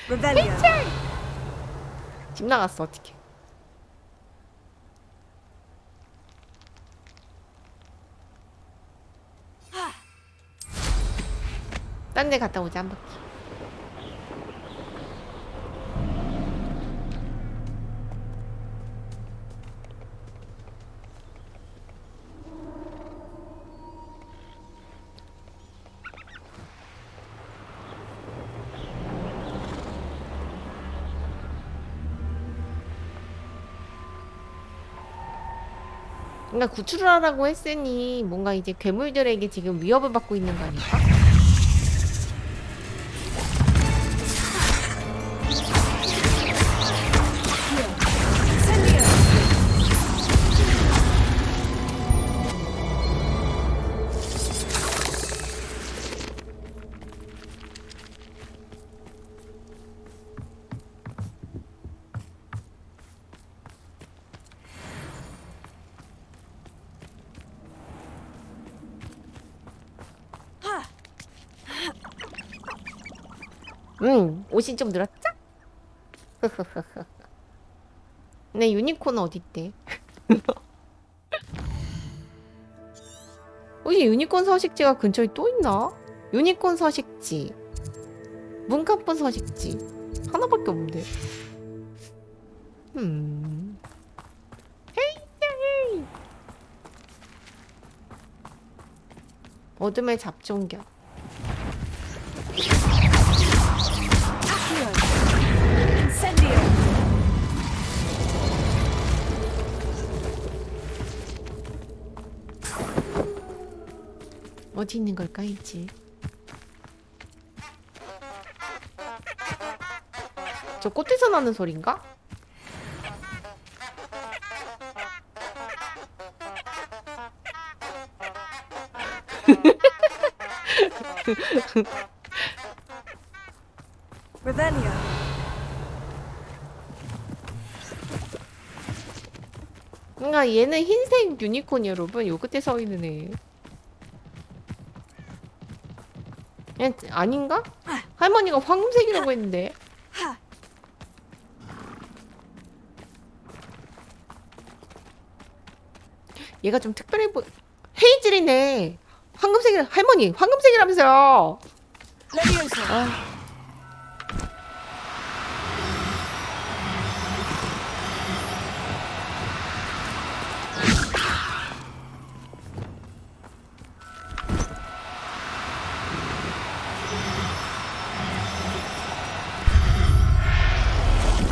Speaker 1: 헤이즐! 집 나갔어 어떡해. 딴 데 갔다 오자 한 바퀴. 뭔가 구출을 하라고 했으니 뭔가 이제 괴물들에게 지금 위협을 받고 있는 거 아닐까? 옷이 좀 늘었죠? 네, 유니콘은 어딨대? 혹시 유니콘 서식지가 근처에 또 있나? 유니콘 서식지, 문카폰 서식지 하나밖에 없는데. 헤이! 어둠의 잡종견. 어디 있는 걸까 있지? 저 꽃에서 나는 소린가?
Speaker 6: Revelio.
Speaker 1: 뭔가 얘는 흰색 유니콘이 여러분. 요 끝에 서 있는 애. 얘 아닌가? 할머니가 황금색이라고 했는데. 얘가 좀 특별해 보. 헤이즐이네. 황금색이 할머니 황금색이라면서요. 아.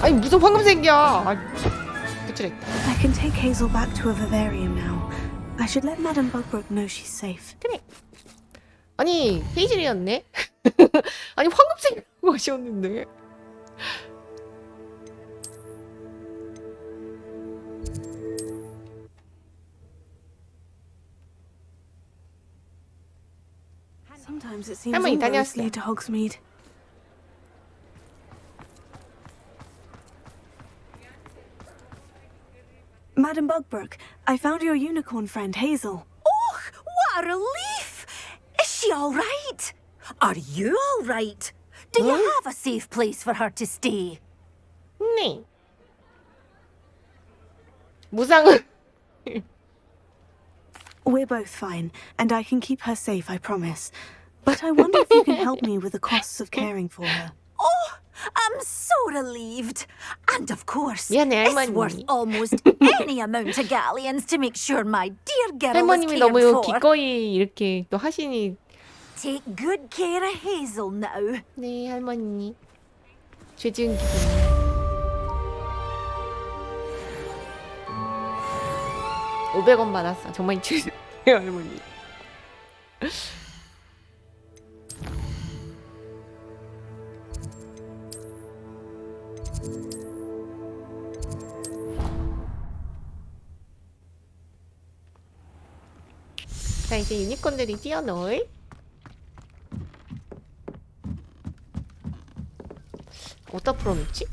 Speaker 1: 아니 무슨 황금색이야. 아, 그치래.
Speaker 3: I can take Hazel back to a vivarium now. I should let Madame Bugbrook know she's safe.
Speaker 1: 그래. 아니 헤이즐이었네. 아니 황금색 맛이었는데.
Speaker 3: Sometimes it seems
Speaker 1: 할머니
Speaker 3: all roads
Speaker 1: 다녀왔어요.
Speaker 3: lead to Hogsmeade. Madame Bugbrook, I found your unicorn friend Hazel.
Speaker 8: Oh, what a relief! Is she all right? Are you all right? Do you have a safe place for her to stay?
Speaker 1: 네. 무상은.
Speaker 3: We're both fine, and I can keep her safe, I promise. But I wonder if you can help me with the costs of caring for her.
Speaker 8: Oh, I'm so relieved. And of course,
Speaker 1: 미안해,
Speaker 8: it's
Speaker 1: 할머니.
Speaker 8: worth almost any amount of galleons to make sure my dear girl is
Speaker 1: 할머님이
Speaker 8: cared
Speaker 1: 너무
Speaker 8: for.
Speaker 1: 기꺼이 이렇게 또 하시니.
Speaker 8: Take good care of Hazel now.
Speaker 1: 네 할머니. 죄 지은 기분. 500원 받았어. 정말 죄송해요 할머니. 자 이제 유니콘들이 뛰어놀. 어디다 풀어놓지?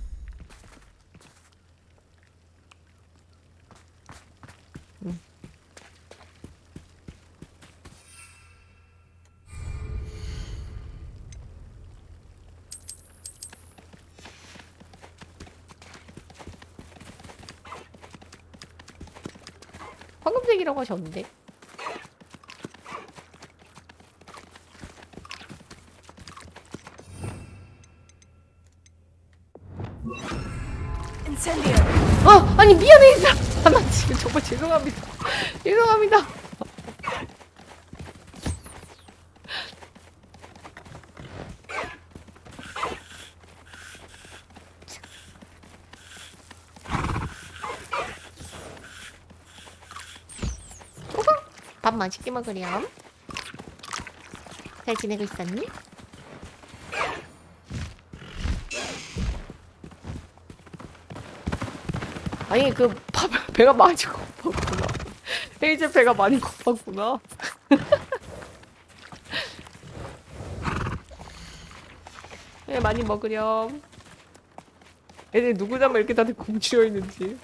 Speaker 1: 황금색이라고 하셨는데. 아니 미안해 나 지금 정말 죄송합니다. 죄송합니다. 밥 맛있게 먹으렴. 잘 지내고 있었니? 아니 그 배가 많이 고팠구나. 헤이즐 배가 많이 고팠구나. 네, 많이 먹으렴. 애들 누구 잡아 이렇게 다들 굶주려 있는지.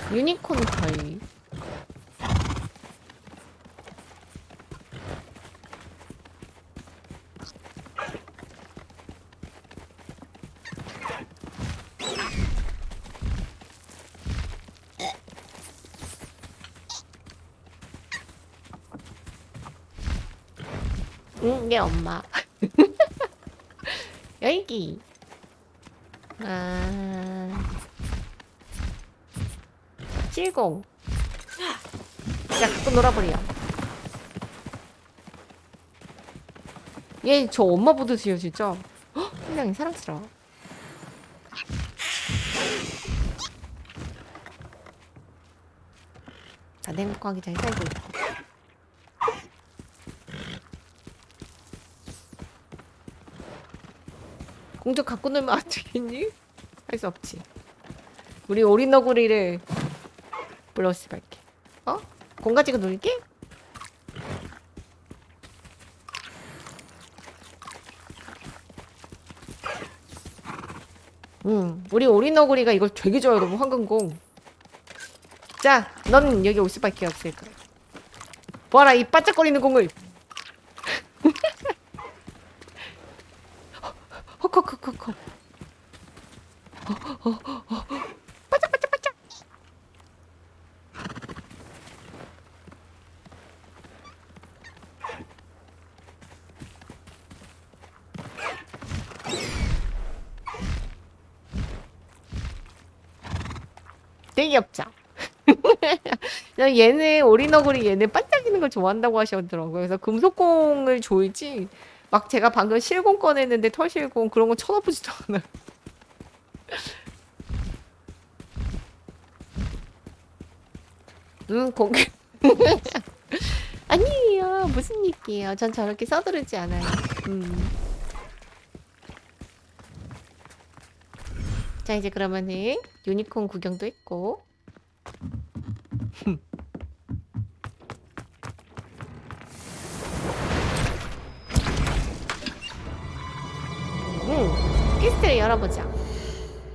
Speaker 1: 유니콘 가이. 응, 얘 엄마. 여기. 아. 70. 야, 갖고 놀아버려. 얘 저 엄마 보듯이요, 진짜. 헉, 굉장히 사랑스러워. 나 행복하게 잘 살고 있고. 공주 갖고 놀면 안 되겠니? 할 수 없지. 우리 오리너구리를 불러올 갈게. 어? 공 가지고 놀게? 우리 오리너구리가 이걸 되게 좋아해, 여러분. 황금공. 자, 넌 여기 올 수밖에 없을 거야. 보아라, 이 반짝거리는 공을. 헉헉헉헉헉. 반짝반짝반짝. 되게 귀엽죠? 얘네 오리너구리 얘네 반짝이는 걸 좋아한다고 하시더라고요. 그래서 금속공을 줘야지. 막 제가 방금 실공 꺼냈는데 털실공 그런 거 쳐다보지도 않아요. 거기 아니에요. 무슨 얘기예요. 전 저렇게 서두르지 않아요. 자, 이제 그러면은 유니콘 구경도 했고. 퀘스트를 열어보자.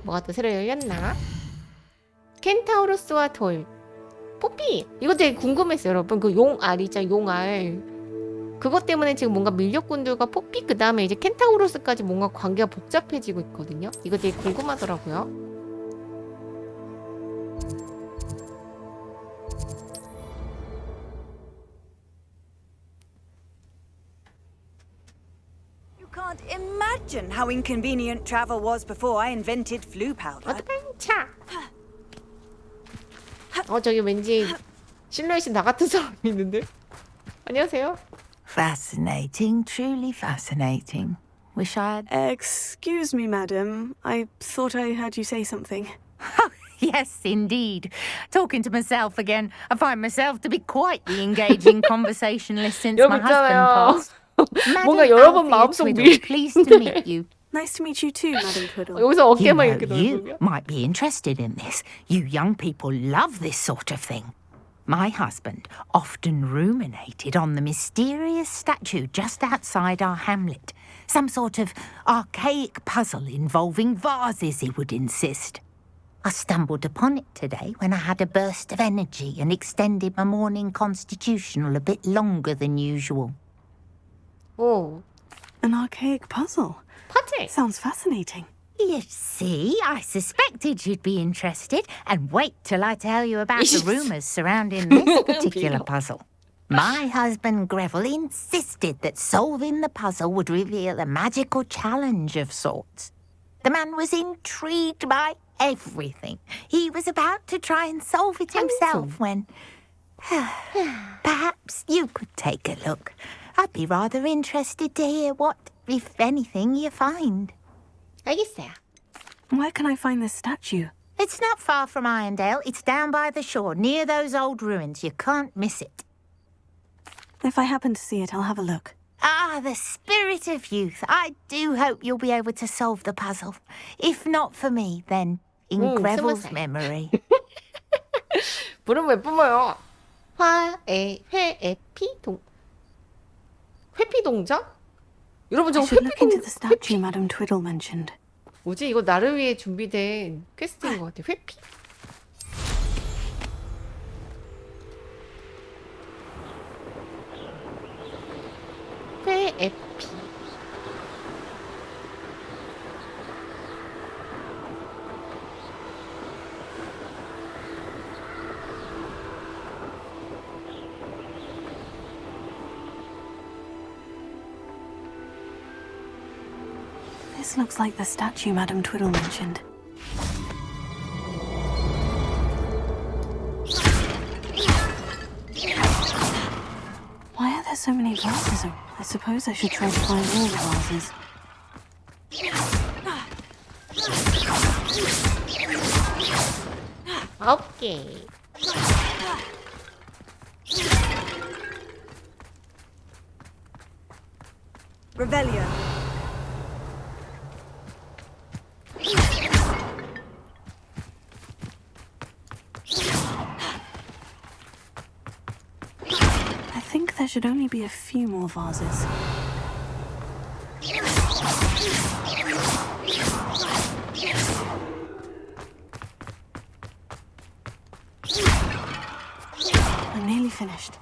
Speaker 1: 뭐가 또 새로 열렸나? 켄타우로스와 돌. 뽀삐! 이거 되게 궁금했어요, 여러분. 그 용알 있잖아, 용알. 그것 때문에 지금 뭔가 밀렵꾼들과 뽀삐 그 다음에 이제 켄타우로스까지 뭔가 관계가 복잡해지고 있거든요. 이거 되게 궁금하더라고요.
Speaker 13: Can't imagine how inconvenient travel was before I invented flu powder.
Speaker 1: 차. 저기 왠지 실루엣이 나 같은 사람이 있는데. 안녕하세요.
Speaker 14: Fascinating, truly fascinating. Wish I had...
Speaker 3: Excuse me, madam. I thought I heard you say something.
Speaker 14: Yes, indeed. Talking to myself again. I find myself to be quite the engaging conversationalist since my husband passed.
Speaker 1: 뭔가 여러분 마음속 미래.
Speaker 14: Pleased to meet you.
Speaker 3: Nice to meet you too, Madam Twiddle.
Speaker 1: 여기서
Speaker 14: You
Speaker 1: 어깨만
Speaker 14: know,
Speaker 1: 이렇게
Speaker 14: you
Speaker 1: 넓으면.
Speaker 14: might be interested in this. You young people love this sort of thing. My husband often ruminated on the mysterious statue just outside our hamlet. Some sort of archaic puzzle involving vases, he would insist. I stumbled upon it today when I had a burst of energy and extended my morning constitutional a bit longer than usual.
Speaker 1: 오.
Speaker 3: An archaic puzzle.
Speaker 1: 파티.
Speaker 3: Sounds fascinating.
Speaker 14: You see, I suspected you'd be interested, and wait till I tell you about the rumours surrounding this particular puzzle. My husband Greville insisted that solving the puzzle would reveal a magical challenge of sorts. The man was intrigued by everything. He was about to try and solve it himself when... Perhaps you could take a look. I'd be rather interested to hear what, if anything, you find.
Speaker 1: 알겠어요.
Speaker 3: Where can I find this statue?
Speaker 14: It's not far from Irondale. It's down by the shore, near those old ruins. You can't miss it.
Speaker 3: If I happen to see it, I'll have a look.
Speaker 14: Ah, the spirit of youth. I do hope you'll be able to solve the puzzle. If not for me, then in Greville's memory.
Speaker 1: 부르면 왜 뿜어요? 회피 동작? 여러분
Speaker 3: I
Speaker 1: 저
Speaker 3: should look into
Speaker 1: 회피
Speaker 3: the statue Madam Twiddle mentioned.
Speaker 1: 뭐지? 이거 나를 위해 준비된 퀘스트인 것 같아. 회피? 회피.
Speaker 3: This looks like the statue Madame Twiddle mentioned. Why are there so many vases? I suppose I should try to find all the vases.
Speaker 1: 오케이.
Speaker 13: Revelio.
Speaker 3: I think there should only be a few more vases. I'm nearly finished.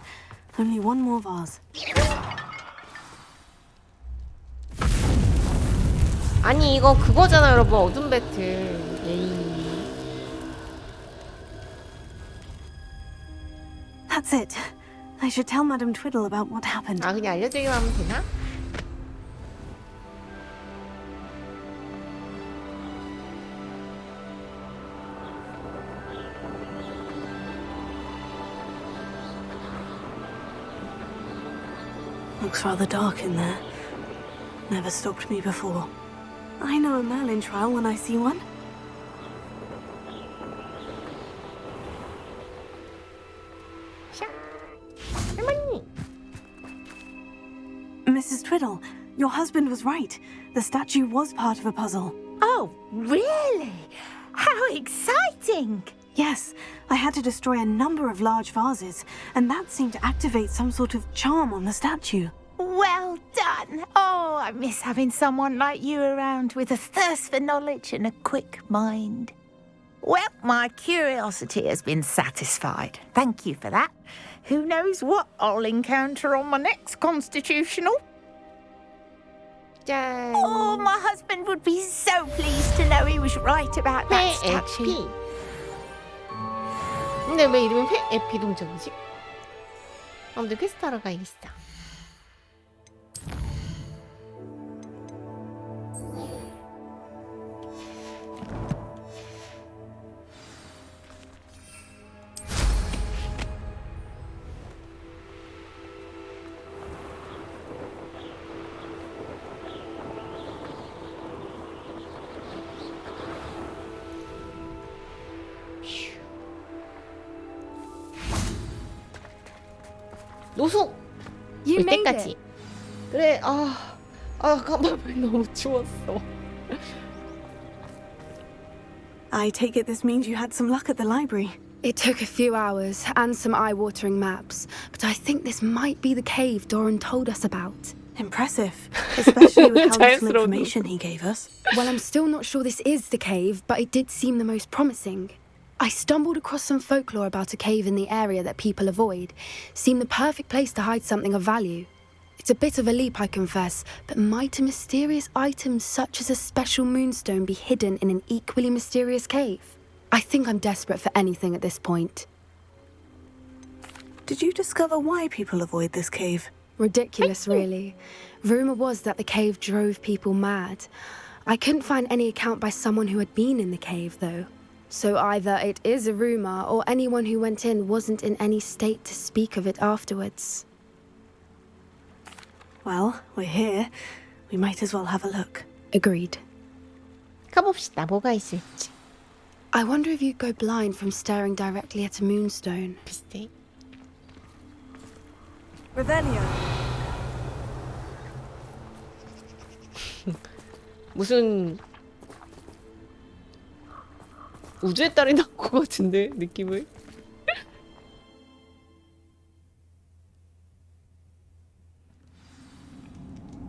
Speaker 3: Only one more vase.
Speaker 1: 아니 이거 그거잖아 여러분. 어둠 배틀. 예이.
Speaker 3: That's it. I should tell Madame Twiddle about what happened.
Speaker 1: 아 그냥 알려드리기만 하면 되나?
Speaker 3: Looks rather dark in there. Never stopped me before. I know a Merlin trial when I see one.
Speaker 1: 할머니.
Speaker 3: Mrs. Twiddle, your husband was right. The statue was part of a puzzle.
Speaker 14: Oh, really? How exciting!
Speaker 3: Yes, I had to destroy a number of large vases, and that seemed to activate some sort of charm on the statue.
Speaker 14: Well done. Oh, I miss having someone like you around with a thirst for knowledge and a quick mind. Well, my curiosity has been satisfied. Thank you for that. Who knows what I'll encounter on my next constitutional?
Speaker 1: 짠.
Speaker 14: Oh, my husband would be so pleased to know he was right about that statue.
Speaker 1: 근데 왜 이름이 에피 동전이지? 아무튼 퀘스트 하러 가야겠어. 노숙 올 때까지. 그래. 간밤에 너무 추웠어.
Speaker 3: I take it this means you had some luck at the library.
Speaker 15: It took a few hours and some eye-watering maps, but I think this might be the cave Doran told us about.
Speaker 3: Impressive, especially with how little information he gave us.
Speaker 15: Well, I'm still not sure this is the cave, but it did seem the most promising. I stumbled across some folklore about a cave in the area that people avoid. Seemed the perfect place to hide something of value. It's a bit of a leap, I confess, but might a mysterious item such as a special moonstone be hidden in an equally mysterious cave? I think I'm desperate for anything at this point.
Speaker 3: Did you discover why people avoid this cave?
Speaker 15: Ridiculous, really. Rumour was that the cave drove people mad. I couldn't find any account by someone who had been in the cave, though. So either it is a rumour or anyone who went in wasn't in any state to speak of it afterwards.
Speaker 3: Well, we're here. We might as well have a look.
Speaker 15: Agreed.
Speaker 1: 가봅시다. 뭐가 있을지.
Speaker 15: I wonder if you'd go blind from staring directly at a moonstone.
Speaker 1: 비슷해.
Speaker 13: Revelio.
Speaker 1: 무슨 우주의 딸이 나온 것 같은데 느낌을.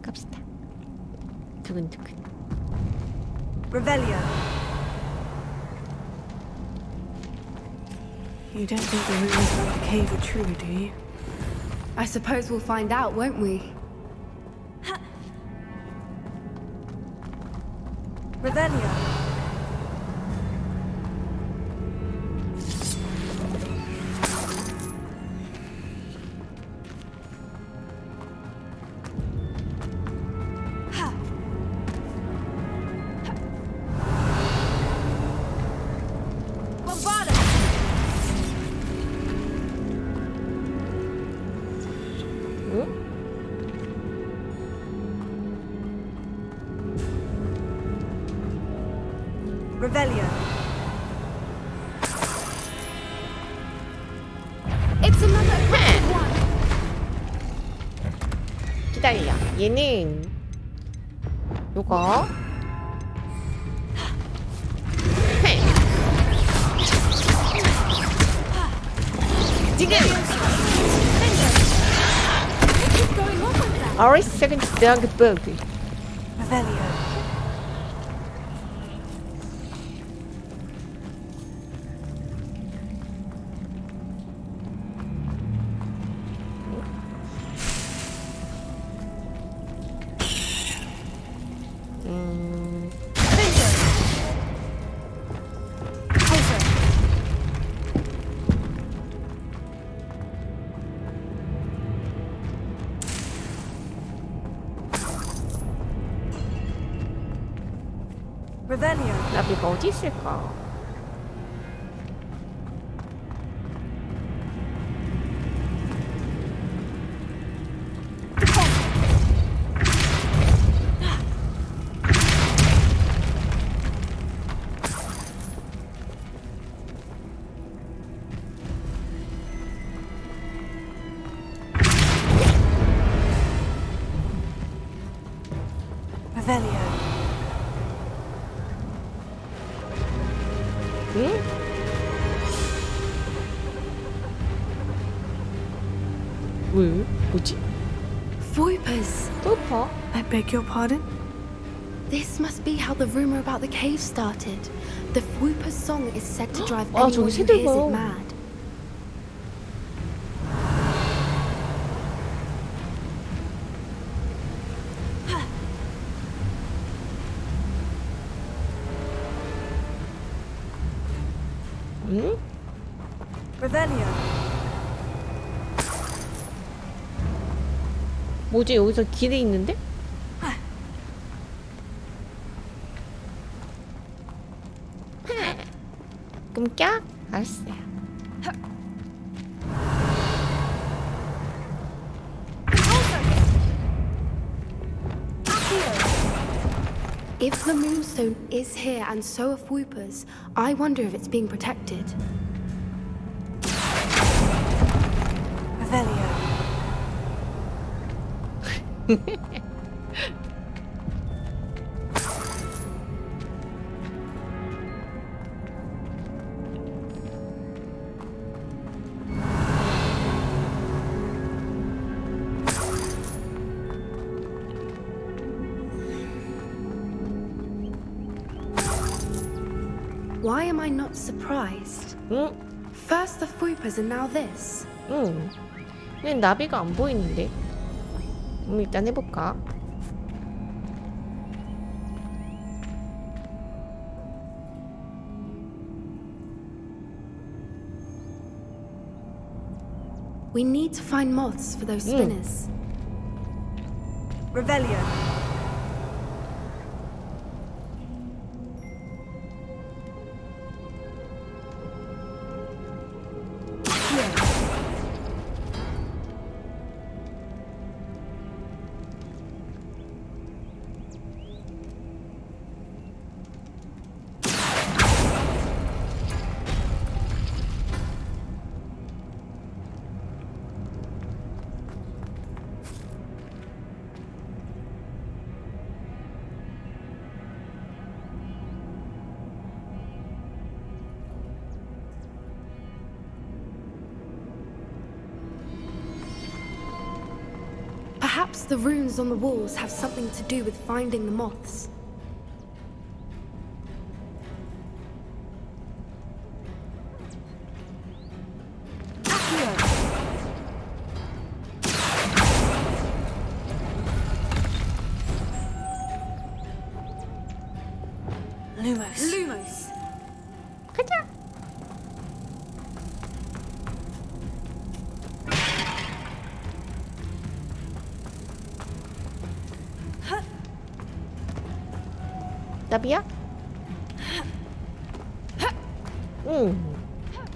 Speaker 1: 갑시다. 두근두근.
Speaker 13: Revelio.
Speaker 3: You don't think the rumors about the cave are true, do you?
Speaker 15: I suppose we'll find out, won't we?
Speaker 13: Revelio. Revelio.
Speaker 15: It's another aggressive one.
Speaker 1: 기다려. 얘는 요거. 헤. 지금. 어리석은 드러그 버그.
Speaker 13: Revelio. Revelio.
Speaker 1: 나비가 어디 있을까?
Speaker 13: Revelio.
Speaker 1: 응? 왜? 뭐지?
Speaker 15: Voipers.
Speaker 1: 뽀퍼?
Speaker 3: I beg your pardon?
Speaker 15: This must be how the rumor about the cave started. The Voipers song is said to drive
Speaker 1: 아,
Speaker 15: anyone
Speaker 1: 저기
Speaker 15: who
Speaker 1: 새들
Speaker 15: hears
Speaker 1: 봐.
Speaker 15: it mad.
Speaker 1: 응?
Speaker 13: Revelio.
Speaker 1: 뭐지? 여기서 길이 있는데? 끔깍? 알았어요.
Speaker 15: If the moonstone is here and so are Voipers, I wonder if it's being protected.
Speaker 13: Revelio.
Speaker 15: Why am I not surprised?
Speaker 1: 응?
Speaker 15: First the Voipers and now this.
Speaker 1: 응. 근데 나비가 안 보이는데? 일단 해볼까?
Speaker 15: We need to find moths for those spinners.
Speaker 13: Revelio.
Speaker 15: Perhaps the runes on the walls have something to do with finding the moths.
Speaker 13: Lumos.
Speaker 15: Lumos.
Speaker 1: 가자. 나비야?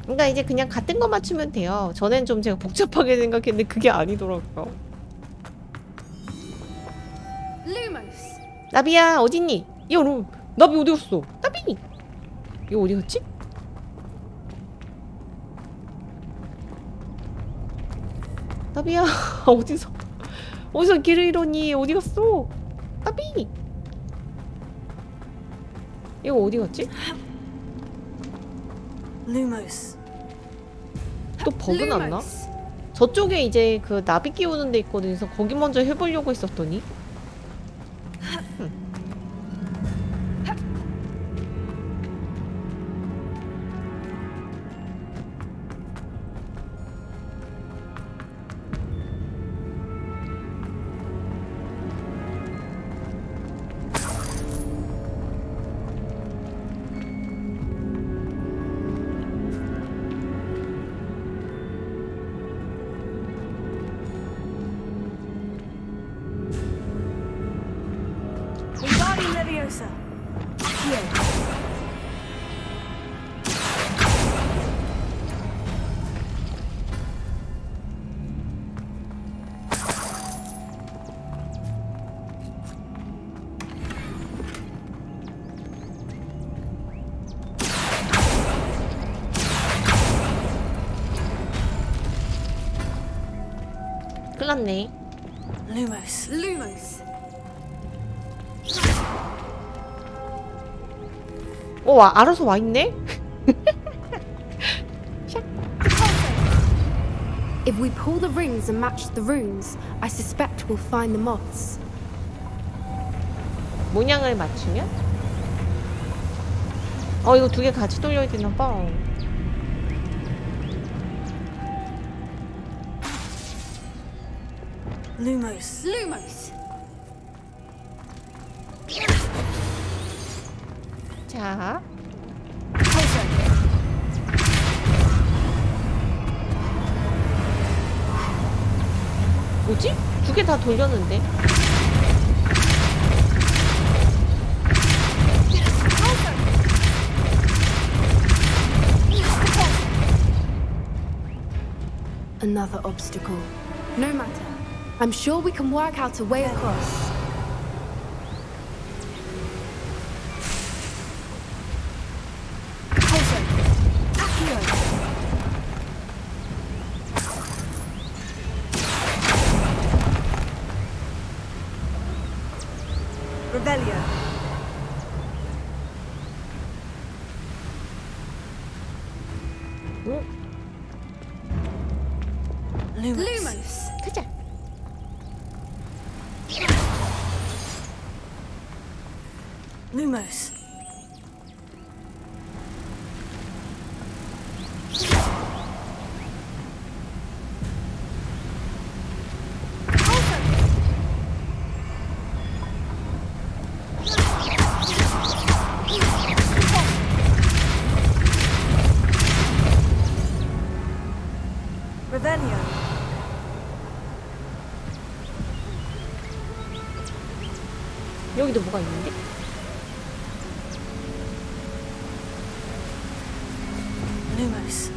Speaker 1: 그러니까 이제 그냥 같은 거 맞추면 돼요. 전엔 좀 제가 복잡하게 생각했는데 그게 아니더라고요.
Speaker 15: Lumos.
Speaker 1: 나비야 어딨니? 야, 너 나비 어디 갔어? 나비. 이거 어디 갔지? 나비야 어디서 길을 잃었니? 어디 갔어? 나비! 이거 어디 갔지?
Speaker 3: Lumos.
Speaker 1: 또 버그 났나? 저쪽에 이제 그 나비 끼우는 데 있거든. 그래서 거기 먼저 해보려고 했었더니
Speaker 3: Wingardium Leviosa. Accio.
Speaker 1: 큰일났네.
Speaker 3: Lumos. Lumos.
Speaker 1: 알아서 와있네?
Speaker 15: If we pull the rings and match the runes, I suspect we'll find the moths.
Speaker 1: 모양을 맞추면? 이거 두 개 같이 돌려야 되나봐.
Speaker 3: Lumos.
Speaker 15: Lumos!
Speaker 1: 자. 뭐지? 두 개 다 돌렸는데?
Speaker 15: Another obstacle. No matter. I'm sure we can work out a way across.
Speaker 3: Revelio.
Speaker 15: Lumos!
Speaker 1: 가자.
Speaker 3: Lumos. Revelio.
Speaker 1: 여기도 뭐가 있는데?
Speaker 3: Lumos.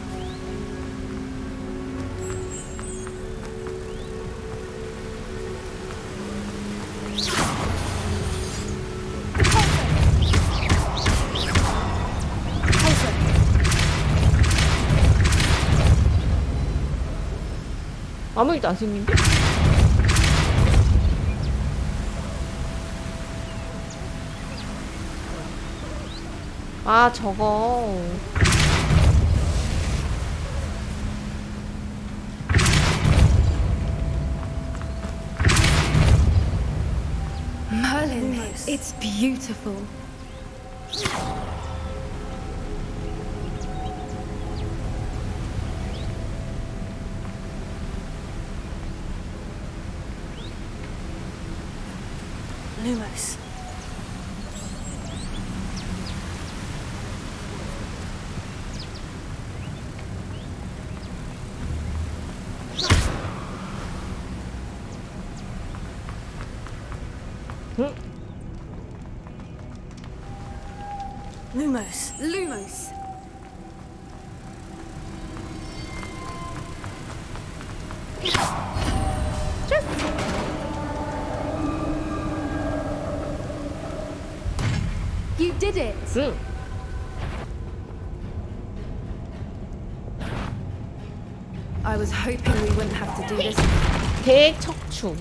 Speaker 1: 아무 일도 안 생긴데? 아, 저거.
Speaker 15: Merlin, it's beautiful.
Speaker 3: Lumos. Lumos.
Speaker 15: Lumos! You did it!
Speaker 1: 응.
Speaker 15: I was hoping we wouldn't have to do this.
Speaker 1: 대척추.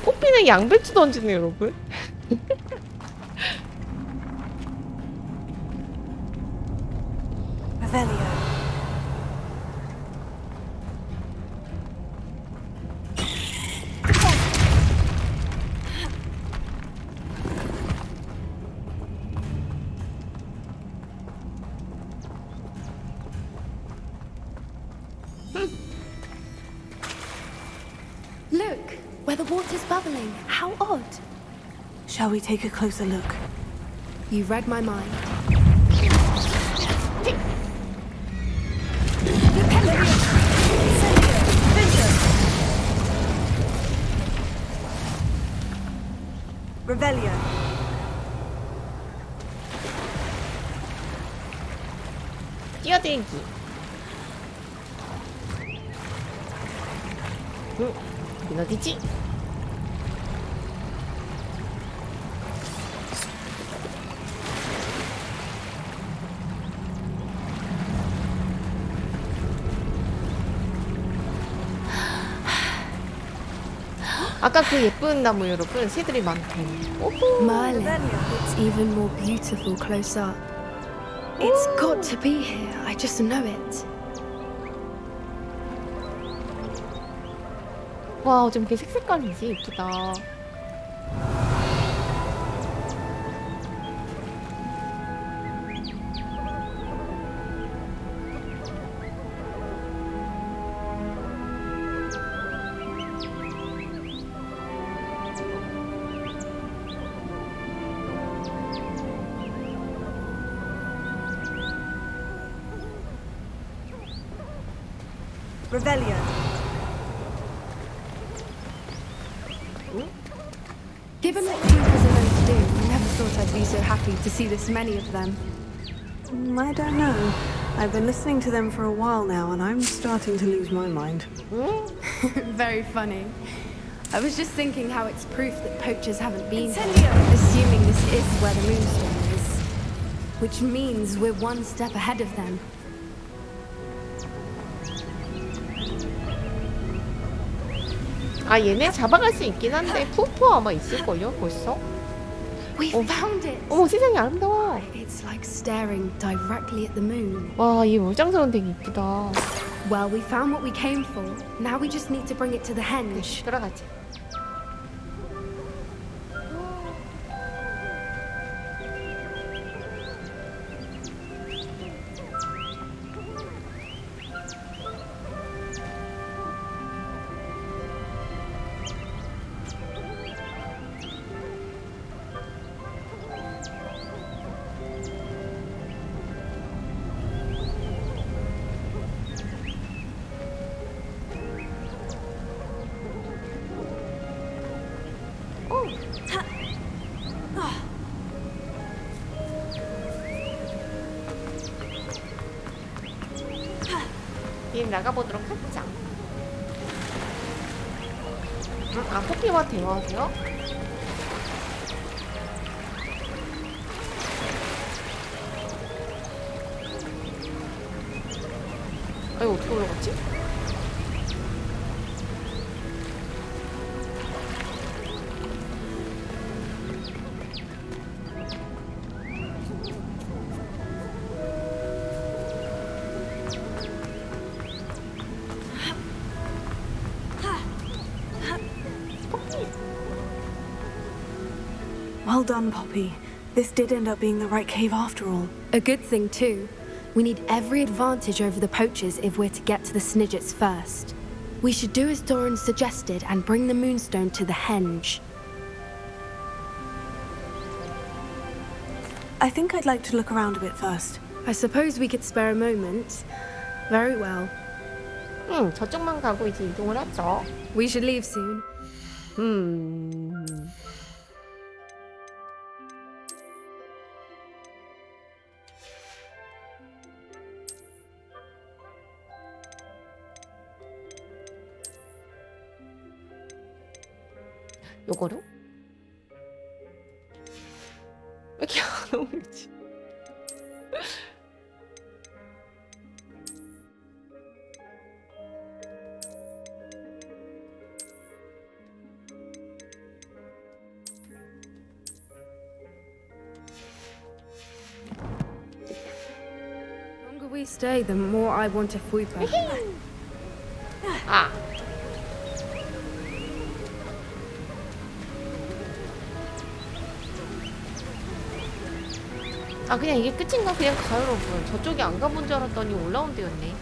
Speaker 1: 꽃피는 양배추 던지네 여러분.
Speaker 3: Revelio.
Speaker 15: Look, where the water's bubbling. How odd.
Speaker 3: Shall we take a closer look?
Speaker 15: You read my mind.
Speaker 13: Revelio.
Speaker 1: 뛰어들기. 여긴 어디지? 아까 그 예쁜 나무 여러분 새들이 많대.
Speaker 15: Merlin, it's even more beautiful close up. It's got to be here. I just know it.
Speaker 1: 와 어쩜 이렇게 색색깔이지 예쁘다.
Speaker 13: Revelio.
Speaker 15: Given what Cooper's are known to do, I never thought I'd be so happy to see this many of them.
Speaker 3: I don't know. I've been listening to them for a while now, and I'm starting to lose my mind.
Speaker 15: Very funny. I was just thinking how it's proof that poachers haven't been here, assuming this is where the moonstone is. Which means we're one step ahead of them.
Speaker 1: 아 얘네 잡아갈 수 있긴 한데 푸푸 아마 있을걸요 벌써?
Speaker 15: We found it.
Speaker 1: 어머 세상에 아름다워.
Speaker 15: It's like staring directly at the moon.
Speaker 1: 와 이 물장소는 되게 이쁘다.
Speaker 15: Well, we found what we came for. Now we just need to bring it to the henge.
Speaker 1: 들어가지. 이 나가보도록 하자. 아 포피와 대화하세요? 아 이거 어떻게 올라갔지?
Speaker 3: Well done, Poppy. This did end up being the right cave after all.
Speaker 15: A good thing, too. We need every advantage over the poachers if we're to get to the Snidgets first. We should do as Doran suggested and bring the moonstone to the henge.
Speaker 3: I think I'd like to look around a bit first.
Speaker 15: I suppose we could spare a moment. Very well.
Speaker 1: 저쪽만 가고 이제 이동을 하죠.
Speaker 15: We should leave soon.
Speaker 1: 요거로? 왜 이렇게 안 어울리지?
Speaker 15: The longer we stay, the more I want a fuipa.
Speaker 1: 아. 아 그냥 이게 끝인가? 그냥 가요 여러분. 저쪽에 안 가본 줄 알았더니 올라온 데였네.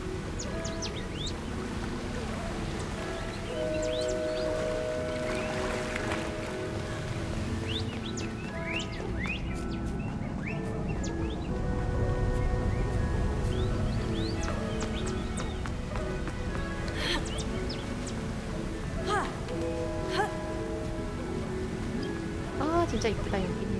Speaker 1: 아 진짜 이쁘다 여기는.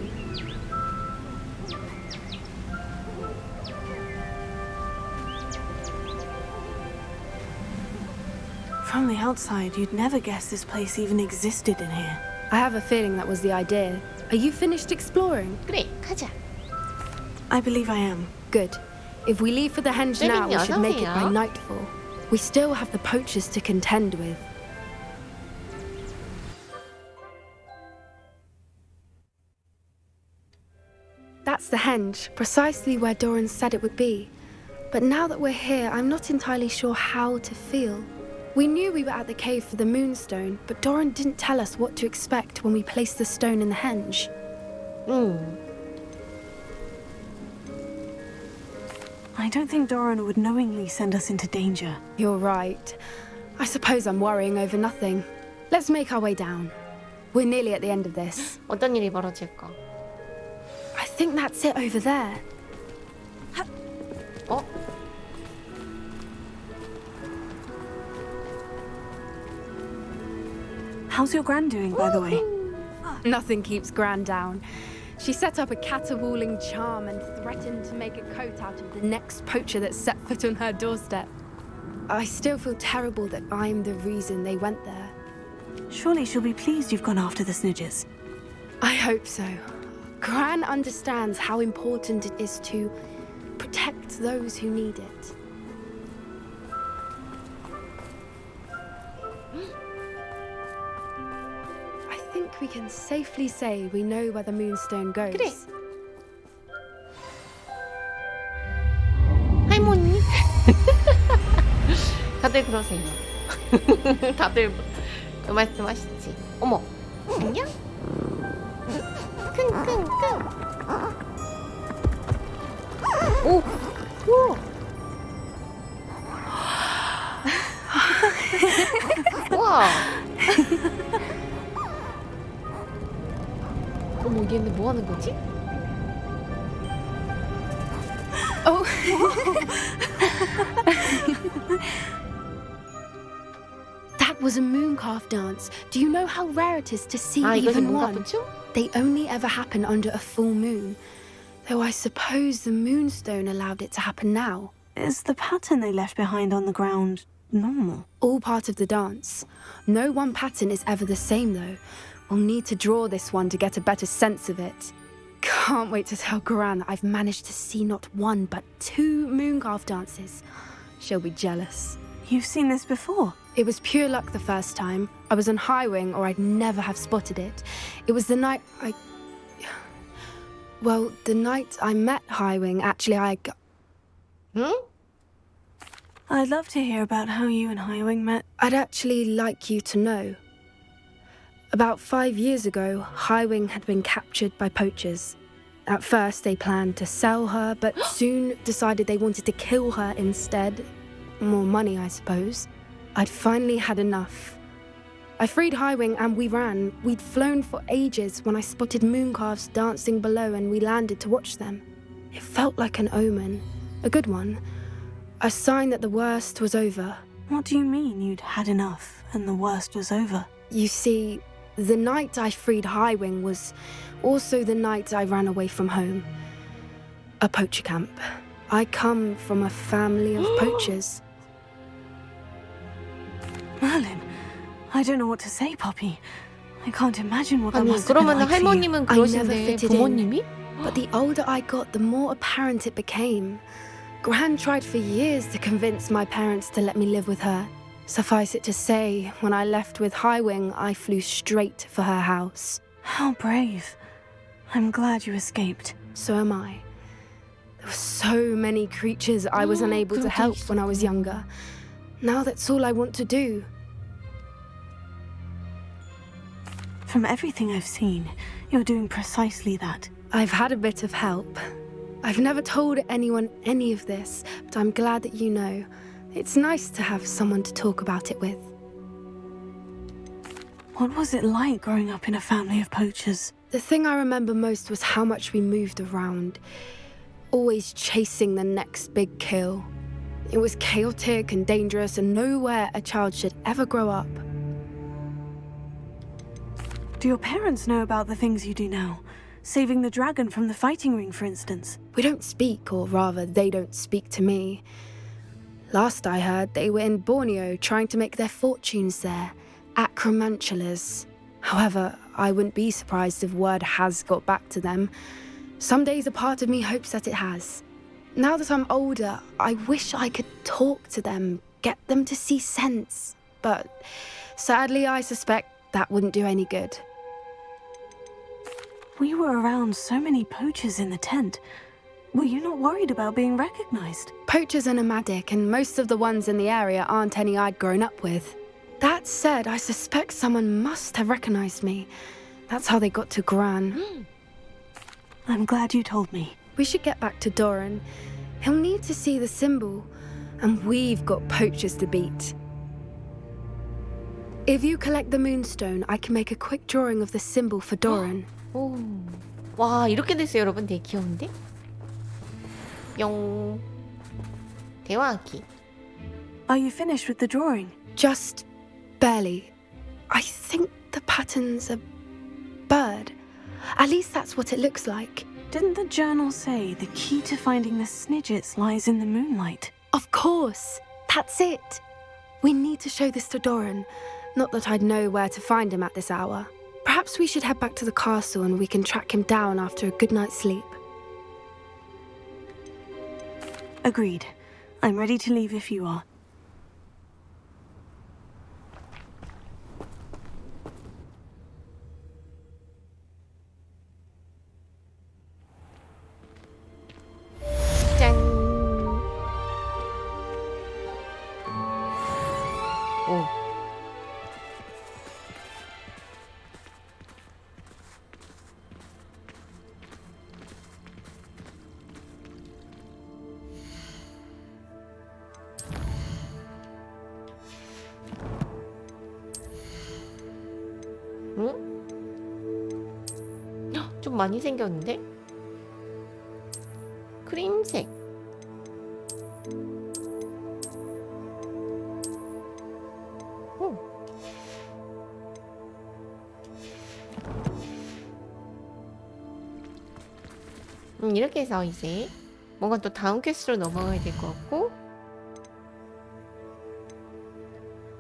Speaker 3: From the outside, you'd never guess this place even existed in here.
Speaker 15: I have a feeling that was the idea. Are you finished exploring?
Speaker 1: 그래 가자.
Speaker 3: I believe I am.
Speaker 15: Good. If we leave for the henge now, we should make it by
Speaker 1: 어서오세요.
Speaker 15: nightfall. We still have the poachers to contend with. That's the henge, precisely where Doran said it would be. But now that we're here, I'm not entirely sure how to feel. We knew we were at the cave for the moonstone, but Doran didn't tell us what to expect when we placed the stone in the henge.
Speaker 3: I don't think Doran would knowingly send us into danger.
Speaker 15: You're right. I suppose I'm worrying over nothing. Let's make our way down. We're nearly at the end of this.
Speaker 1: 어떤 일이 벌어질까?
Speaker 15: I think that's it over there.
Speaker 1: 어?
Speaker 3: How's your gran doing, by the way?
Speaker 15: Nothing keeps Gran down. She set up a caterwauling charm and threatened to make a coat out of the next poacher that set foot on her doorstep. I still feel terrible that I'm the reason they went there.
Speaker 3: Surely she'll be pleased you've gone after the Snidgers.
Speaker 15: I hope so. Gran understands how important it is to protect those who need it. I think we can safely say we know where the moonstone goes.
Speaker 1: 그래. 할머니. 다들 그러세요. 다들 그 말씀하시지. 어머. 안녕? 킁킁킁. 오. 오. 와. 어머 얘는 뭐 하는 거지?
Speaker 15: Oh. That was a mooncalf dance. Do you know how rare it is to see
Speaker 1: 아 이것이
Speaker 15: even
Speaker 1: 뭔가
Speaker 15: one?
Speaker 1: 붙죠?
Speaker 15: They only ever happen under a full moon. Though I suppose the moonstone allowed it to happen now.
Speaker 3: Is the pattern they left behind on the ground normal?
Speaker 15: All part of the dance. No one pattern is ever the same though. We'll need to draw this one to get a better sense of it. Can't wait to tell Gran that I've managed to see not one but 2 mooncalf dances. She'll be jealous.
Speaker 3: You've seen this before?
Speaker 15: It was pure luck the first time. I was on Highwing or I'd never have spotted it. It was the night the night I met Highwing, actually
Speaker 3: I'd love to hear about how you and Highwing met.
Speaker 15: I'd actually like you to know. About 5 years ago, Highwing had been captured by poachers. At first, they planned to sell her, but soon decided they wanted to kill her instead. More money, I suppose. I'd finally had enough. I freed Highwing and we ran. We'd flown for ages when I spotted mooncalves dancing below and we landed to watch them. It felt like an omen. A good one. A sign that the worst was over.
Speaker 3: What do you mean you'd had enough and the worst was over?
Speaker 15: You see, the night I freed Highwing was also the night I ran away from home. A poacher camp. I come from a family of poachers.
Speaker 3: Merlin, I don't know what to say, Poppy. I can't imagine what that
Speaker 1: 아니
Speaker 3: must have been
Speaker 1: 그러면
Speaker 3: like for you.
Speaker 1: 할머님은
Speaker 15: I never
Speaker 1: 그러신데
Speaker 15: fitted in.
Speaker 1: 부모님이?
Speaker 15: But the older I got, the more apparent it became. Gran tried for years to convince my parents to let me live with her. Suffice it to say, when I left with Highwing, I flew straight for her house.
Speaker 3: How brave. I'm glad you escaped.
Speaker 15: So am I. There were so many creatures I was unable to help when I was younger. Now that's all I want to do.
Speaker 3: From everything I've seen, you're doing precisely that.
Speaker 15: I've had a bit of help. I've never told anyone any of this, but I'm glad that you know. It's nice to have someone to talk about it with.
Speaker 3: What was it like growing up in a family of poachers?
Speaker 15: The thing I remember most was how much we moved around, always chasing the next big kill. It was chaotic and dangerous, and nowhere a child should ever grow up.
Speaker 3: Do your parents know about the things you do now? Saving the dragon from the fighting ring, for instance.
Speaker 15: We don't speak, or rather, they don't speak to me. Last I heard, they were in Borneo trying to make their fortunes there, acromantulas. However, I wouldn't be surprised if word has got back to them. Some days a part of me hopes that it has. Now that I'm older, I wish I could talk to them, get them to see sense. But sadly, I suspect that wouldn't do any good.
Speaker 3: We were around so many poachers in the tent. Were you not worried about being recognized?
Speaker 15: Poachers are nomadic, and most of the ones in the area aren't any I'd grown up with. That said, I suspect someone must have recognized me. That's how they got to Gran.
Speaker 3: I'm glad you told me.
Speaker 15: We should get back to Doran. He'll need to see the symbol, and we've got poachers to beat. If you collect the moonstone, I can make a quick drawing of the symbol for Doran.
Speaker 1: 오. 와 이렇게 됐어요 여러분. 되게 귀여운데? 뿅. 대화하기.
Speaker 3: Are you finished with the drawing?
Speaker 15: Just barely. I think the pattern's a bird. At least that's what it looks like.
Speaker 3: Didn't the journal say the key to finding the Snidgets lies in the moonlight?
Speaker 15: Of course. That's it. We need to show this to Doran. Not that I'd know where to find him at this hour. Perhaps we should head back to the castle and we can track him down after a good night's sleep.
Speaker 3: Agreed. I'm ready to leave if you are.
Speaker 1: 짠. 오. 응? 헉, 좀 많이 생겼는데? 크림색. 오. 이렇게 해서 이제 뭔가 또 다음 퀘스트로 넘어가야 될 것 같고.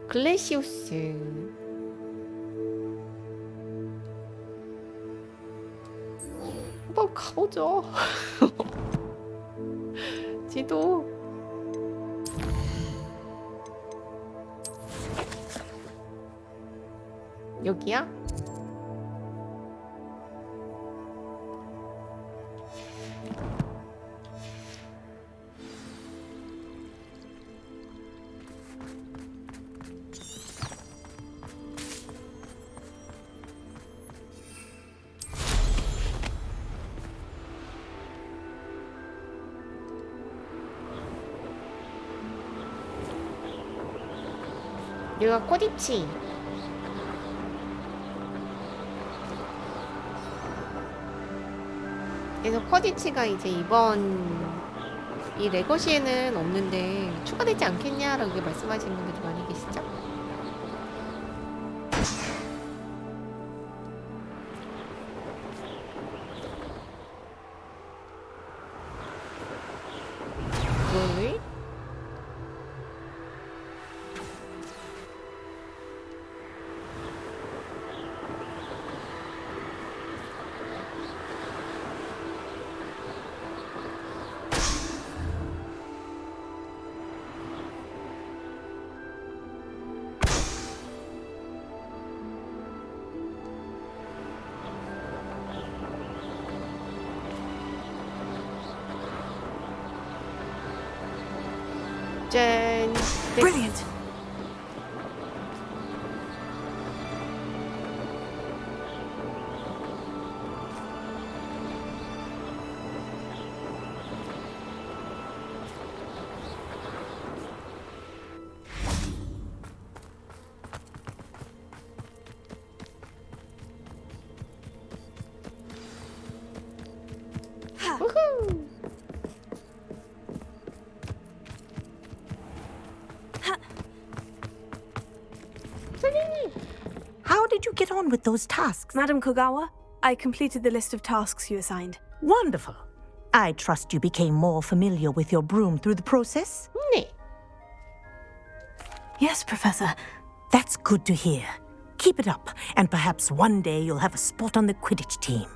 Speaker 1: 글래시우스. 한번 가보죠. 지도. 여기야? 여기가 코디치. 그래서 코디치가 이제 이번 이 레거시에는 없는데 추가되지 않겠냐라고 말씀하시는 분들이 많이 계시죠? 뭘? 짠.
Speaker 3: Brilliant.
Speaker 1: 우후.
Speaker 13: How did you get on with those tasks?
Speaker 3: Madam Kogawa, I completed the list of tasks you assigned.
Speaker 8: Wonderful. I trust you became more familiar with your broom through the process?
Speaker 1: 네.
Speaker 3: Yes, Professor.
Speaker 8: That's good to hear. Keep it up, and perhaps one day you'll have a spot on the Quidditch team.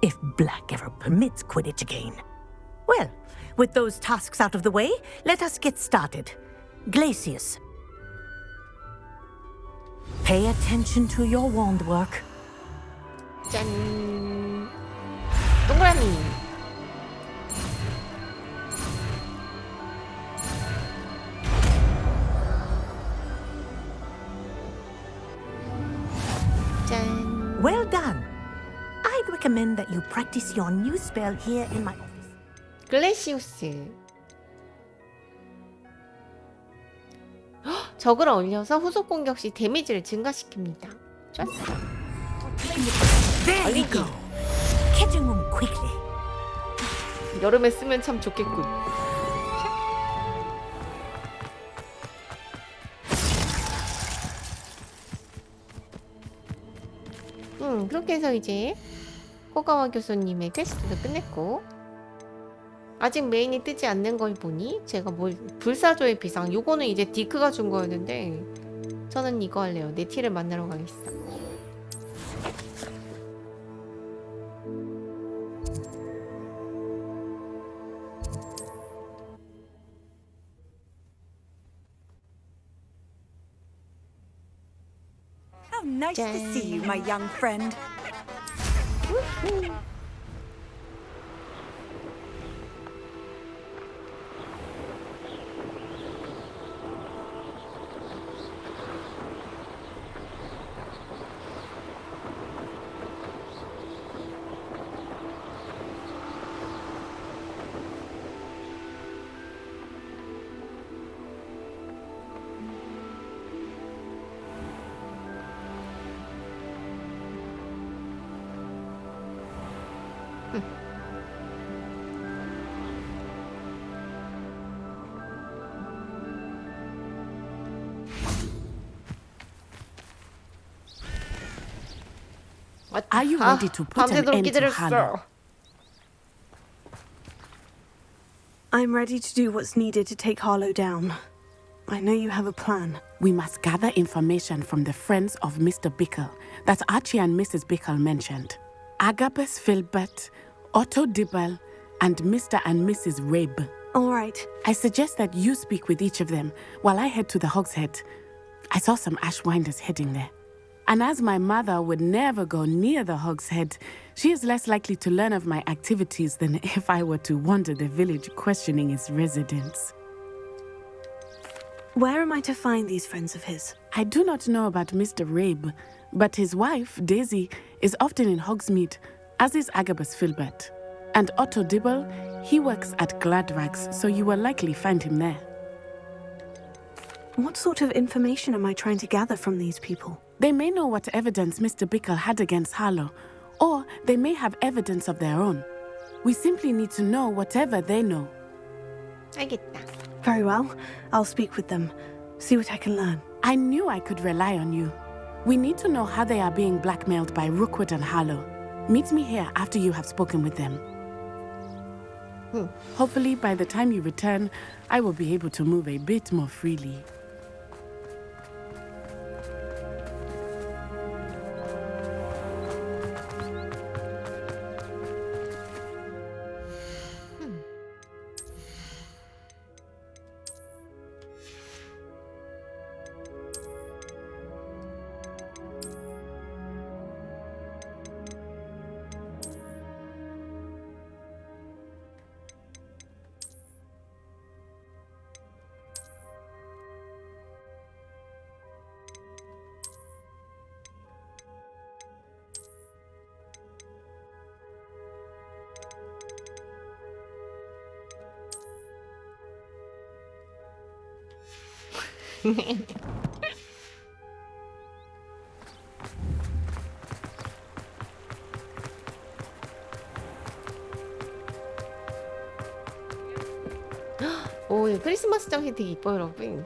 Speaker 8: If Black ever permits Quidditch again. Well, with those tasks out of the way, let us get started. Glacius. Pay attention to your wand work.
Speaker 1: 짠. 동그라미. 짠.
Speaker 8: Well done. I'd recommend that you practice your new spell here in my office.
Speaker 1: 글래시우스. 헉, 적을 올려서 후속 공격 시 데미지를 증가시킵니다. 좋았어.
Speaker 8: There you go. Catching them quickly.
Speaker 1: 여름에 쓰면 참 좋겠군. 그렇게 해서 이제 호가와 교수님의 퀘스트도 끝냈고, 아직 메인이 뜨지 않는 걸 보니 제가 불사조의 비상, 요거는 이제 디크가 준 거였는데 저는 이거 할래요. 네티를 만나러 가겠어.
Speaker 13: How nice to see you, my young friend.
Speaker 16: Are you ready to put an end to Harlow?
Speaker 3: I'm ready to do what's needed to take Harlow down. I know you have a plan.
Speaker 16: We must gather information from the friends of Mr. Bickle that Archie and Mrs. Bickle mentioned. Agabus Filbert, Otto Dibble, and Mr. and Mrs. Rabe.
Speaker 3: All right.
Speaker 16: I suggest that you speak with each of them while I head to the Hogshead. I saw some Ashwinders heading there. And as my mother would never go near the Hogshead, she is less likely to learn of my activities than if I were to wander the village questioning its residents.
Speaker 3: Where am I to find these friends of his?
Speaker 16: I do not know about Mr. Rabe, but his wife, Daisy, is often in Hogsmeade, as is Agabus Filbert. And Otto Dibble, he works at Gladrags, so you will likely find him there.
Speaker 3: What sort of information am I trying to gather from these people?
Speaker 16: They may know what evidence Mr. Bickle had against Harlow, or they may have evidence of their own. We simply need to know whatever they know.
Speaker 1: 알겠다.
Speaker 3: Very well. I'll speak with them. See what I can learn.
Speaker 16: I knew I could rely on you. We need to know how they are being blackmailed by Rookwood and Harlow. Meet me here after you have spoken with them. Hopefully, by the time you return, I will be able to move a bit more freely.
Speaker 1: 오, 크리스마스 장식 되게 이뻐요, 여러분.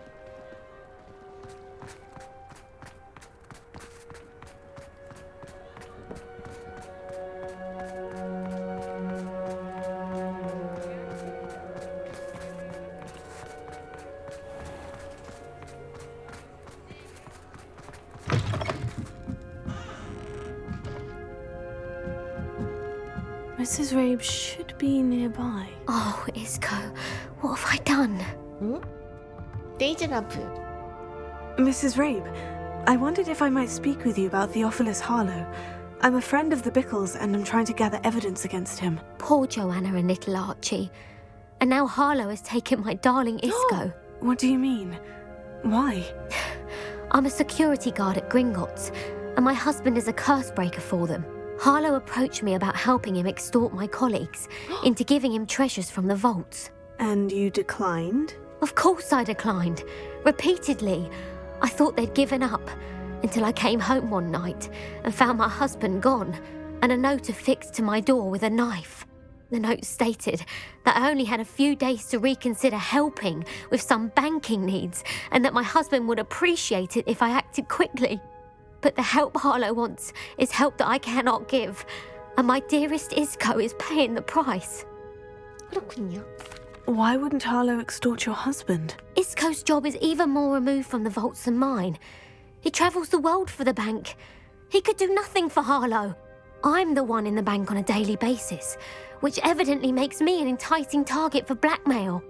Speaker 3: Mrs. Rabe should be nearby.
Speaker 8: Oh, Isco, what have I done?
Speaker 1: 데이지 라프.
Speaker 3: Mrs. Rabe, I wondered if I might speak with you about Theophilus Harlow. I'm a friend of the Bickles and I'm trying to gather evidence against him.
Speaker 8: Poor Joanna and little Archie. And now Harlow has taken my darling Isco.
Speaker 3: What do you mean? Why?
Speaker 8: I'm a security guard at Gringotts, and my husband is a curse breaker for them. Harlow approached me about helping him extort my colleagues into giving him treasures from the vaults.
Speaker 3: And you declined?
Speaker 8: Of course I declined. Repeatedly. I thought they'd given up, until I came home one night and found my husband gone, and a note affixed to my door with a knife. The note stated that I only had a few days to reconsider helping with some banking needs, and that my husband would appreciate it if I acted quickly. But the help Harlow wants is help that I cannot give, and my dearest Isco is paying the price.
Speaker 1: 그렇군요.
Speaker 3: Why wouldn't Harlow extort your husband?
Speaker 8: Isco's job is even more removed from the vaults than mine. He travels the world for the bank. He could do nothing for Harlow. I'm the one in the bank on a daily basis, which evidently makes me an enticing target for blackmail.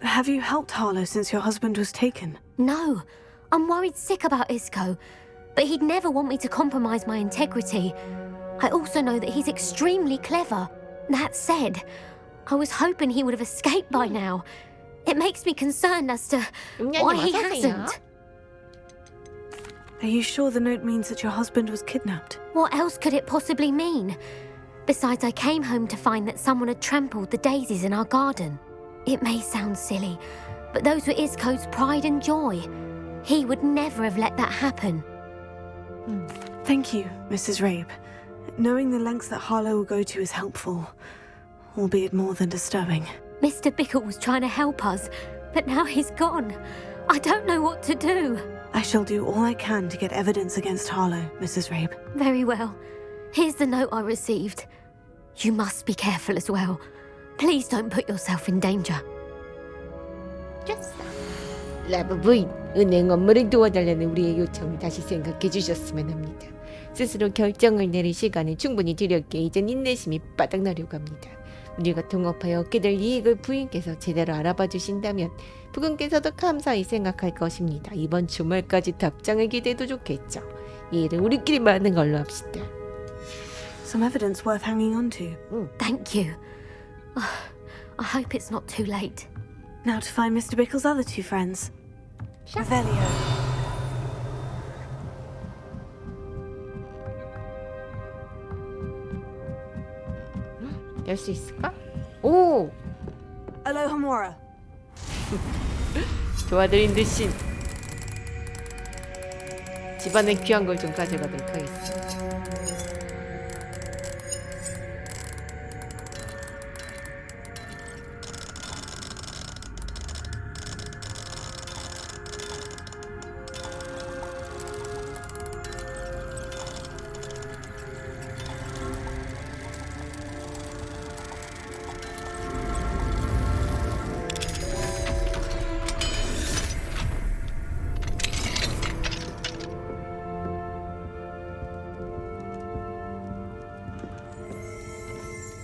Speaker 3: Have you helped Harlow since your husband was taken?
Speaker 8: No. I'm worried sick about Isco, but he'd never want me to compromise my integrity. I also know that he's extremely clever. That said, I was hoping he would have escaped by now. It makes me concerned as to why he hasn't.
Speaker 3: Are you sure the note means that your husband was kidnapped?
Speaker 8: What else could it possibly mean? Besides, I came home to find that someone had trampled the daisies in our garden. It may sound silly, but those were Isco's pride and joy. He would never have let that happen.
Speaker 3: Thank you, Mrs. Rabe. Knowing the lengths that Harlow will go to is helpful, albeit more than disturbing.
Speaker 8: Mr. Bickle was trying to help us, but now he's gone. I don't know what to do.
Speaker 3: I shall do all I can to get evidence against Harlow, Mrs. Rabe.
Speaker 8: Very well. Here's the note I received. You must be careful as well. Please don't put yourself in danger.
Speaker 1: 됐어. 라브 부인, 은행 업무를 도와달라는 우리의 요청을 다시 생각해 주셨으면 합니다. 스스로 결정을 내릴 시간을 충분히 드렸기에 이젠 인내심이 바닥나려고 합니다. 우리가 동업하여 얻게 될 이익을 부인께서 제대로 알아봐 주신다면 부군께서도 감사히 생각할 것입니다. 이번 주말까지 답장을 기대해도 좋겠죠. 이 일은 우리끼리만 하는 걸로 합시다.
Speaker 3: Some evidence worth hanging on to.
Speaker 8: Thank you. I hope it's not too late.
Speaker 3: Now to find Mr. Bickle's other two friends. Revelio.
Speaker 1: 열 수 있을까? 오!
Speaker 13: Alohomora.
Speaker 1: 도와드린 듯이 집안에 귀한 걸 좀 가져가도록 하겠습니다.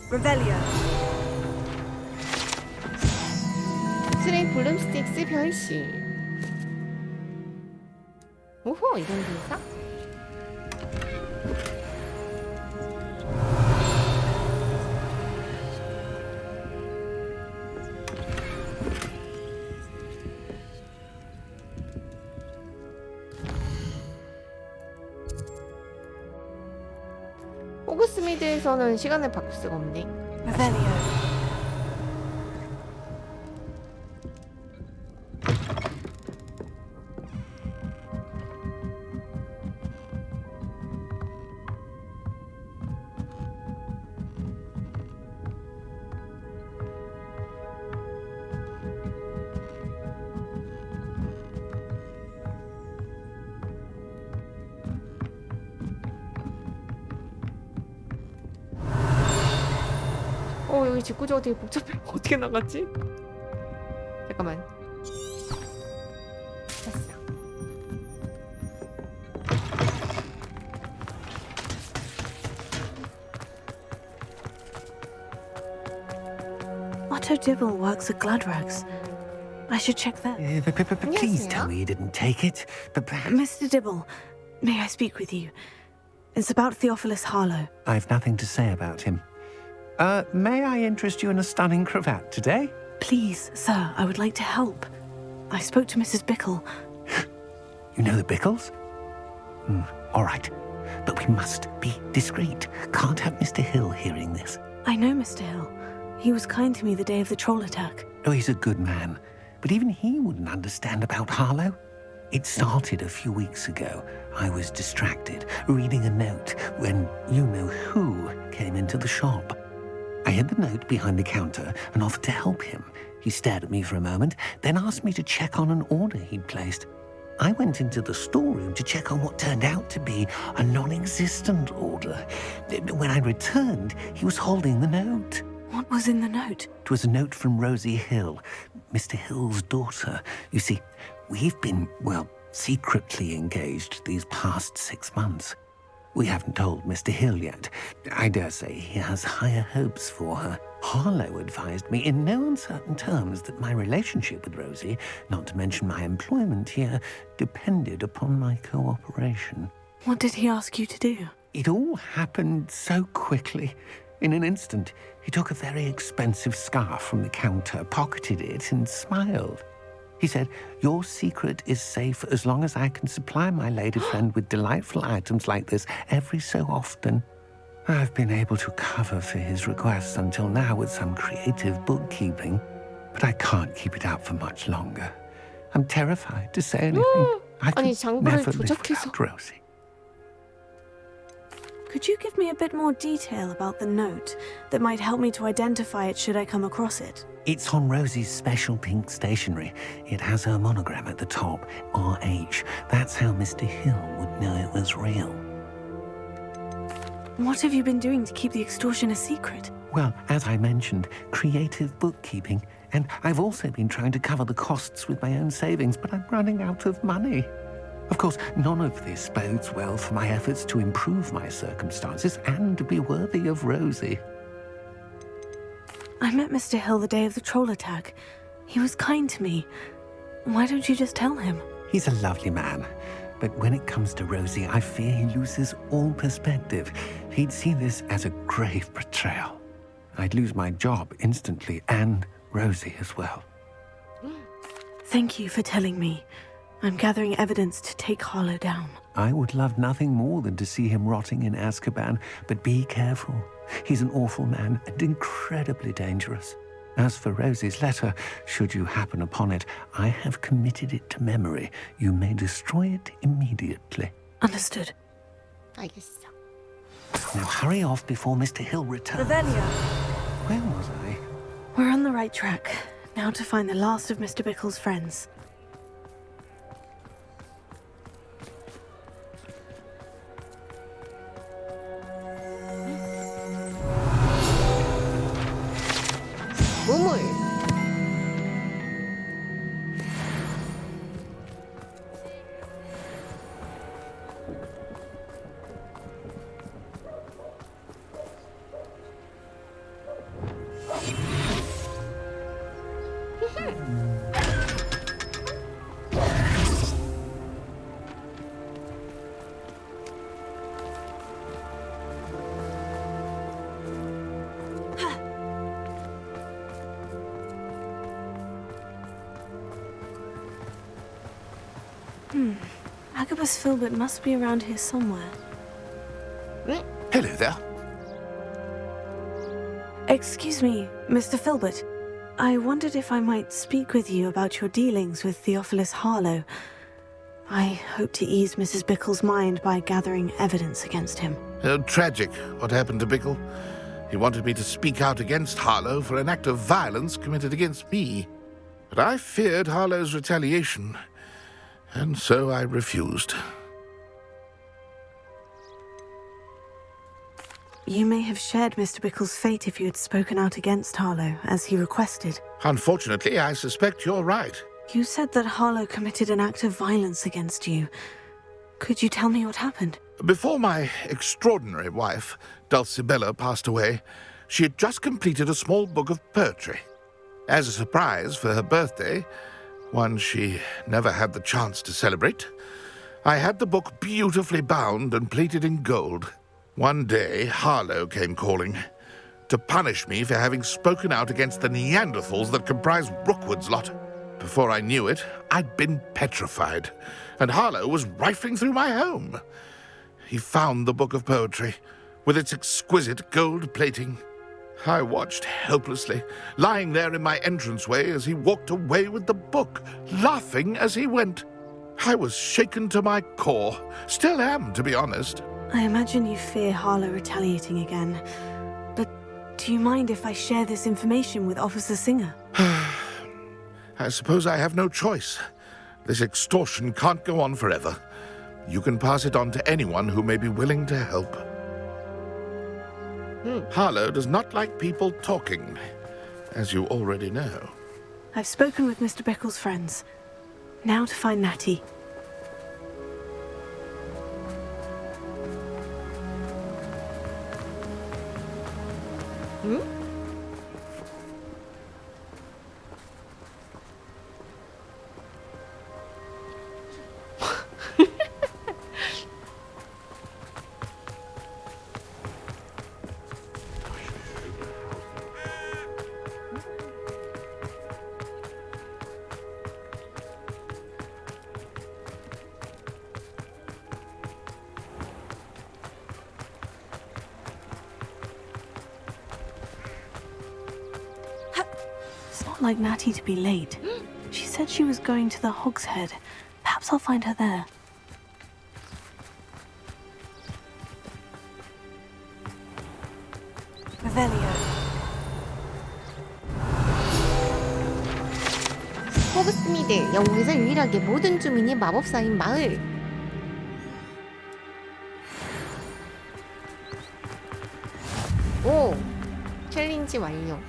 Speaker 13: Revelio.
Speaker 1: 트레이 블룸스틱스 변신. 오호, 이런 대사? 호그스미드에서는 시간을 바꿀 수가 없네. 여기 직구조가 되게 복잡해. 어떻게 나갔지? 잠깐만. 됐어.
Speaker 3: Otto Dibble works at Gladrags. I should check that.
Speaker 4: Please tell me you didn't take it. But perhaps...
Speaker 3: Mr. Dibble, may I speak with you? It's about Theophilus Harlow.
Speaker 4: I've nothing to say about him. May I interest you in a stunning cravat today?
Speaker 3: Please, sir, I would like to help. I spoke to Mrs. Bickle.
Speaker 4: You know the Bickles? All right. But we must be discreet. Can't have Mr. Hill hearing this.
Speaker 3: I know Mr. Hill. He was kind to me the day of the troll attack.
Speaker 4: Oh, he's a good man. But even he wouldn't understand about Harlow. It started a few weeks ago. I was distracted, reading a note, when you-know-who came into the shop. I hid the note behind the counter and offered to help him. He stared at me for a moment, then asked me to check on an order he'd placed. I went into the storeroom to check on what turned out to be a non-existent order. When I returned, he was holding the note.
Speaker 3: What was in the note?
Speaker 4: It was a note from Rosie Hill, Mr. Hill's daughter. You see, we've been, well, secretly engaged these past 6 months. We haven't told Mr. Hill yet. I dare say he has higher hopes for her. Harlow advised me in no uncertain terms that my relationship with Rosie, not to mention my employment here, depended upon my cooperation.
Speaker 3: What did he ask you to do?
Speaker 4: It all happened so quickly. In an instant, he took a very expensive scarf from the counter, pocketed it, and smiled. He said, "Your secret is safe as long as I can supply my lady friend with delightful items like this every so often." I've been able to cover for his requests until now with some creative bookkeeping, but I can't keep it up for much longer. I'm terrified to say anything. I could never live without Rosie.
Speaker 3: Could you give me a bit more detail about the note that might help me to identify it should I come across it?
Speaker 4: It's on Rosie's special pink stationery. It has her monogram at the top, RH. That's how Mr. Hill would know it was real.
Speaker 3: What have you been doing to keep the extortion a secret?
Speaker 4: Well, as I mentioned, creative bookkeeping. And I've also been trying to cover the costs with my own savings, but I'm running out of money. Of course, none of this bodes well for my efforts to improve my circumstances and to be worthy of Rosie.
Speaker 3: I met Mr. Hill the day of the troll attack. He was kind to me. Why don't you just tell him?
Speaker 4: He's a lovely man. But when it comes to Rosie, I fear he loses all perspective. He'd see this as a grave betrayal. I'd lose my job instantly, and Rosie as well.
Speaker 3: Thank you for telling me. I'm gathering evidence to take Harlow down.
Speaker 4: I would love nothing more than to see him rotting in Azkaban, but be careful. He's an awful man and incredibly dangerous. As for Rosie's letter, should you happen upon it, I have committed it to memory. You may destroy it immediately.
Speaker 3: Understood.
Speaker 1: 알겠어.
Speaker 4: Now hurry off before Mr. Hill returns.
Speaker 3: Revelia.
Speaker 4: Where was I?
Speaker 3: We're on the right track. Now to find the last of Mr. Bickle's friends.
Speaker 1: 우물.
Speaker 3: Agabus Filbert must be around here somewhere.
Speaker 10: Hello there.
Speaker 3: Excuse me, Mr. Filbert. I wondered if I might speak with you about your dealings with Theophilus Harlow. I hope to ease Mrs. Bickle's mind by gathering evidence against him.
Speaker 10: Tragic what happened to Bickle. He wanted me to speak out against Harlow for an act of violence committed against me. But I feared Harlow's retaliation, and so I refused.
Speaker 3: You may have shared Mr. Bickle's fate if you had spoken out against Harlow, as he requested.
Speaker 10: Unfortunately, I suspect you're right.
Speaker 3: You said that Harlow committed an act of violence against you. Could you tell me what happened?
Speaker 10: Before my extraordinary wife, Dulcibella, passed away, she had just completed a small book of poetry. As a surprise for her birthday, one she never had the chance to celebrate, I had the book beautifully bound and plated in gold. One day, Harlow came calling to punish me for having spoken out against the Neanderthals that comprise Rookwood's lot. Before I knew it, I'd been petrified, and Harlow was rifling through my home. He found the book of poetry, with its exquisite gold plating. I watched helplessly, lying there in my entranceway as he walked away with the book, laughing as he went. I was shaken to my core. Still am, to be honest.
Speaker 3: I imagine you fear Harlow retaliating again. But do you mind if I share this information with Officer Singer?
Speaker 10: I suppose I have no choice. This extortion can't go on forever. You can pass it on to anyone who may be willing to help. Harlow does not like people talking, as you already know.
Speaker 3: I've spoken with Mr. Bickle's friends. Now to find Natty. It's not like Natty to be late. She said she was going to the Hog's Head. Perhaps I'll find her there.
Speaker 13: Revelio.
Speaker 1: 호그스미드, 영국에서 유일하게 모든 주민이 마법사인 마을. 오! 챌린지 완료.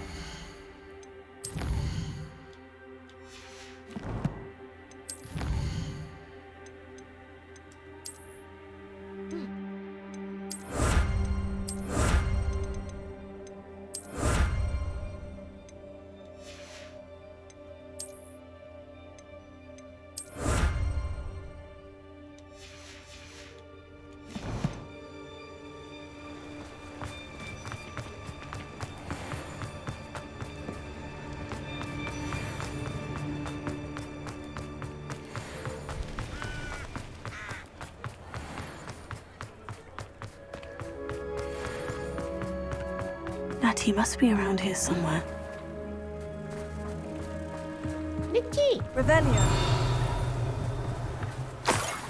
Speaker 3: Natty must be around here somewhere.
Speaker 1: Nicky!
Speaker 13: Revelio.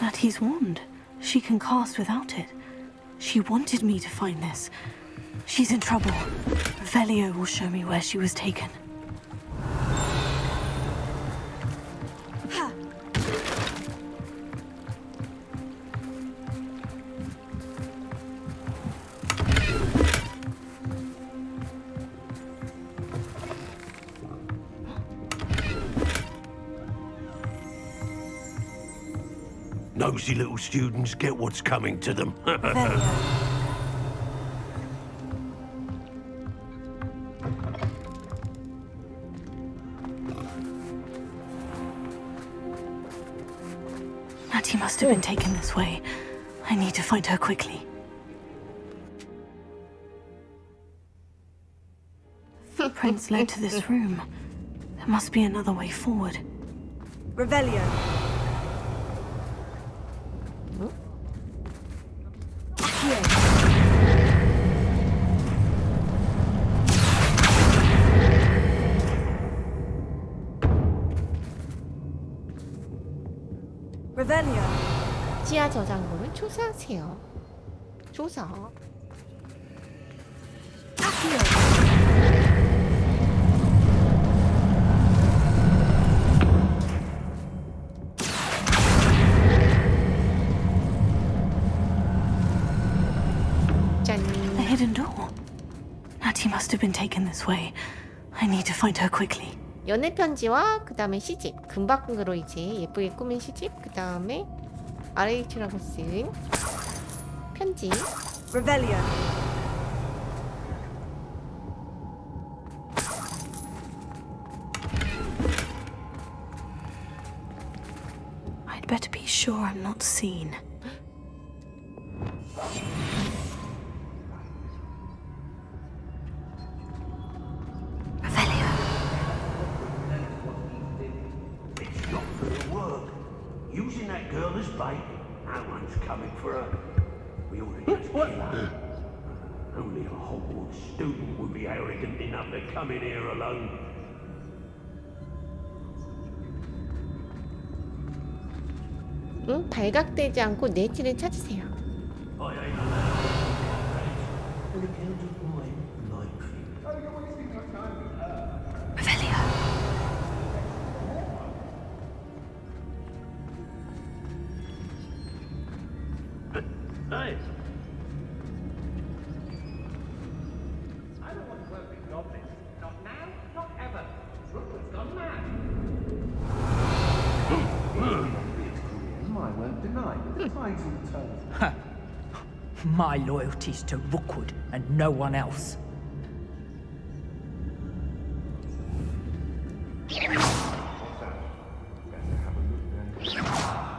Speaker 3: Natty's wand. She can cast without it. She wanted me to find this. She's in trouble. Revelio will show me where she was taken.
Speaker 9: Nosy little students get what's coming to them.
Speaker 3: Natty must have been taken this way. I need to find her quickly. Footprints led to this room. There must be another way forward.
Speaker 13: Revelio. Revelio.
Speaker 1: 지하 저장고를 조사하세요. 조사.
Speaker 3: A hidden door. Natty must have been taken this way. I need to find her quickly.
Speaker 1: 연애 편지와 그 다음에 시집, 금박으로 이제 예쁘게 꾸민 시집, 그 다음에 RH라고 쓴 편지.
Speaker 13: Revelio.
Speaker 3: I'd better be sure I'm not seen.
Speaker 9: Using that girl as bait, no one's coming for her. We ought to just kill her. Only a Hogwarts student would be arrogant enough to come in here alone.
Speaker 1: 응? 발각되지 않고 네티를 찾으세요.
Speaker 9: Hey.
Speaker 4: I don't want to work with goblins. Not now, not ever. Rookwood's gone mad.
Speaker 17: I won't deny. Trying to return.
Speaker 14: My loyalty's to Rookwood and no one else.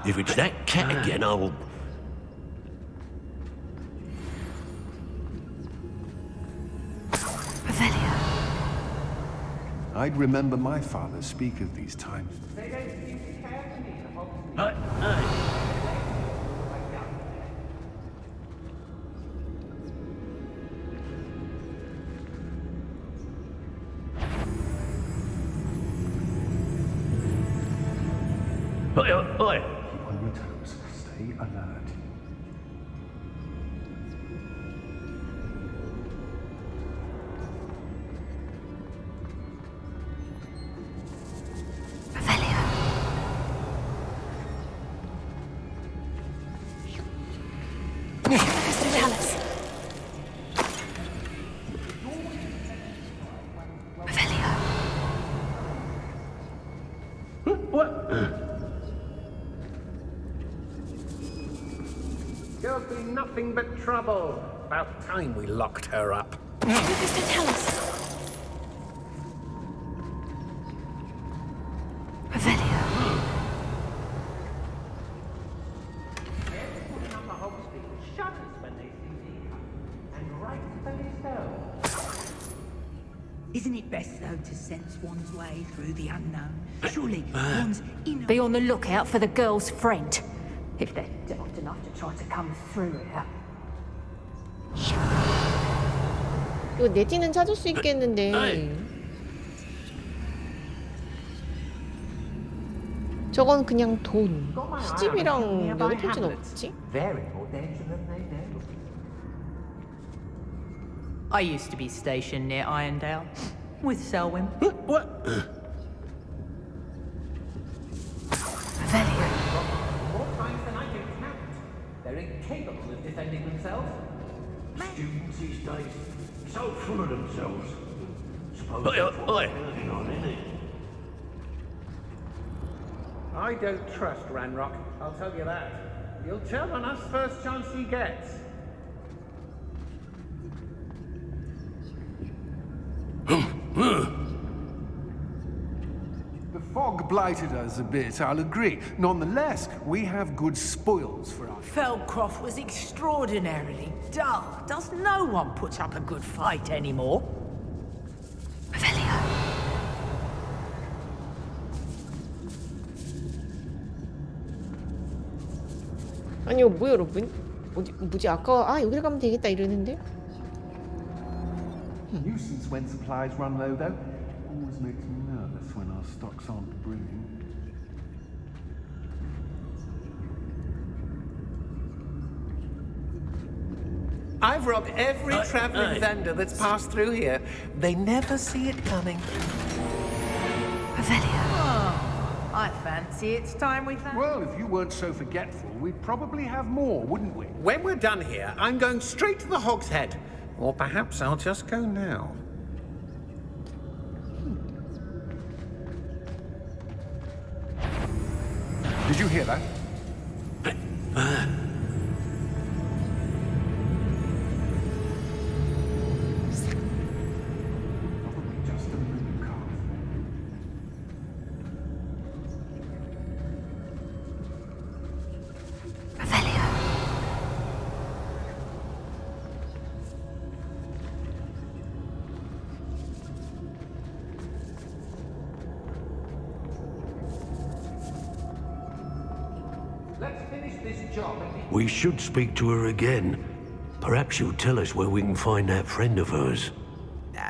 Speaker 9: If it's that cat again, I'll...
Speaker 17: I'd remember my father speak of these times.
Speaker 4: They don't seem to care to me, the Hogsmeade.
Speaker 9: Oi, oi!
Speaker 17: Keep on your toes. Stay alert.
Speaker 4: Girl's been nothing but trouble. About time we locked her up.
Speaker 3: Mr. Tellus. Revelio.
Speaker 4: Everyone on the Hogsmeade shudders when they see me come, and rightfully so.
Speaker 14: Isn't it best, though, to sense one's way through the unknown? Surely one's inner... Be on the lookout for the girl's friend. If they're daft enough to try to come through here.
Speaker 1: 이거 네티는 찾을 수 있겠는데. 저건 그냥 돈. 시집이랑 연애 편지는 없지?
Speaker 11: Very more danger than they know.
Speaker 14: I used to be stationed near Irondale with Selwyn.
Speaker 4: What? More times than I can count. They're incapable of defending themselves.
Speaker 9: Students these days, so full of themselves. Suppose that's what they're turning on, isn't it?
Speaker 4: I don't trust Ranrock, I'll tell you that. He'll turn on us first chance he gets.
Speaker 17: The fog blighted us a bit, I'll agree. Nonetheless, we have good spoils for our...
Speaker 14: Feldcroft was extraordinarily dull. Does no one put up a good fight anymore?
Speaker 1: 아니요, 뭐야 여러분? 뭐지 아까 여기를 가면 되겠다 이러는데?
Speaker 17: Nuisance when supplies run low, though. Always makes me nervous when our stocks aren't brilliant.
Speaker 4: I've robbed every traveling vendor that's passed through here. They never see it coming.
Speaker 14: Oh, I fancy it's time we found...
Speaker 17: Well, if you weren't so forgetful, we'd probably have more, wouldn't we?
Speaker 4: When we're done here, I'm going straight to the Hog's Head.
Speaker 18: Or perhaps I'll just go now.
Speaker 17: Did you hear that?
Speaker 9: We should speak to her again. Perhaps she'll tell us where we can find that friend of hers.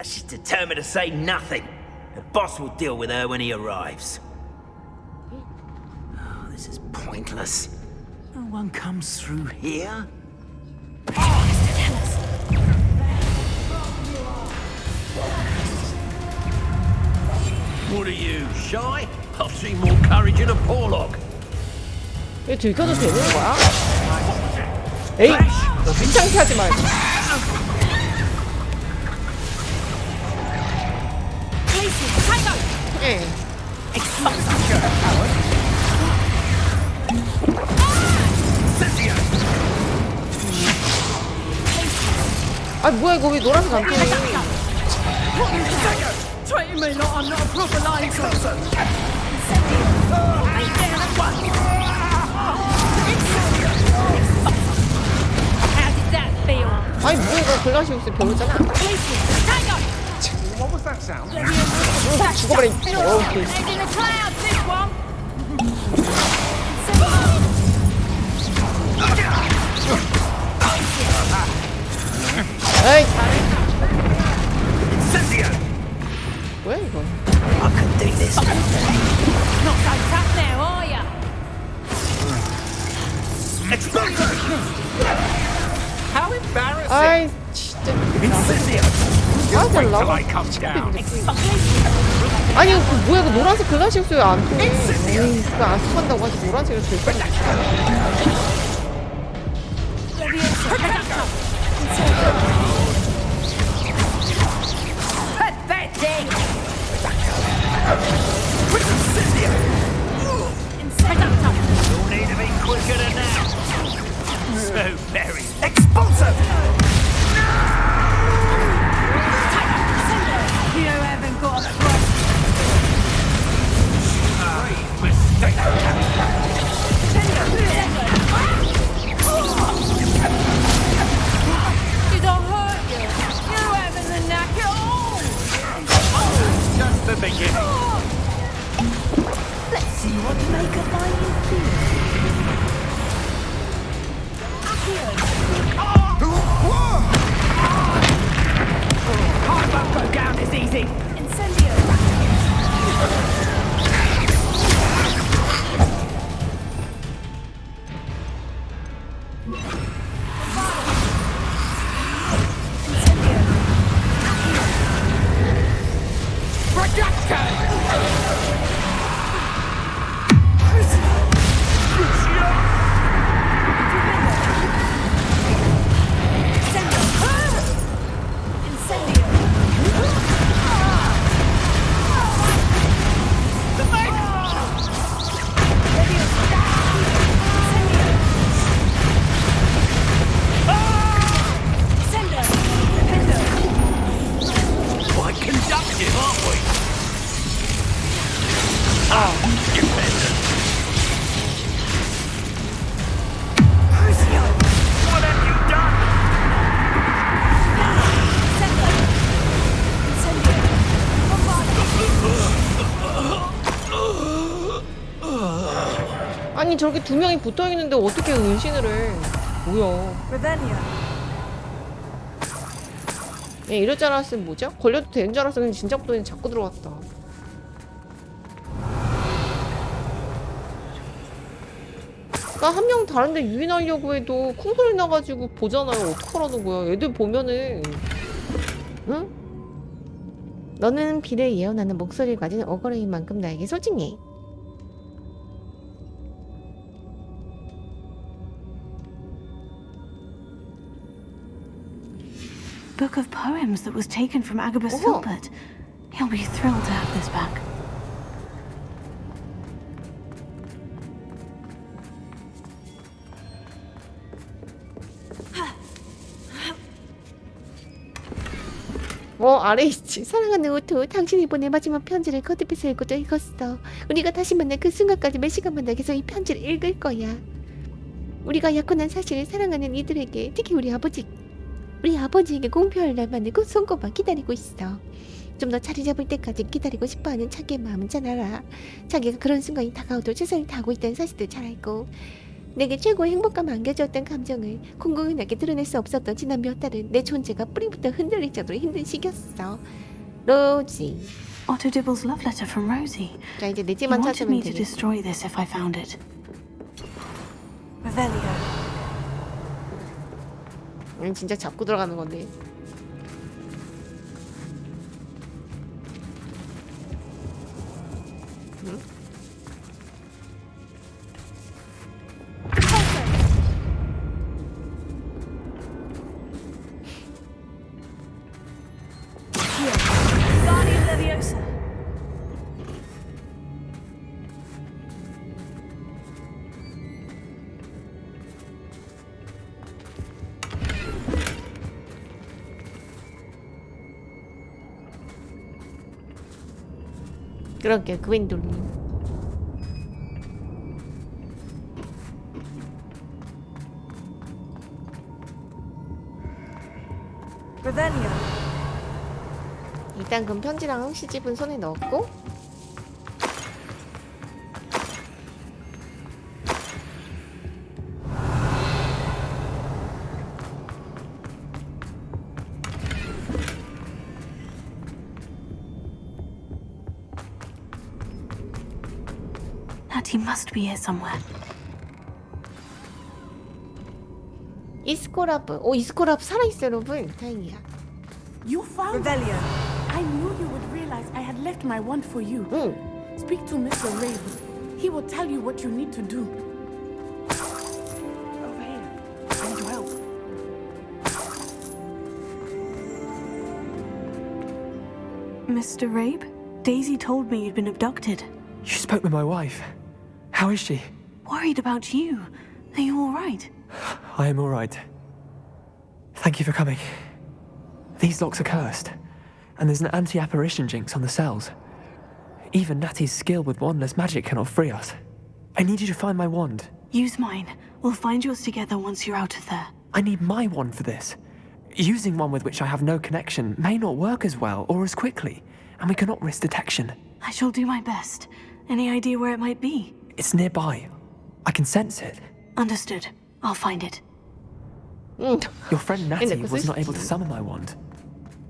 Speaker 11: She's determined to say nothing. The boss will deal with her when he arrives. Oh, this is pointless. No one comes through here.
Speaker 9: What are you, shy? I've seen more courage in a Porlock.
Speaker 1: 얘 들켜도 되는 거야? 에이! 너 귀찮게 하지 말고. 예. 아 뭐야 이거 왜 노란색 안 뜨니?
Speaker 19: Treating me like I'm not a proper lifer.
Speaker 1: 아니 뭐야 이거 글라시우스 별로잖아.
Speaker 17: What was that sound?
Speaker 1: 확 죽어버린. 오케이. 에이. 뭐야 이거?
Speaker 11: I could do this.
Speaker 19: Not so tough now, are ya?
Speaker 18: How embarrassing!
Speaker 1: 아이 진짜. 아 달라. 아니 그 뭐야 그 노란색 글라시우스 왜 안 통해? 에이 그거 안 통한다고 하지 노란색을 들 거야.
Speaker 19: Pathetic!
Speaker 11: You'll need to be quicker than that. So very explosive.
Speaker 19: You haven't got a problem.
Speaker 11: Great mistake.
Speaker 19: Did I hurt you? You haven't the knack at all.
Speaker 11: Just the beginning.
Speaker 8: Let's see what to make of my new theory.
Speaker 19: I won't go down as easy. Incendio.
Speaker 9: Quite conductive, aren't we?
Speaker 11: What have you done?
Speaker 1: 아니 저렇게 두 명이 붙어 있는데 어떻게 은신을 해? 뭐야?
Speaker 13: Ravenia.
Speaker 1: 얘 이럴 줄 알았으면 뭐죠? 걸려도 되는 줄 알았어. 근데 진짜 붙더니 자꾸 들어왔다. 그러니까 한 명 다른데 유인하려고 해도 쿵소리 나가지고 보잖아요. 어떡하라는 거야? 애들 보면은 응? 너는 비를 예언하는 목소리를 가진 어거레인 만큼 나에게 소중해.
Speaker 3: book of poems that was taken from Agabus
Speaker 1: Oh.
Speaker 3: Filbert. He'll be thrilled to have this back.
Speaker 1: 아래 있지. 사랑하는 오토, 당신이 보낸 마지막 편지를 커트빛을 읽고 또 읽었어. 우리가 다시 만날 그 순간까지 몇 시간마다 계속 이 편지를 읽을 거야. 우리가 약혼한 사실을 사랑하는 이들에게, 특히 우리 아버지에게 공표할 날만을 그 손꼽아 기다리고 있어. 좀 더 자리 잡을 때까지 기다리고 싶어하는 자기의 마음은 잘 알아. 자기가 그런 순간이 다가오도 최선을 다하고 있다는 사실도 잘 알고, 내게 최고의 행복감을 안겨주었던 감정을 공공연하게 드러낼 수 없었던 지난 몇 달은 내 존재가 뿌리부터 흔들릴 정도로 힘든 시기였어. 로지.
Speaker 3: Otto Dibble's love letter from Rosie.
Speaker 1: 자, 이제 내
Speaker 3: He
Speaker 1: 집만
Speaker 3: wanted
Speaker 1: 찾으면
Speaker 3: me to
Speaker 1: 되겠다.
Speaker 3: destroy this if I found it. Revelio.
Speaker 1: 진짜 잡고 들어가는 건데. 응?
Speaker 13: Guardian Leviosa.
Speaker 1: 그러게, 그윈돌린.
Speaker 13: Revelio.
Speaker 1: 일단 그럼 편지랑 시집은 손에 넣었고,
Speaker 3: That he must be here somewhere.
Speaker 1: 이스코라브. 이스코라브 살아있어, 여러분. 다행이야.
Speaker 16: You found
Speaker 13: Revelio.
Speaker 16: I knew you would realize I had left my wand for you. Speak to Mr. Rabe. He will tell you what you need to do. Over here. I need your help.
Speaker 3: Mr. Rabe? Daisy told me you'd been abducted.
Speaker 20: You spoke with my wife. How is she?
Speaker 3: Worried about you. Are you all right?
Speaker 20: I am all right. Thank you for coming. These locks are cursed, and there's an anti-apparition jinx on the cells. Even Natty's skill with wandless magic cannot free us. I need you to find my wand.
Speaker 3: Use mine. We'll find yours together once you're out of there.
Speaker 20: I need my wand for this. Using one with which I have no connection may not work as well or as quickly, and we cannot risk detection.
Speaker 3: I shall do my best. Any idea where it might be?
Speaker 20: It's nearby. I can sense it.
Speaker 3: Understood. I'll find it.
Speaker 20: Your friend Natty was not able to summon my wand.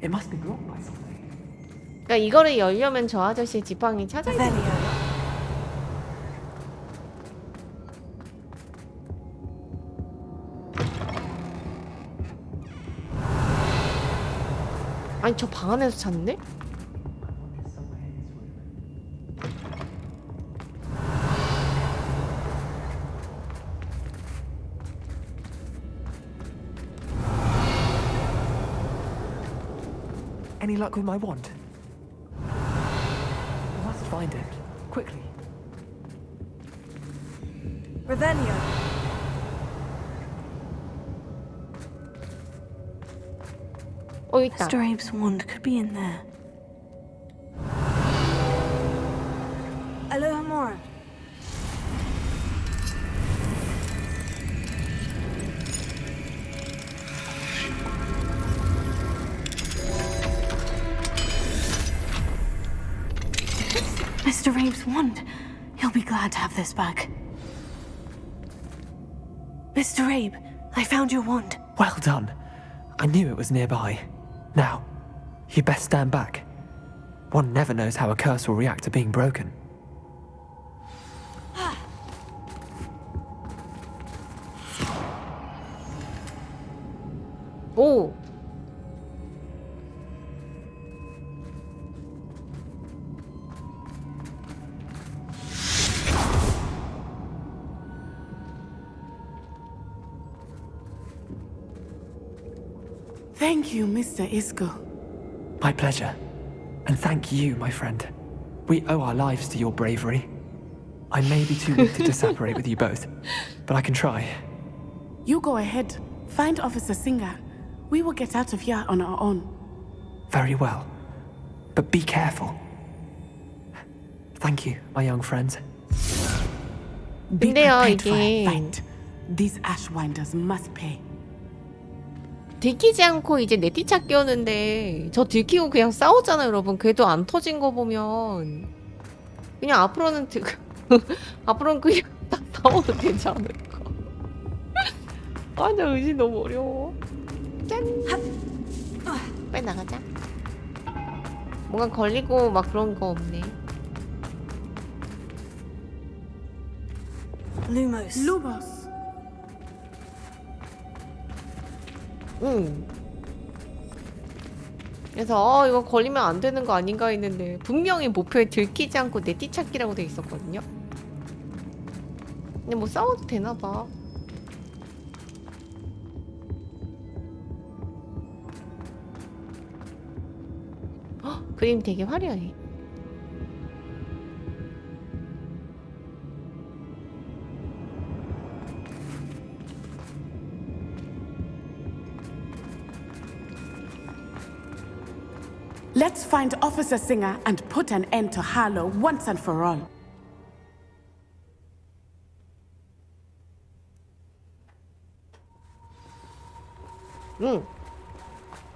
Speaker 20: It must be blocked by something.
Speaker 1: 그러니까 이거를 열려면 저 아저씨의 지팡이 찾아야 돼. 아니, 저 방 안에서 찾네?
Speaker 20: Any luck with my wand? I must find it. Quickly.
Speaker 13: Revelio.
Speaker 1: 있다.
Speaker 3: Mr. Abe's wand could be in there.
Speaker 13: Alohomora.
Speaker 3: Mr. Abe's wand. He'll be glad to have this back. Mr. Abe, I found your wand.
Speaker 20: Well done. I knew it was nearby. Now, you best stand back. One never knows how a curse will react to being broken.
Speaker 1: 오.
Speaker 16: Thank you, Mr. Isco.
Speaker 20: My pleasure. And thank you, my friend. We owe our lives to your bravery. I may be too weak to disapparate with you both, but I can try.
Speaker 16: You go ahead. Find Officer Singer. We will get out of here on our own.
Speaker 20: Very well. But be careful. Thank you, my young friends.
Speaker 16: Be
Speaker 1: 근데요,
Speaker 16: prepared for a
Speaker 1: 이게
Speaker 16: fight. These Ashwinders must pay.
Speaker 1: 들키지 않고 이제 네티 찾기 오는데 저 들키고 그냥 싸웠잖아요, 여러분. 그래도 안 터진 거 보면 그냥 앞으로는 앞으로는 그냥 딱 싸워도 되지 않을까. 아, 나 의지 너무 어려워. 짠. 빨리 나가자. 뭔가 걸리고 막 그런 거 없네.
Speaker 3: Lumos.
Speaker 16: Lumos.
Speaker 1: 그래서 이거 걸리면 안 되는 거 아닌가 했는데 분명히 목표에 들키지 않고 네티 찾기라고 돼 있었거든요. 근데 뭐 싸워도 되나 봐. 헉, 그림 되게 화려해.
Speaker 16: Let's find Officer Singer and put an end to Harlow once and for all.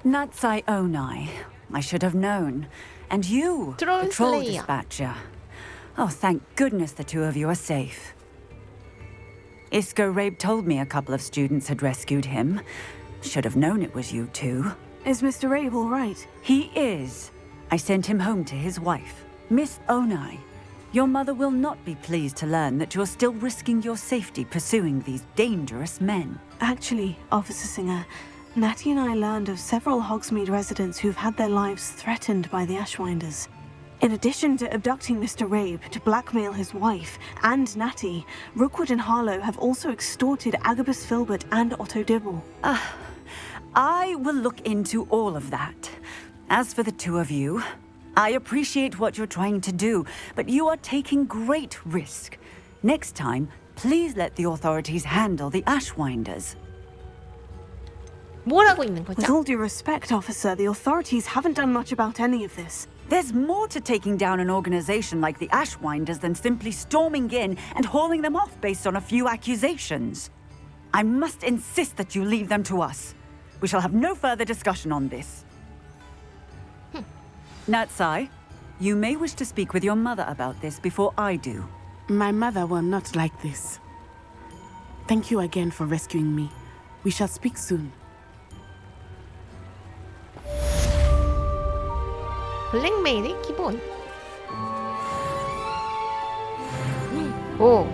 Speaker 5: Natsai Onai. I should have known. And you, the troll
Speaker 1: Slayer.
Speaker 5: dispatcher. Oh, thank goodness the two of you are safe. Isco Rabe told me a couple of students had rescued him. Should have known it was you two.
Speaker 3: Is Mr. Rabe all right?
Speaker 5: He is. I sent him home to his wife. Miss Onai, your mother will not be pleased to learn that you're still risking your safety pursuing these dangerous men.
Speaker 3: Actually, Officer Singer, Natty and I learned of several Hogsmeade residents who've had their lives threatened by the Ashwinders. In addition to abducting Mr. Rabe to blackmail his wife and Natty, Rookwood and Harlow have also extorted Agabus Filbert and Otto Dibble.
Speaker 5: I will look into all of that. As for the two of you, I appreciate what you're trying to do, but you are taking great risk. Next time, please let the authorities handle the Ashwinders.
Speaker 1: 뭘 하고 있는 거죠?
Speaker 3: With all due respect, officer, the authorities haven't done much about any of this.
Speaker 5: There's more to taking down an organization like the Ashwinders than simply storming in and hauling them off based on a few accusations. I must insist that you leave them to us. We shall have no further discussion on this. Natsai, you may wish to speak with your mother about this before I do.
Speaker 16: My mother will not like this. Thank you again for rescuing me. We shall speak soon.
Speaker 1: 블랙메일의 기본. 오.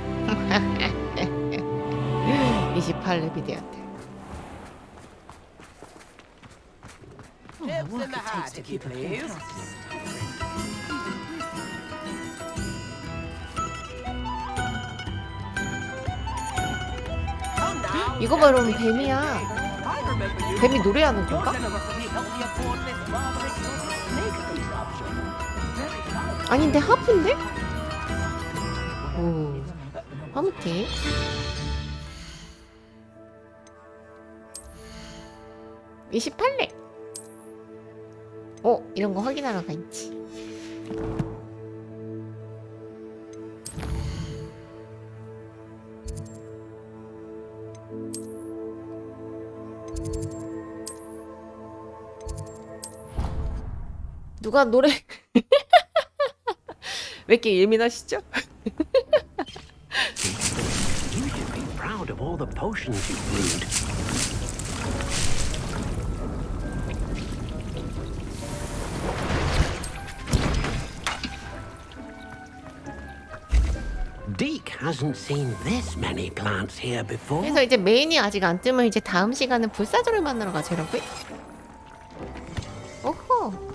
Speaker 1: 28렙이 되었대.
Speaker 19: Chips in the hat, if you please.
Speaker 1: 이거 바로 뱀이야. 뱀이 노래하는 건가? 아닌데 하프인데? 오, 아무튼 28렙. 이런 거 확인하러 가있지. 누가 노래 왜 이렇게 예민하시죠?
Speaker 4: You should be proud of all the potions you brewed. Deke hasn't seen this many plants here before.
Speaker 1: 그래서 이제 메인이 아직 안 뜨면 이제 다음 시간은 불사조를 만나러 가죠, 여러분. 오호.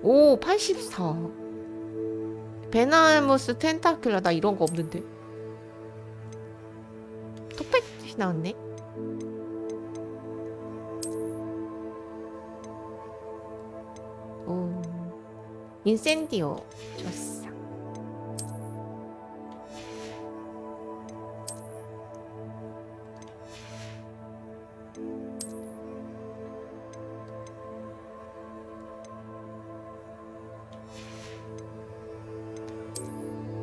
Speaker 1: 오, 84. 베나무스 텐타큘라. 나 이런 거 없는데. 토팩이 나왔네. 오, 인센디오 좋았어.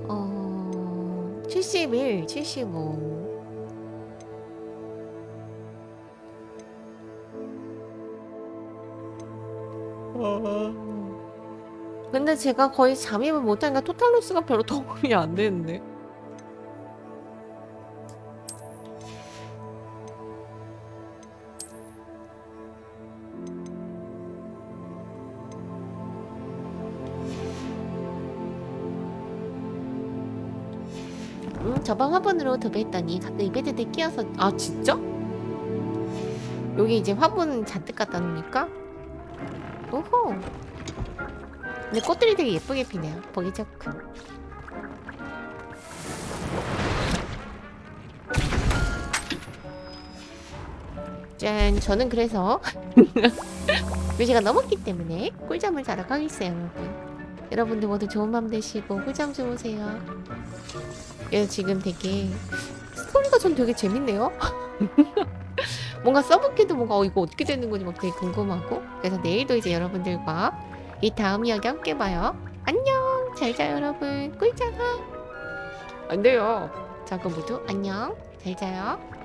Speaker 1: 어, 71, 75. 근데 제가 거의 잠입을 못하니까 토탈로스가 별로 도움이 안 되는데. 저번 화분으로 도배했더니 가끔 이베드들 끼어서. 아 진짜? 여기 이제 화분 잔뜩 갖다 놓으니까. 오호. 근데 꽃들이 되게 예쁘게 피네요. 보기 좋고. 짠. 저는 그래서 2시간 넘었기 때문에 꿀잠을 자러 가겠어요, 여러분. 여러분들 모두 좋은 밤 되시고 꿀잠 주무세요. 그래서 지금 되게 스토리가 전 되게 재밌네요. 뭔가 써보기도 뭔가 이거 어떻게 되는 건지 막 되게 궁금하고. 그래서 내일도 이제 여러분들과 이 다음 이야기 함께 봐요. 안녕. 잘 자요 여러분. 꿀잠. 안 돼요. 자 그럼 모두 안녕. 잘 자요.